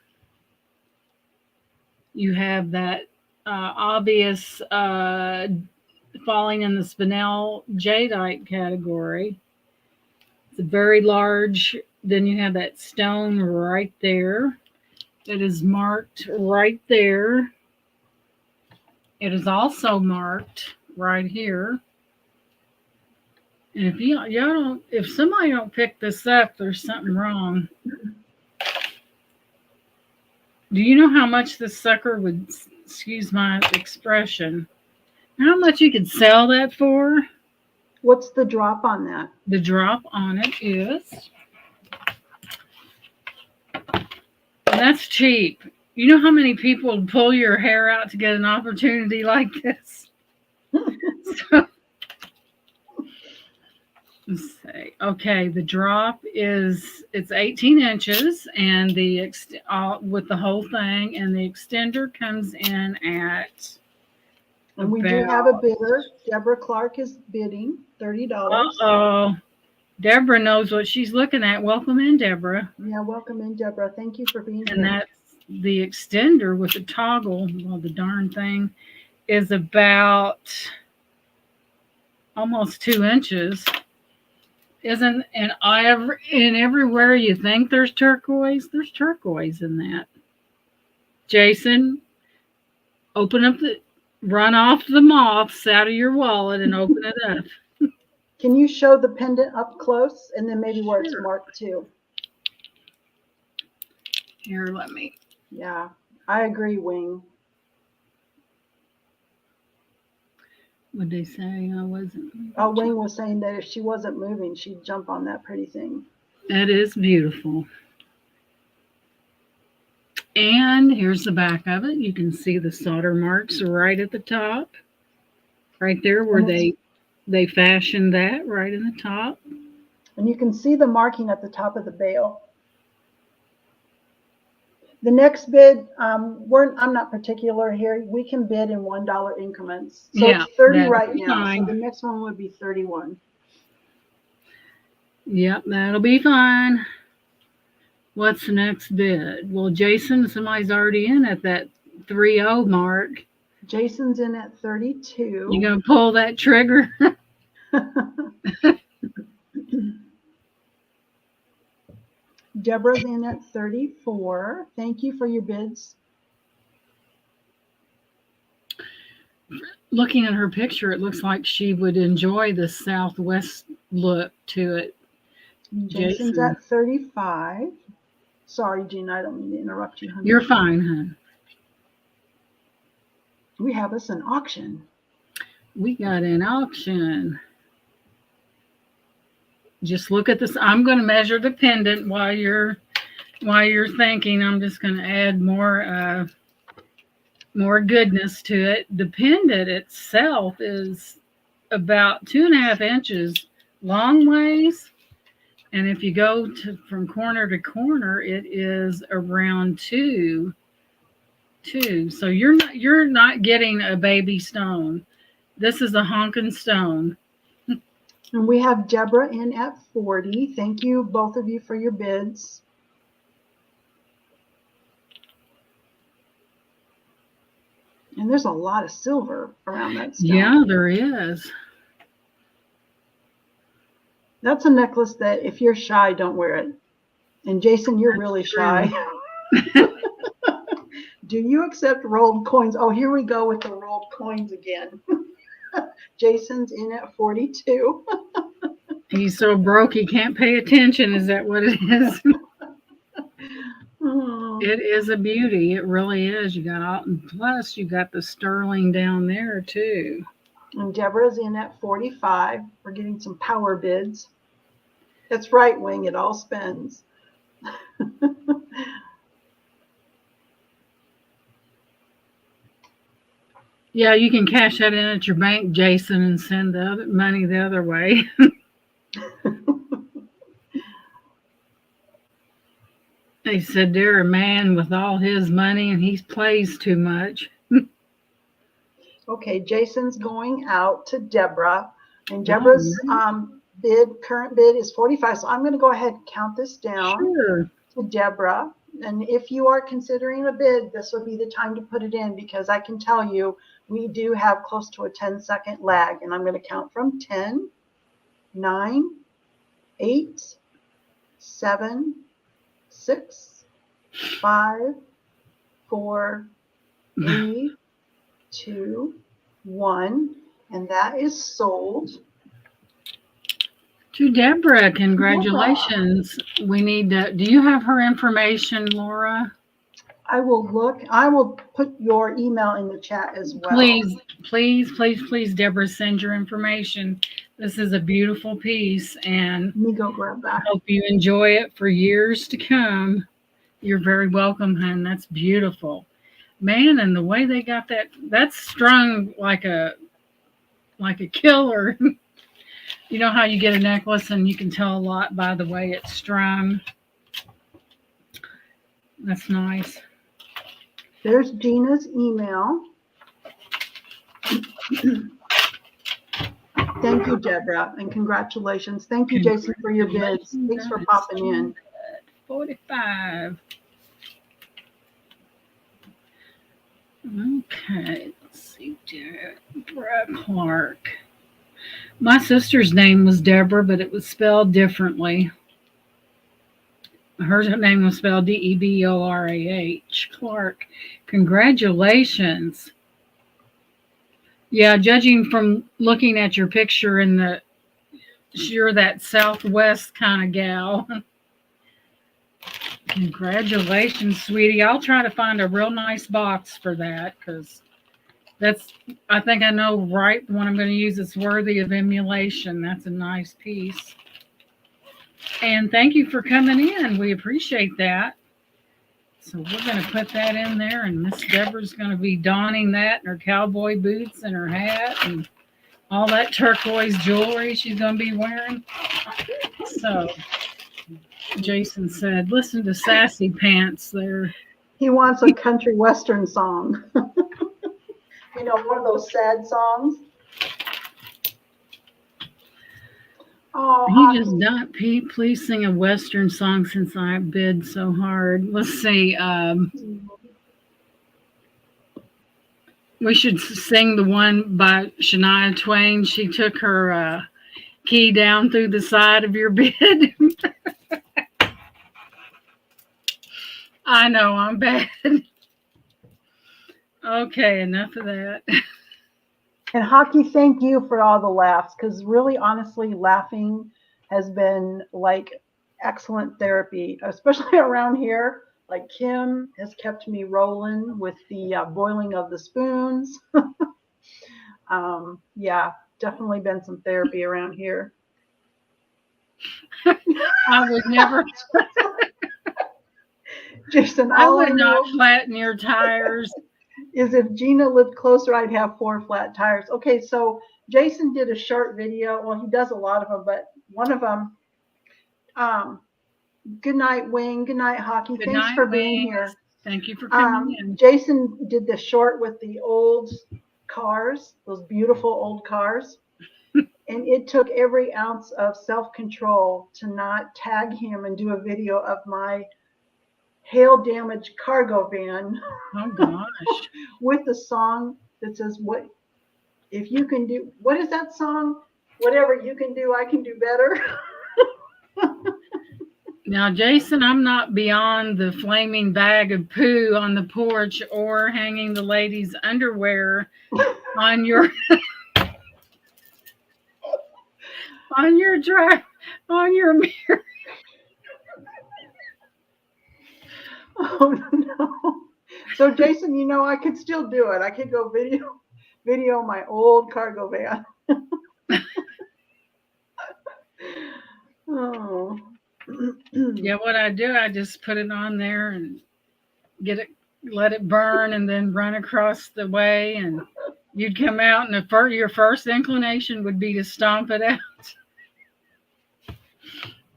[SPEAKER 2] You have that obvious falling in the spinel jadeite category. It's a very large. Then you have that stone right there. It is marked right there. It is also marked right here. And if somebody don't pick this up, there's something wrong. Do you know how much this sucker would, excuse my expression, how much you could sell that for?
[SPEAKER 1] What's the drop on that?
[SPEAKER 2] The drop on it is, and that's cheap. You know how many people would pull your hair out to get an opportunity like this? So, let's see. Okay, the drop is it's 18 inches, and with the whole thing, and the extender comes in at
[SPEAKER 1] And we do have a
[SPEAKER 2] about.
[SPEAKER 1] bidder. Deborah Clark is bidding $30.
[SPEAKER 2] Oh, Deborah knows what she's looking at. Welcome in, Deborah.
[SPEAKER 1] Yeah, welcome in, Deborah. Thank you for being
[SPEAKER 2] And
[SPEAKER 1] here.
[SPEAKER 2] that's the extender with the toggle. Well, the darn thing is about almost 2 inches. Isn't and everywhere you think there's turquoise in that. Jason, open up the run off the moths out of your wallet and open it up.
[SPEAKER 1] Can you show the pendant up close and then maybe where it's
[SPEAKER 2] Sure.
[SPEAKER 1] marked too?
[SPEAKER 2] Here, let me.
[SPEAKER 1] Yeah, I agree, Wing.
[SPEAKER 2] What'd they say? I wasn't.
[SPEAKER 1] Oh, Wing was saying that if she wasn't moving, she'd jump on that pretty thing.
[SPEAKER 2] That is beautiful. And here's the back of it. You can see the solder marks right at the top. Right there where they fashioned that right in the top.
[SPEAKER 1] And you can see the marking at the top of the bail. The next bid, I'm not particular here. We can bid in $1 increments. So
[SPEAKER 2] Yeah,
[SPEAKER 1] it's 30
[SPEAKER 2] that'll
[SPEAKER 1] right
[SPEAKER 2] be
[SPEAKER 1] now.
[SPEAKER 2] fine.
[SPEAKER 1] So the next one would be 31.
[SPEAKER 2] Yep, that'll be fine. What's the next bid? Well, Jason, somebody's already in at that 3-0 mark.
[SPEAKER 1] Jason's in at 32.
[SPEAKER 2] You gonna pull that trigger?
[SPEAKER 1] Deborah's in at 34. Thank you for your bids.
[SPEAKER 2] Looking at her picture, it looks like she would enjoy the southwest look to it.
[SPEAKER 1] Jason's
[SPEAKER 2] Jason.
[SPEAKER 1] at 35. Sorry, Gina, I don't mean to interrupt you, honey.
[SPEAKER 2] You're fine, hon.
[SPEAKER 1] We have us an auction.
[SPEAKER 2] We got an auction. Just look at this. I'm going to measure the pendant while you're thinking. I'm just going to add more goodness to it. The pendant itself is about 2.5 inches long ways, and if you go from corner to corner, it is around two. So you're not getting a baby stone. This is a honking stone.
[SPEAKER 1] And we have Deborah in at 40. Thank you, both of you, for your bids. And there's a lot of silver around that stone.
[SPEAKER 2] Yeah, there is.
[SPEAKER 1] That's a necklace that if you're shy, don't wear it. And Jason, you're really shy. Do you accept rolled coins? Oh, here we go with the rolled coins again. Jason's in at 42.
[SPEAKER 2] He's so broke he can't pay attention. Is that what it is? It is a beauty. It really is. You got plus you got the sterling down there too.
[SPEAKER 1] And Deborah's in at 45. We're getting some power bids. That's right, Wing. It all spends.
[SPEAKER 2] Yeah, you can cash that in at your bank, Jason, and send the other money the other way. They said they're a man with all his money and he plays too much.
[SPEAKER 1] Okay, Jason's going out to Deborah, and Deborah's current bid is 45. So I'm going to go ahead and count this down to Deborah. And if you are considering a bid, this would be the time to put it in, because I can tell you we do have close to a 10-second lag. And I'm going to count from 10, 9, 8, 7, 6, 5, 4, 3, 2, 1, and that is sold
[SPEAKER 2] to Deborah. Congratulations. We need to. Do you have her information, Laura?
[SPEAKER 1] I will look. I will put your email in the chat as well.
[SPEAKER 2] Please, Deborah, send your information. This is a beautiful piece, and
[SPEAKER 1] let me go grab that.
[SPEAKER 2] Hope you enjoy it for years to come. You're very welcome, hon. That's beautiful. Man, and the way they got that's strung like a killer. You know how you get a necklace and you can tell a lot by the way it's strung? That's nice.
[SPEAKER 1] There's Geanas' email. Thank you, Deborah, and congratulations. Thank you, Jason, for your bids. Thanks for popping in.
[SPEAKER 2] 45. Okay, let's see. Deborah Clark. My sister's name was Deborah, but it was spelled differently. Her name was spelled Deborah. Clark. Congratulations. Yeah, judging from looking at your picture you're that Southwest kind of gal. Congratulations, sweetie. I'll try to find a real nice box for that because I think I know right the one I'm going to use. It's worthy of emulation. That's a nice piece. And thank you for coming in. We appreciate that. So we're going to put that in there, and Miss Deborah's going to be donning that in her cowboy boots and her hat and all that turquoise jewelry she's going to be wearing. So Jason said, listen to Sassy Pants there.
[SPEAKER 1] He wants a country western song. You know, one of those sad songs. Oh,
[SPEAKER 2] he just not, Pete, please sing a western song since I bid so hard. Let's see. We should sing the one by Shania Twain. She took her key down through the side of your bid. I know, I'm bad. Okay, enough of that.
[SPEAKER 1] And Hockey, thank you for all the laughs, because really, honestly, laughing has been like excellent therapy, especially around here. Like Kim has kept me rolling with the boiling of the spoons. Yeah, definitely been some therapy around here.
[SPEAKER 2] I would never.
[SPEAKER 1] Jason,
[SPEAKER 2] I would not flatten your tires.
[SPEAKER 1] Is if Gina lived closer, I'd have 4 flat tires. Okay, so Jason did a short video. Well, he does a lot of them, but one of them, good night, Wing. Good night, Hockey.
[SPEAKER 2] Good
[SPEAKER 1] Thanks
[SPEAKER 2] night,
[SPEAKER 1] for being here.
[SPEAKER 2] Thank you for coming in.
[SPEAKER 1] Jason did the short with the old cars, those beautiful old cars. And it took every ounce of self-control to not tag him and do a video of my hail damaged cargo van.
[SPEAKER 2] Oh gosh.
[SPEAKER 1] With the song that says, what if you can do, what is that song? Whatever you can do, I can do better.
[SPEAKER 2] Now, Jason, I'm not beyond the flaming bag of poo on the porch or hanging the lady's underwear on your on your mirror.
[SPEAKER 1] Oh no. So Jason, you know, I could still do it. I could go video my old cargo van. Oh.
[SPEAKER 2] Yeah, what I do, I just put it on there and let it burn, and then run across the way, and you'd come out, and your first inclination would be to stomp it out.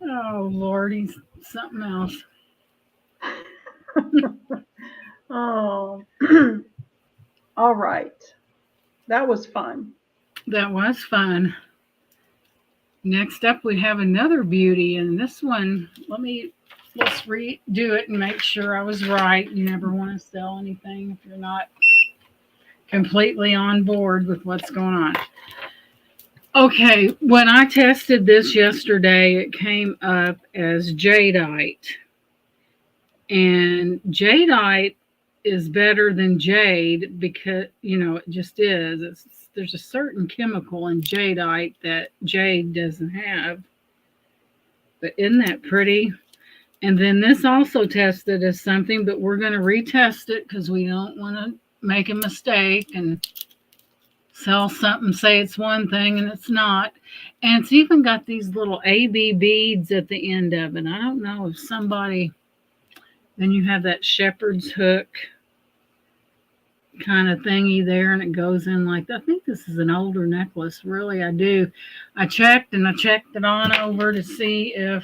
[SPEAKER 2] Oh Lord, he's something else.
[SPEAKER 1] Oh. All right. That was fun.
[SPEAKER 2] That was fun. Next up, we have another beauty, and this one, let's redo it and make sure I was right. You never want to sell anything if you're not completely on board with what's going on. Okay, when I tested this yesterday, it came up as jadeite. And jadeite is better than jade because, it just is. There's a certain chemical in jadeite that jade doesn't have. But isn't that pretty? And then this also tested as something, but we're going to retest it because we don't want to make a mistake and sell something, say it's one thing and it's not. And it's even got these little AB beads at the end of it. I don't know if somebody Then you have that shepherd's hook kind of thingy there, and it goes in like that. I think this is an older necklace. Really, I do. I checked it on over to see if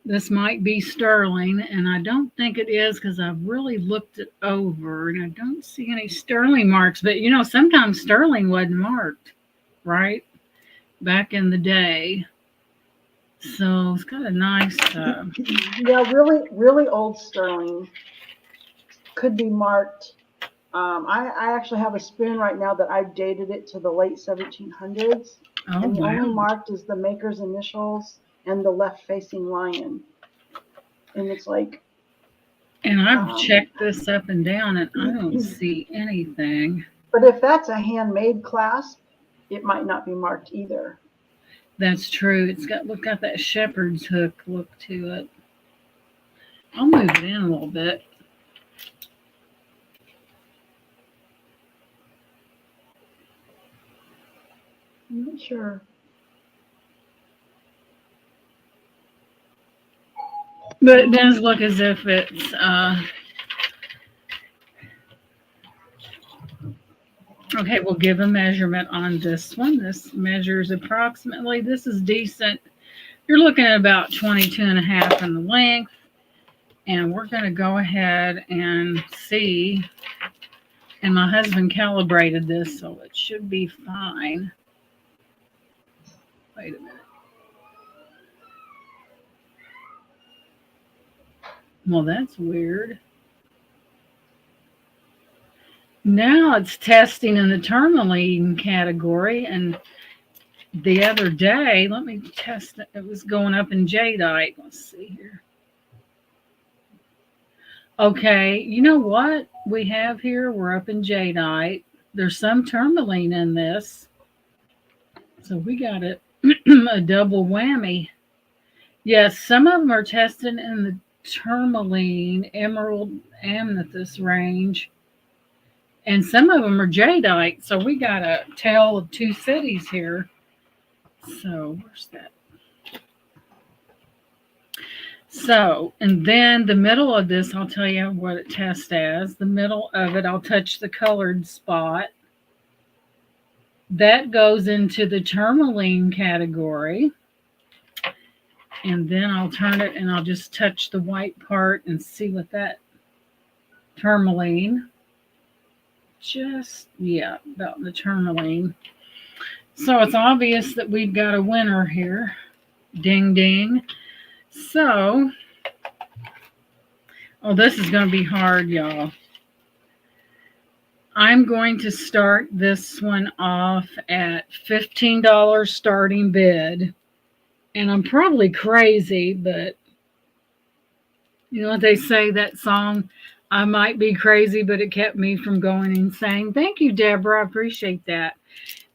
[SPEAKER 2] this might be sterling, and I don't think it is because I've really looked it over and I don't see any sterling marks. But sometimes sterling wasn't marked, right? Back in the day. So it's got a nice.
[SPEAKER 1] Yeah, really, really old sterling could be marked. I actually have a spoon right now that I've dated it to the late 1700s,
[SPEAKER 2] Oh,
[SPEAKER 1] and the only
[SPEAKER 2] wow.
[SPEAKER 1] marked is the maker's initials and the left-facing lion. And it's like,
[SPEAKER 2] And I've
[SPEAKER 1] um,
[SPEAKER 2] checked this up and down, and I don't see anything.
[SPEAKER 1] but if that's a handmade clasp, it might not be marked either.
[SPEAKER 2] That's true. It's got that shepherd's hook look to it. I'll move it in a little bit.
[SPEAKER 1] I'm not sure.
[SPEAKER 2] But it does look as if it's okay. We'll give a measurement on this one. This measures approximately. This is decent. You're looking at about 22 and a half in the length. And we're going to go ahead and see. And my husband calibrated this, so it should be fine. Wait a minute. Well, that's weird. Now it's testing in the tourmaline category, and the other day, let me test it. It was going up in jadeite. Let's see here. Okay, you know what we have here? We're up in jadeite. There's some tourmaline in this, so we got it a double whammy. Yes, some of them are tested in the tourmaline, emerald, amethyst range, and some of them are jadeite. So we got a tale of two cities here. So where's that? So, and then the middle of this, I'll tell you what it tests as. The middle of it, I'll touch the colored spot. That goes into the tourmaline category. And then I'll turn it and I'll just touch the white part and see what that tourmaline. About the tourmaline. So it's obvious that we've got a winner here. Ding, ding. So, this is going to be hard, y'all. I'm going to start this one off at $15 starting bid. And I'm probably crazy, but you know what they say, that song, I might be crazy, but it kept me from going insane. Thank you, Deborah. I appreciate that.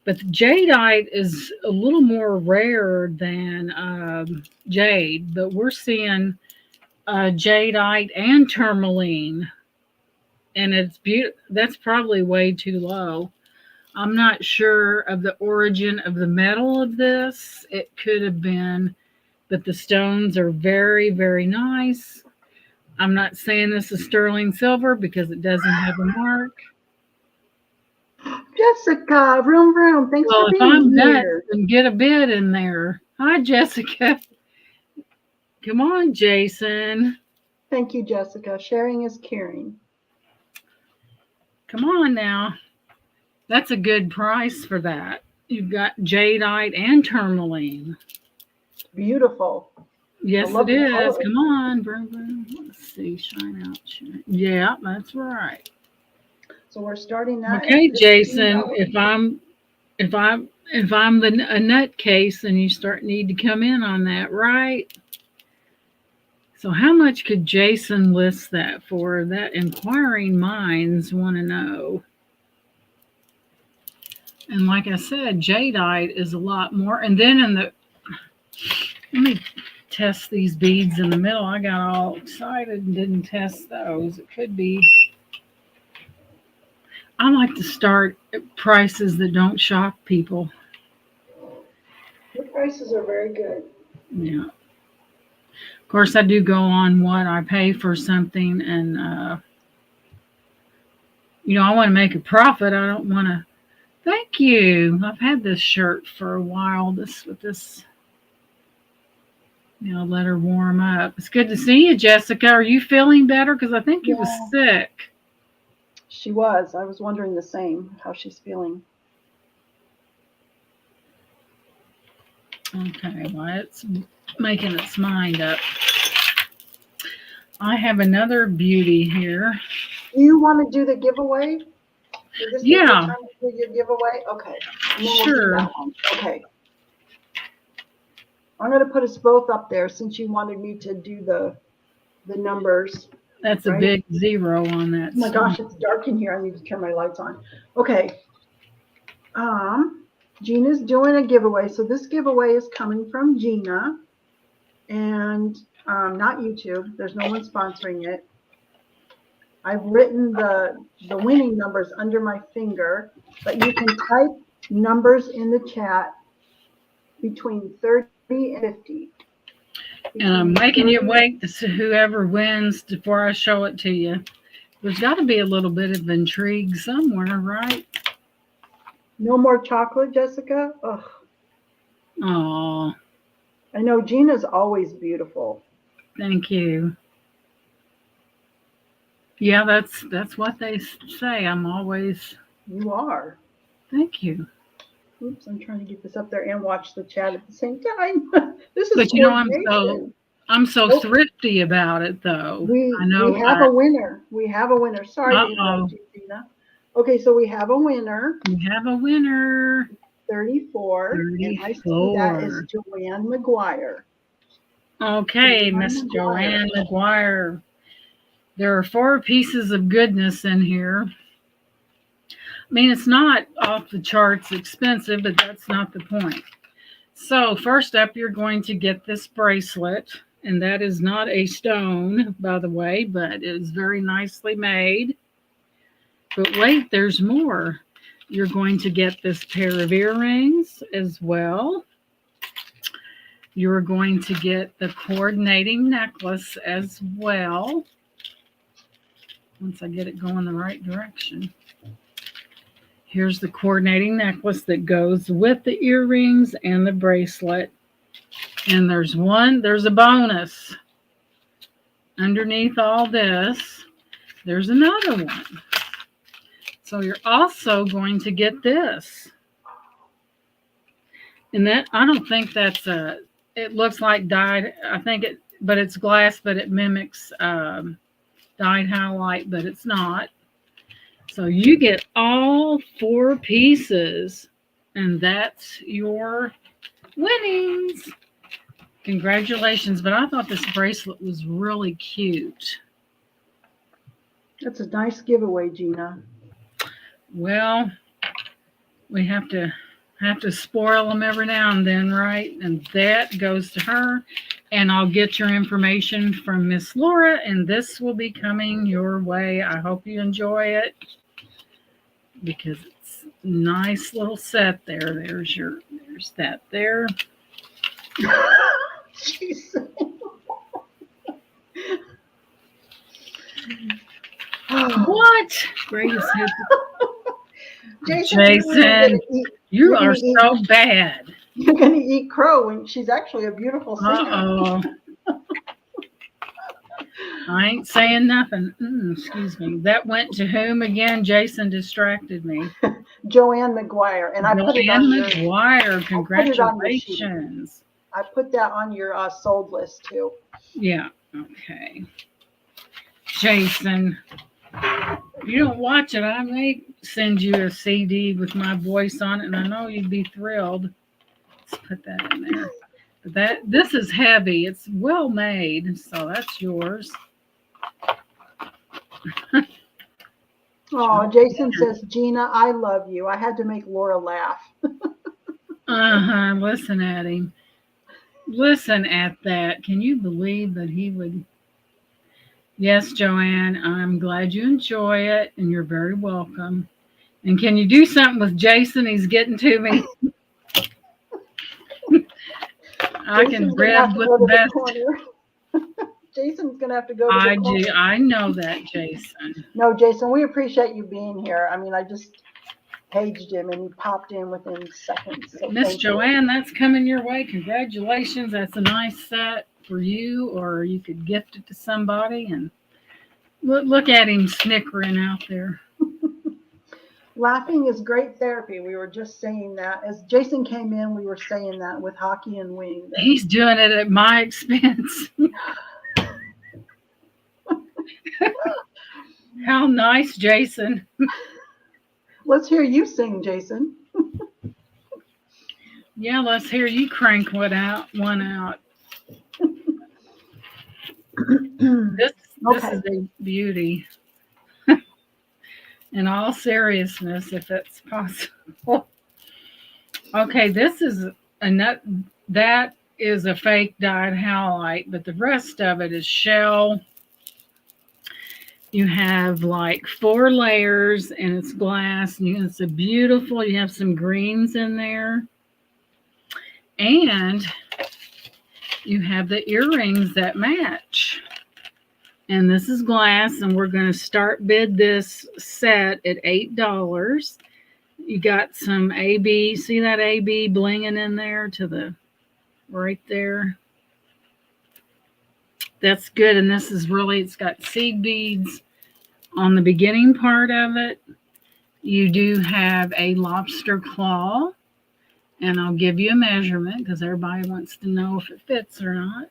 [SPEAKER 2] But the jadeite is a little more rare than jade, but we're seeing jadeite and tourmaline, and it's beautiful. That's probably way too low. I'm not sure of the origin of the metal of this. It could have been, but the stones are very, very nice. I'm not saying this is sterling silver because it doesn't have a mark.
[SPEAKER 1] Jessica, vroom vroom. Thanks
[SPEAKER 2] Well,
[SPEAKER 1] for
[SPEAKER 2] if
[SPEAKER 1] being
[SPEAKER 2] I'm nuts,
[SPEAKER 1] here.
[SPEAKER 2] then get a bid in there. Hi, Jessica. Come on, Jason.
[SPEAKER 1] Thank you, Jessica. Sharing is caring.
[SPEAKER 2] Come on now. That's a good price for that. You've got jadeite and tourmaline.
[SPEAKER 1] Beautiful.
[SPEAKER 2] Yes,
[SPEAKER 1] I
[SPEAKER 2] it
[SPEAKER 1] love the
[SPEAKER 2] is.
[SPEAKER 1] color.
[SPEAKER 2] Come on, Bourbon. Let's see. Shine out. Shine. Yeah, that's right.
[SPEAKER 1] So we're starting that at
[SPEAKER 2] Okay, Jason.
[SPEAKER 1] $15.
[SPEAKER 2] If I'm a nutcase, then you need to come in on that, right? So how much could Jason list that for? That inquiring minds want to know. And like I said, jadeite is a lot more. And then let me test these beads in the middle. I got all excited and didn't test those. It could be. I like to start at prices that don't shock people.
[SPEAKER 1] Your prices are very good.
[SPEAKER 2] Yeah. Of course, I do go on what I pay for something, and I want to make a profit. I don't want to. Thank you. I've had this shirt for a while. This with this, let her warm up. It's good to see you, Jessica. Are you feeling better? Because I think you was
[SPEAKER 1] Yeah,
[SPEAKER 2] sick.
[SPEAKER 1] she was. I was wondering the same, how she's feeling.
[SPEAKER 2] Okay, well, it's making its mind up. I have another beauty here.
[SPEAKER 1] Do you want to do the giveaway? Is this the
[SPEAKER 2] Yeah,
[SPEAKER 1] time to do your giveaway? Okay. And then we'll do
[SPEAKER 2] sure.
[SPEAKER 1] that one. Okay. I'm going to put us both up there since you wanted me to do the numbers,
[SPEAKER 2] That's a
[SPEAKER 1] right?
[SPEAKER 2] big zero on that
[SPEAKER 1] Oh my
[SPEAKER 2] stone.
[SPEAKER 1] gosh, it's dark in here. I need to turn my lights on. Okay. Gina's doing a giveaway. So this giveaway is coming from Gina and not YouTube. There's no one sponsoring it. I've written the winning numbers under my finger, but you can type numbers in the chat between 30 and 50.
[SPEAKER 2] And I'm
[SPEAKER 1] Between
[SPEAKER 2] making you
[SPEAKER 1] 30,
[SPEAKER 2] wait to see whoever wins before I show it to you. There's got to be a little bit of intrigue somewhere, right?
[SPEAKER 1] no more chocolate, Jessica. Ugh.
[SPEAKER 2] Oh,
[SPEAKER 1] I know Gina's always beautiful.
[SPEAKER 2] thank you. Yeah, that's what they say. I'm always.
[SPEAKER 1] You are.
[SPEAKER 2] Thank you.
[SPEAKER 1] Oops, I'm trying to get this up there and watch the chat at the same time. This is
[SPEAKER 2] But
[SPEAKER 1] coordination.
[SPEAKER 2] I'm so
[SPEAKER 1] Oh,
[SPEAKER 2] thrifty about it though. I
[SPEAKER 1] we
[SPEAKER 2] know
[SPEAKER 1] have a winner. We have a winner. Sorry to
[SPEAKER 2] uh-oh.
[SPEAKER 1] interrupt you, Gina. Okay, so we have a winner,
[SPEAKER 2] We have a winner.
[SPEAKER 1] 34, and I see that is
[SPEAKER 2] 34.
[SPEAKER 1] Joanne McGuire.
[SPEAKER 2] Okay,
[SPEAKER 1] Joanne
[SPEAKER 2] Miss
[SPEAKER 1] McGuire.
[SPEAKER 2] Joanne McGuire. There are 4 pieces of goodness in here. I mean, it's not off the charts expensive, but that's not the point. So, first up, you're going to get this bracelet, and that is not a stone, by the way, but it is very nicely made. But wait, there's more. You're going to get this pair of earrings as well. You're going to get the coordinating necklace as well. Once I get it going the right direction. Here's the coordinating necklace that goes with the earrings and the bracelet. And there's a bonus. Underneath all this, there's another one. So you're also going to get this. And that, I don't think that's it looks like dyed, but it's glass, but it mimics dyed highlight, but it's not. So you get all 4 pieces, and that's your winnings. Congratulations. But I thought this bracelet was really cute.
[SPEAKER 1] That's a nice giveaway, Gina.
[SPEAKER 2] Well, we have to spoil them every now and then, right? And that goes to her. And I'll get your information from Miss Laura, and this will be coming your way. I hope you enjoy it because it's a nice little set there. There's that there.
[SPEAKER 1] Jeez.
[SPEAKER 2] What? Greatest hit.
[SPEAKER 1] Jason,
[SPEAKER 2] you are so bad.
[SPEAKER 1] You're going to eat crow when she's actually a beautiful singer.
[SPEAKER 2] Uh-oh. I ain't saying nothing. Excuse me. That went to whom again? Jason distracted me.
[SPEAKER 1] Joanne McGuire. And I put it on your
[SPEAKER 2] McGuire. Congratulations.
[SPEAKER 1] I put that on your sold list too.
[SPEAKER 2] Yeah. Okay. Jason, if you don't watch it, I may send you a CD with my voice on it, and I know you'd be thrilled. Let's put that in there. But this is heavy. It's well made, so that's yours.
[SPEAKER 1] Oh, Jason says, Gina, I love you. I had to make Laura laugh.
[SPEAKER 2] Listen at him. Listen at that. Can you believe that he would? Yes, Joanne, I'm glad you enjoy it, and you're very welcome. And can you do something with Jason? He's getting to me. I can read with the best.
[SPEAKER 1] Jason's going to have to go to the
[SPEAKER 2] I do.
[SPEAKER 1] corner.
[SPEAKER 2] I know that, Jason.
[SPEAKER 1] No, Jason, we appreciate you being here. I mean, I just paged him and he popped in within seconds. So
[SPEAKER 2] Miss
[SPEAKER 1] thank you.
[SPEAKER 2] Joanne, that's coming your way. Congratulations. That's a nice set for you, or you could gift it to somebody. And look at him snickering out there.
[SPEAKER 1] Laughing is great therapy. We were just saying that. As Jason came in, we were saying that with hockey and wing.
[SPEAKER 2] He's doing it at my expense. How nice, Jason.
[SPEAKER 1] Let's hear you sing, Jason.
[SPEAKER 2] Yeah, let's hear you crank one out. This
[SPEAKER 1] Okay.
[SPEAKER 2] is a beauty. In all seriousness, if it's possible. Okay, this is a nut. That is a fake dyed howlite, but the rest of it is shell. You have like 4 layers, and it's glass. And it's a beautiful. You have some greens in there, and you have the earrings that match. And this is glass, and we're going to start bid this set at $8. You got some AB. See that AB blinging in there to the right there? That's good. And this is really, it's got seed beads on the beginning part of it. You do have a lobster claw, and I'll give you a measurement because everybody wants to know if it fits or not.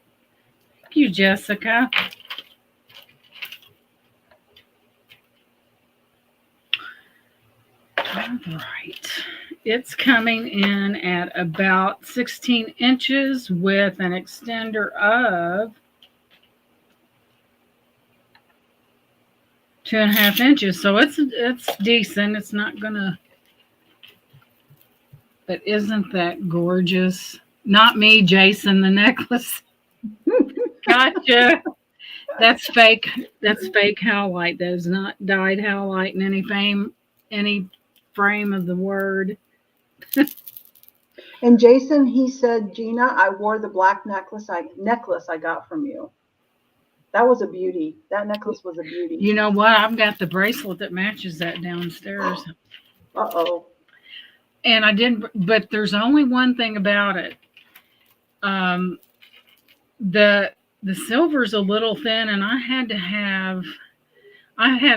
[SPEAKER 2] Thank you, Jessica. All right. It's coming in at about 16 inches with an extender of 2.5 inches. So it's decent. It's not gonna, but isn't that gorgeous? Not me, Jason, the necklace. Gotcha. That's fake. That's fake howlite. That is not dyed howlite in any frame of the word.
[SPEAKER 1] And Jason, he said, Gina, I wore the black necklace I got from you. That was a beauty. That necklace was a beauty.
[SPEAKER 2] You know what? I've got the bracelet that matches that downstairs.
[SPEAKER 1] Uh-oh.
[SPEAKER 2] And I didn't, but there's only one thing about it. The silver's a little thin, and I had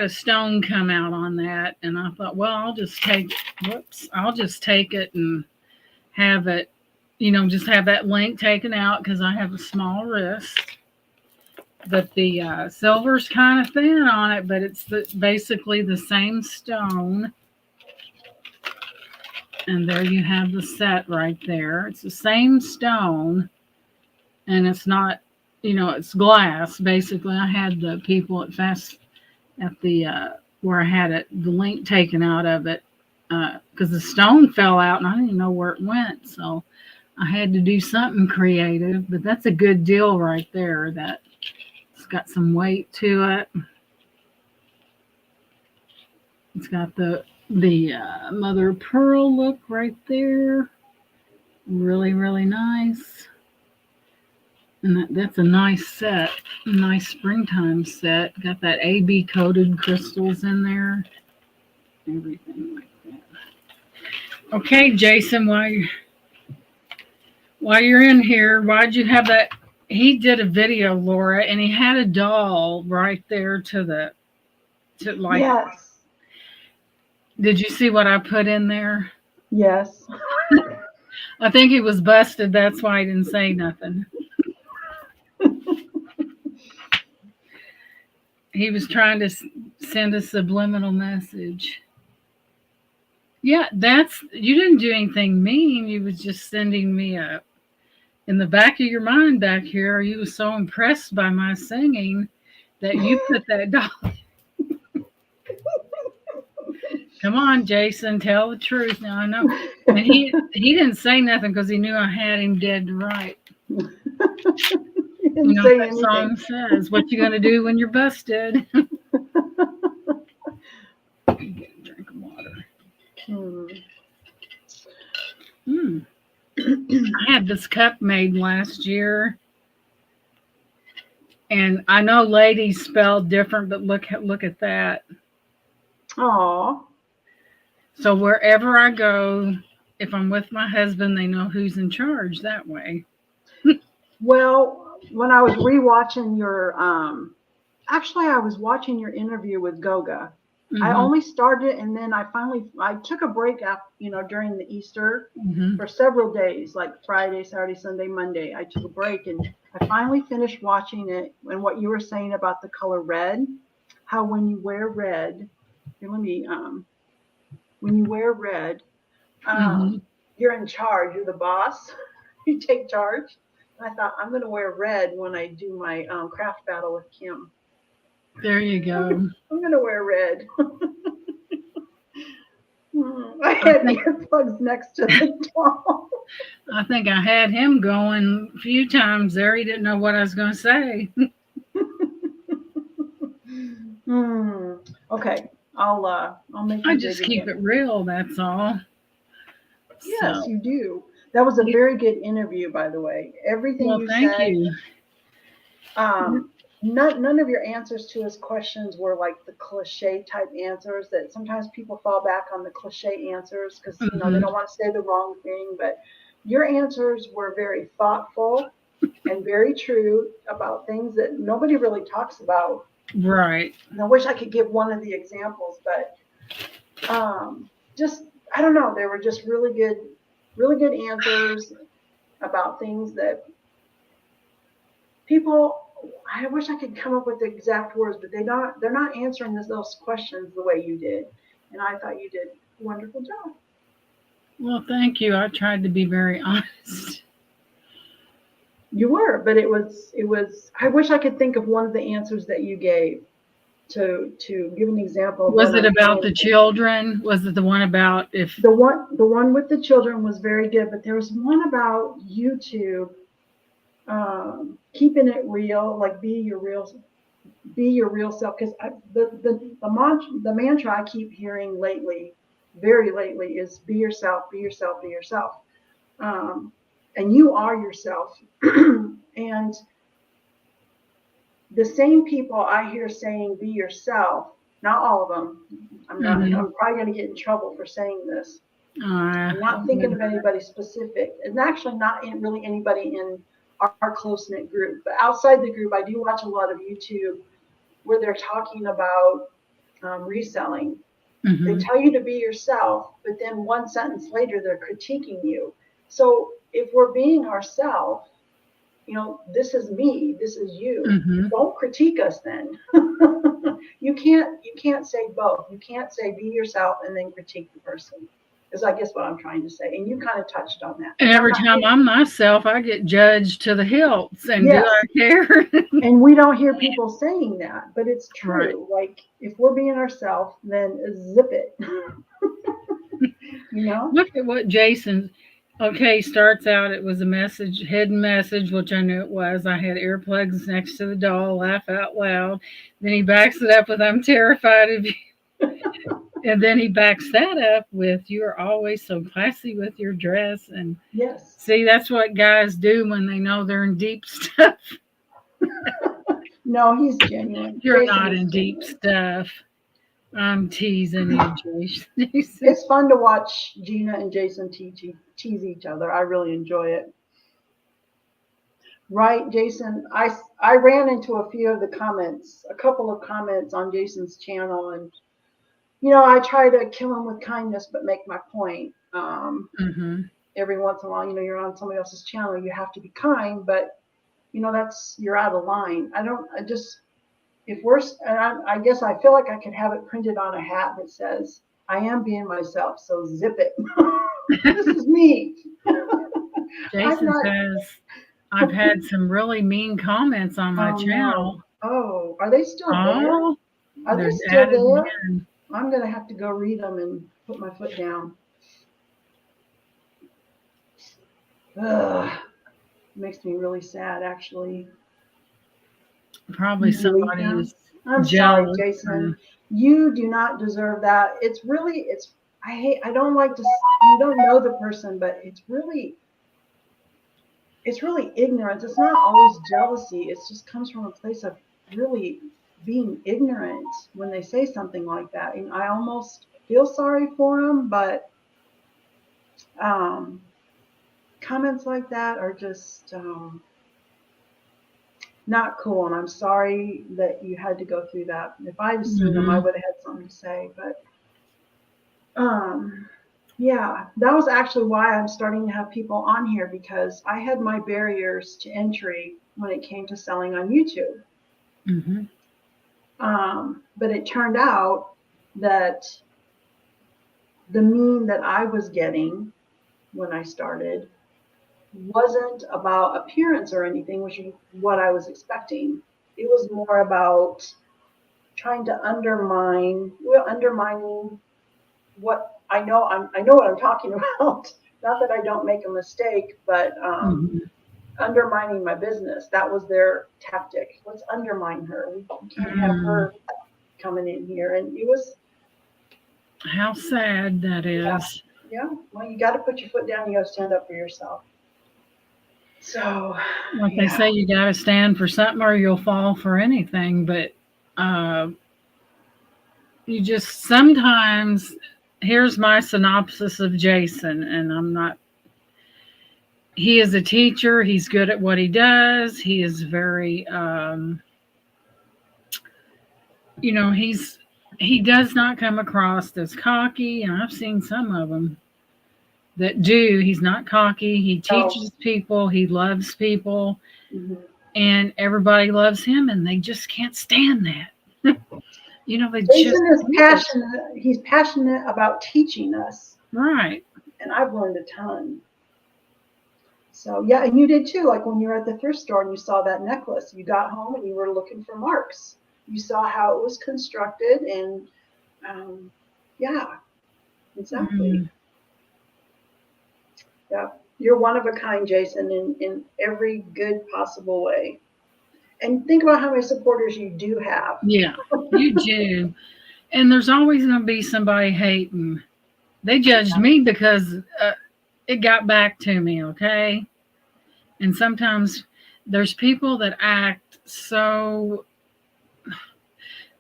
[SPEAKER 2] a stone come out on that, and I thought, well, I'll just take it and have it, just have that link taken out because I have a small wrist. But the silver's kind of thin on it, but it's basically the same stone. And there you have the set right there. It's the same stone, and it's not, it's glass. Basically, I had the people at where I had the link taken out of it because the stone fell out, and I didn't know where it went. So I had to do something creative. But that's a good deal right there. That it's got some weight to it. It's got the mother of pearl look right there. Really, really nice. And that's a nice set. A nice springtime set. Got that AB coated crystals in there. Everything like that. Okay, Jason, while you're in here, why'd you have that? He did a video, Laura, and he had a doll right there
[SPEAKER 1] Yes.
[SPEAKER 2] Did you see what I put in there?
[SPEAKER 1] Yes.
[SPEAKER 2] I think he was busted. That's why he didn't say nothing. He was trying to send a subliminal message. Yeah, you didn't do anything mean. You was just sending me in the back of your mind back here, you was so impressed by my singing that you put that doll. Come on, Jason, tell the truth. Now I know. And he didn't say nothing because he knew I had him dead to right.
[SPEAKER 1] He didn't say anything.
[SPEAKER 2] Song says, "What you gonna do when you're busted?" Get a drink of water. I had this cup made last year, And I know ladies spelled different, but look at that.
[SPEAKER 1] Aw.
[SPEAKER 2] So wherever I go, if I'm with my husband, they know who's in charge that way.
[SPEAKER 1] Well, when I was rewatching your actually I was watching your interview with Goga. I
[SPEAKER 2] Hmm.
[SPEAKER 1] only started and then I took a break after, during the Easter
[SPEAKER 2] Hmm.
[SPEAKER 1] for several days, like Friday, Saturday, Sunday, Monday. I took a break and I finally finished watching it, and what you were saying about the color red, how when you wear red, here, let me when you wear red,
[SPEAKER 2] Hmm.
[SPEAKER 1] um, you're in charge, you're the boss, you take charge. And I thought I'm going to wear red when I do my craft battle with Kim.
[SPEAKER 2] There you go.
[SPEAKER 1] I'm going to wear red. I
[SPEAKER 2] I
[SPEAKER 1] had
[SPEAKER 2] think
[SPEAKER 1] earplugs next to the doll.
[SPEAKER 2] I think I had him going a few times there. He didn't know what I was going to say.
[SPEAKER 1] Hmm. Okay, I'll make
[SPEAKER 2] I
[SPEAKER 1] you
[SPEAKER 2] just
[SPEAKER 1] big
[SPEAKER 2] keep
[SPEAKER 1] again.
[SPEAKER 2] it real. That's all.
[SPEAKER 1] Yes,
[SPEAKER 2] So,
[SPEAKER 1] you do. That was a very good interview, by the way. Everything
[SPEAKER 2] well,
[SPEAKER 1] you
[SPEAKER 2] thank
[SPEAKER 1] said,
[SPEAKER 2] you.
[SPEAKER 1] none of your answers to his questions were like the cliche type answers that sometimes people fall back on the cliche answers because they
[SPEAKER 2] Hmm.
[SPEAKER 1] don't want to say the wrong thing. But your answers were very thoughtful and very true about things that nobody really talks about.
[SPEAKER 2] Right.
[SPEAKER 1] And I wish I could give one of the examples, but just I don't know. They were just really good answers about things that people. I wish I could come up with the exact words, but they're not answering those questions the way you did, and I thought you did a wonderful job.
[SPEAKER 2] Well, thank you. I tried to be very honest.
[SPEAKER 1] You were, but it was. I wish I could think of one of the answers that you gave to give an example of
[SPEAKER 2] Was
[SPEAKER 1] what
[SPEAKER 2] it
[SPEAKER 1] I'm
[SPEAKER 2] about
[SPEAKER 1] trying
[SPEAKER 2] the
[SPEAKER 1] to.
[SPEAKER 2] children? Was it the one about if?
[SPEAKER 1] The one with the children was very good, but there was one about YouTube, keeping it real, like be your real self. Because the mantra I keep hearing lately, very lately, is be yourself, be yourself, be yourself. Um, and you are yourself. And the same people I hear saying be yourself, not all of them.
[SPEAKER 2] Hmm.
[SPEAKER 1] I'm probably going to get in trouble for saying this.
[SPEAKER 2] Uh,
[SPEAKER 1] I'm not thinking of anybody specific, and actually not really anybody in our close knit group. But outside the group, I do watch a lot of YouTube where they're talking about reselling. They
[SPEAKER 2] hmm.
[SPEAKER 1] tell you to be yourself, but then one sentence later they're critiquing you. So if we're being ourselves, this is me, this is you.
[SPEAKER 2] Hmm.
[SPEAKER 1] Don't critique us then. You can't say both. You can't say be yourself and then critique the person. Is I guess what I'm trying to say. And you kind of touched on that.
[SPEAKER 2] And
[SPEAKER 1] And I'm
[SPEAKER 2] every
[SPEAKER 1] not
[SPEAKER 2] time I'm myself, I get judged to the hilts. And do
[SPEAKER 1] yes.
[SPEAKER 2] I care?
[SPEAKER 1] And we don't hear people saying that, but it's
[SPEAKER 2] Right.
[SPEAKER 1] true. Like if we're being ourselves, then zip it. you know?
[SPEAKER 2] Look at what Jason. Okay, starts out. It was a message, hidden message, which I knew it was. I had earplugs next to the doll. Laugh out loud. Then he backs it up with "I'm terrified of you," and then he backs that up with "You are always so classy with your dress." And
[SPEAKER 1] Yes.
[SPEAKER 2] see, that's what guys do when they know they're in deep stuff.
[SPEAKER 1] No, he's genuine.
[SPEAKER 2] You're
[SPEAKER 1] Jason
[SPEAKER 2] not
[SPEAKER 1] is
[SPEAKER 2] in deep
[SPEAKER 1] genuine.
[SPEAKER 2] stuff. I'm teasing you, Jason.
[SPEAKER 1] It's fun to watch Gina and Jason tease each other. I really enjoy it. Right, Jason? I ran into a few of the comments, a couple of comments on Jason's channel, and I try to kill him with kindness, but make my point.
[SPEAKER 2] Hmm.
[SPEAKER 1] Every once in a while, you're on somebody else's channel, you have to be kind, but that's you're out of line. I don't. I just if we're and I guess I feel like I could have it printed on a hat that says I am being myself, so zip it. This is me. I'm
[SPEAKER 2] Jason
[SPEAKER 1] not.
[SPEAKER 2] says, I've had some really mean comments on my
[SPEAKER 1] Oh
[SPEAKER 2] channel.
[SPEAKER 1] no. Oh, are they still there?
[SPEAKER 2] Oh,
[SPEAKER 1] Are they
[SPEAKER 2] there's
[SPEAKER 1] still
[SPEAKER 2] added
[SPEAKER 1] there?
[SPEAKER 2] men.
[SPEAKER 1] I'm gonna have to go read them and put my foot down. Ugh, makes me really sad, actually. Can
[SPEAKER 2] Probably
[SPEAKER 1] you believe
[SPEAKER 2] somebody
[SPEAKER 1] that?
[SPEAKER 2] is
[SPEAKER 1] I'm sorry,
[SPEAKER 2] jealous.
[SPEAKER 1] Jason. You do not deserve that. It's. I hate. I don't like to. You don't know the person, but it's really. it's really ignorance. It's not always jealousy. It just comes from a place of really being ignorant when they say something like that. And I almost feel sorry for them, but um, comments like that are just not cool. And I'm sorry that you had to go through that. If I'd have seen them, I
[SPEAKER 2] Hmm.
[SPEAKER 1] would have had something to say. But um, yeah, that was actually why I'm starting to have people on here because I had my barriers to entry when it came to selling on YouTube.
[SPEAKER 2] Hmm.
[SPEAKER 1] But it turned out that the mean that I was getting when I started wasn't about appearance or anything, which is what I was expecting. It was more about trying to undermining what I know. I know what I'm talking about. Not that I don't make a mistake, but
[SPEAKER 2] Hmm.
[SPEAKER 1] undermining my business. That was their tactic. Let's undermine her. We can't have
[SPEAKER 2] Mm.
[SPEAKER 1] her coming in here. And it was,
[SPEAKER 2] How sad that
[SPEAKER 1] yeah,
[SPEAKER 2] is.
[SPEAKER 1] yeah. Well, you got to put your foot down. You got to stand up for yourself. So,
[SPEAKER 2] Like they
[SPEAKER 1] yeah.
[SPEAKER 2] say, you got to stand for something or you'll fall for anything. But uh, you just sometimes, here's my synopsis of Jason, and I'm not, he is a teacher. He's good at what he does. He is very, he does not come across as cocky. And I've seen some of them that do. He's not cocky. He
[SPEAKER 1] So,
[SPEAKER 2] teaches people, he loves people,
[SPEAKER 1] mhm.
[SPEAKER 2] and everybody loves him, and they just can't stand that. They just
[SPEAKER 1] Jason is
[SPEAKER 2] can't.
[SPEAKER 1] passionate. He's passionate about teaching us,
[SPEAKER 2] Right.
[SPEAKER 1] and I've learned a ton. So, yeah, and you did too. Like when you were at the thrift store and you saw that necklace, you got home and you were looking for marks. You saw how it was constructed, and um, yeah, exactly.
[SPEAKER 2] Mm,
[SPEAKER 1] Yeah, you're one of a kind, Jason, in every good possible way. And think about how many supporters you do have.
[SPEAKER 2] yeah, you do. And there's always going to be somebody hating. They judged me because it got back to me, okay? And sometimes there's people that act so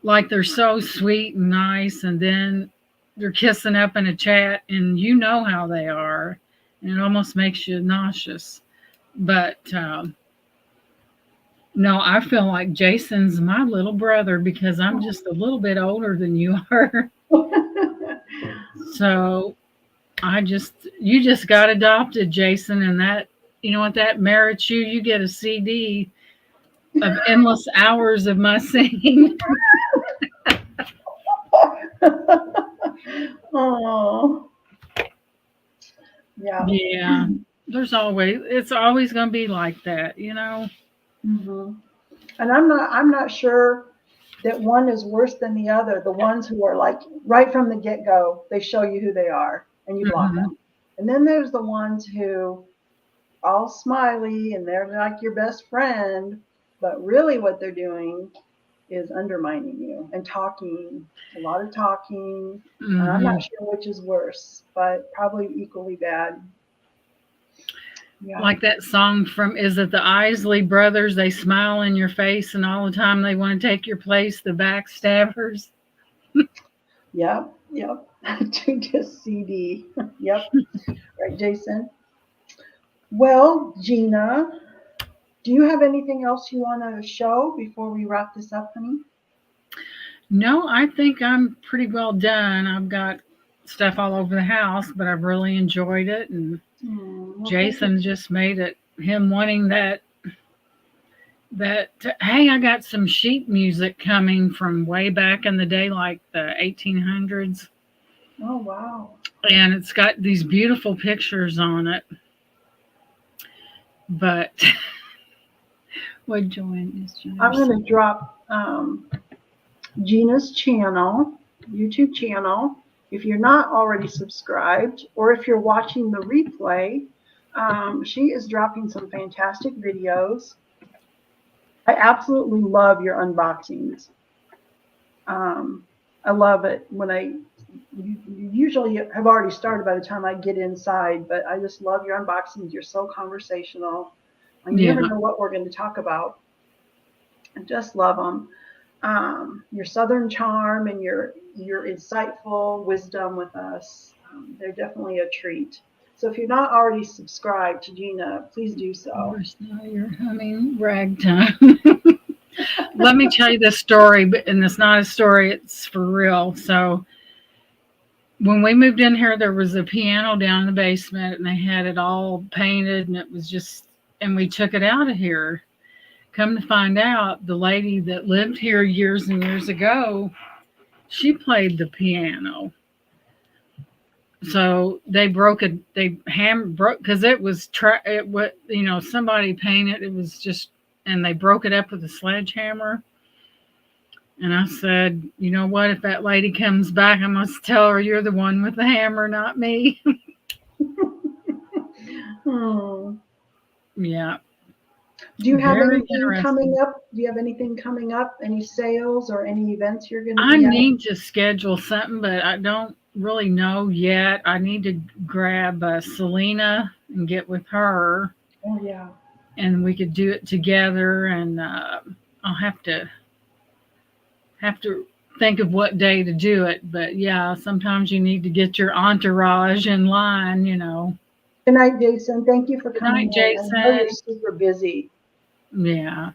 [SPEAKER 2] like they're so sweet and nice, and then they're kissing up in a chat, and you know how they are, and it almost makes you nauseous. But no, I feel like Jason's my little brother because I'm just a little bit older than you are. So you just got adopted, Jason, and that, you know what, that merits you. You get a CD of endless hours of my singing.
[SPEAKER 1] Oh, yeah.
[SPEAKER 2] Yeah, it's always going to be like that.
[SPEAKER 1] Hmm. And I'm not sure that one is worse than the other. The ones who are like right from the get go, they show you who they are and you block
[SPEAKER 2] Hmm.
[SPEAKER 1] them. And then there's the ones who all smiley and they're like your best friend, but really what they're doing is undermining you and talking, a lot of talking. And I'm
[SPEAKER 2] Hmm.
[SPEAKER 1] not sure which is worse, but probably equally bad. Yeah.
[SPEAKER 2] Like that song from, is it the Isley Brothers? They smile in your face, and all the time they want to take your place, the backstabbers.
[SPEAKER 1] Yep. Yep. To just CD. Yep. Right, Jason. Well, Gina, do you have anything else you want to show before we wrap this up, honey?
[SPEAKER 2] No, I think I'm pretty well done. I've got stuff all over the house, but I've really enjoyed it. And
[SPEAKER 1] Well, thank you.
[SPEAKER 2] Jason just made it, him wanting that hey, I got some sheet music coming from way back in the day, like the 1800s,
[SPEAKER 1] Oh, wow.
[SPEAKER 2] and it's got these beautiful pictures on it. But what join is
[SPEAKER 1] I'm
[SPEAKER 2] Jennifer?
[SPEAKER 1] going to drop Gina's channel, YouTube channel. If you're not already subscribed, or if you're watching the replay, she is dropping some fantastic videos. I absolutely love your unboxings. Um, I love it when you usually have already started by the time I get inside, but I just love your unboxings. You're so conversational. and you never
[SPEAKER 2] Yeah.
[SPEAKER 1] know what we're going to talk about. I just love them. Your Southern charm and your insightful wisdom with us. They're definitely a treat. So if you're not already subscribed to Gina, please do so.
[SPEAKER 2] Where's now your humming ragtime? Let me tell you this story, and it's not a story, it's for real. So, when we moved in here, there was a piano down in the basement, and they had it all painted, and it was just, and we took it out of here. Come to find out, the lady that lived here years and years ago, she played the piano. So they broke it. They broke because it was it what somebody painted. It was just, and they broke it up with a sledgehammer. And I said, you know what? If that lady comes back, I must tell her you're the one with the hammer, not me.
[SPEAKER 1] Hmm.
[SPEAKER 2] Yeah,
[SPEAKER 1] Do you have
[SPEAKER 2] very
[SPEAKER 1] anything coming
[SPEAKER 2] interesting.
[SPEAKER 1] up? Do you have anything coming up? Any sales or any events you're going to
[SPEAKER 2] I
[SPEAKER 1] be at?
[SPEAKER 2] need to schedule something, but I don't really know yet. I need to grab Selena and get with her,
[SPEAKER 1] Oh yeah.
[SPEAKER 2] and we could do it together. And I'll have to think of what day to do it. But yeah, sometimes you need to get your entourage in line.
[SPEAKER 1] Good night, Jason. Thank you for
[SPEAKER 2] Good
[SPEAKER 1] coming
[SPEAKER 2] night,
[SPEAKER 1] in. I know you're
[SPEAKER 2] Jason.
[SPEAKER 1] super busy.
[SPEAKER 2] Yeah.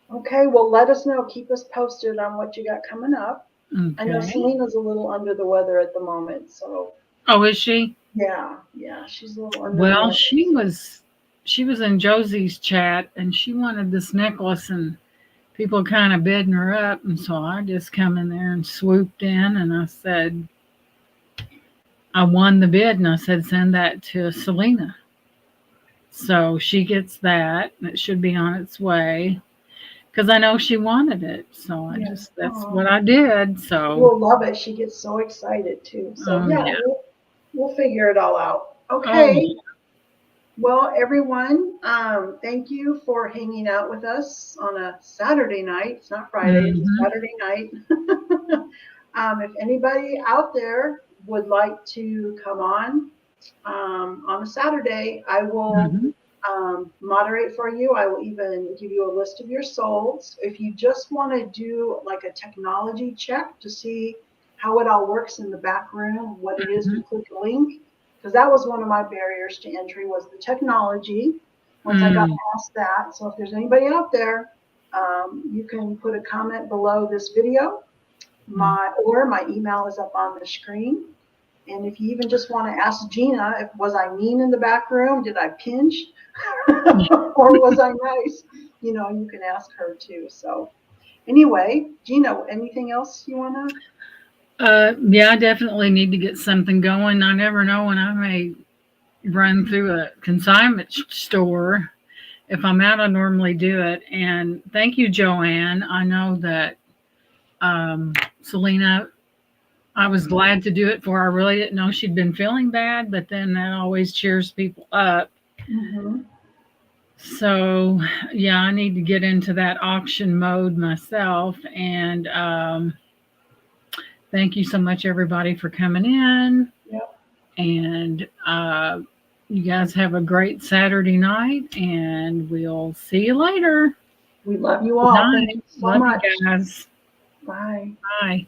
[SPEAKER 1] Okay, well, let us know. Keep us posted on what you got coming up. I know
[SPEAKER 2] Okay.
[SPEAKER 1] Selena's a little under the weather at the moment, so
[SPEAKER 2] Oh, is she?
[SPEAKER 1] yeah, she's a little under the
[SPEAKER 2] Well,
[SPEAKER 1] weather. So
[SPEAKER 2] she was in Josie's chat, and she wanted this necklace, and people kind of bidding her up, and so I just come in there and swooped in, and I said I won the bid, and I said send that to Selena. So she gets that, and it should be on its way because I know she wanted it. So
[SPEAKER 1] yeah,
[SPEAKER 2] that's what I did. So,
[SPEAKER 1] you'll love it. She gets so excited too. So
[SPEAKER 2] oh
[SPEAKER 1] yeah,
[SPEAKER 2] yeah,
[SPEAKER 1] we'll figure it all out.
[SPEAKER 2] oh
[SPEAKER 1] Okay.
[SPEAKER 2] yeah.
[SPEAKER 1] Well, everyone, thank you for hanging out with us on a Saturday night. It's not Friday, it's a
[SPEAKER 2] Mhm.
[SPEAKER 1] Saturday night. If anybody out there would like to come on a Saturday, I will
[SPEAKER 2] Mhm.
[SPEAKER 1] moderate for you. I will even give you a list of your solds. If you just want to do like a technology check to see how it all works in the back room, what it is to
[SPEAKER 2] Mhm.
[SPEAKER 1] click a link, because that was one of my barriers to entry was the technology. Once I got
[SPEAKER 2] Mm.
[SPEAKER 1] past that, so if there's anybody out there, you can put a comment below this video. My email is up on the screen. And if you even just want to ask Gina, if was I mean in the back room? Did I pinch? Or was I nice? You can ask her too. So anyway, Gina, anything else you wanna?
[SPEAKER 2] Yeah, I definitely need to get something going. I never know when I may run through a consignment store. If I'm out, I normally do it. And thank you, Joanne. I know that Selena, I was glad to do it for her. I really didn't know she'd been feeling bad, but then that always cheers people up.
[SPEAKER 1] Mm-hmm.
[SPEAKER 2] So, yeah, I need to get into that auction mode myself. And thank you so much, everybody, for coming in.
[SPEAKER 1] Yep.
[SPEAKER 2] And you guys have a great Saturday night, and we'll see you later.
[SPEAKER 1] We love you
[SPEAKER 2] Good
[SPEAKER 1] all. Thank
[SPEAKER 2] night.
[SPEAKER 1] you so
[SPEAKER 2] Love you
[SPEAKER 1] much.
[SPEAKER 2] guys.
[SPEAKER 1] Bye.
[SPEAKER 2] Bye.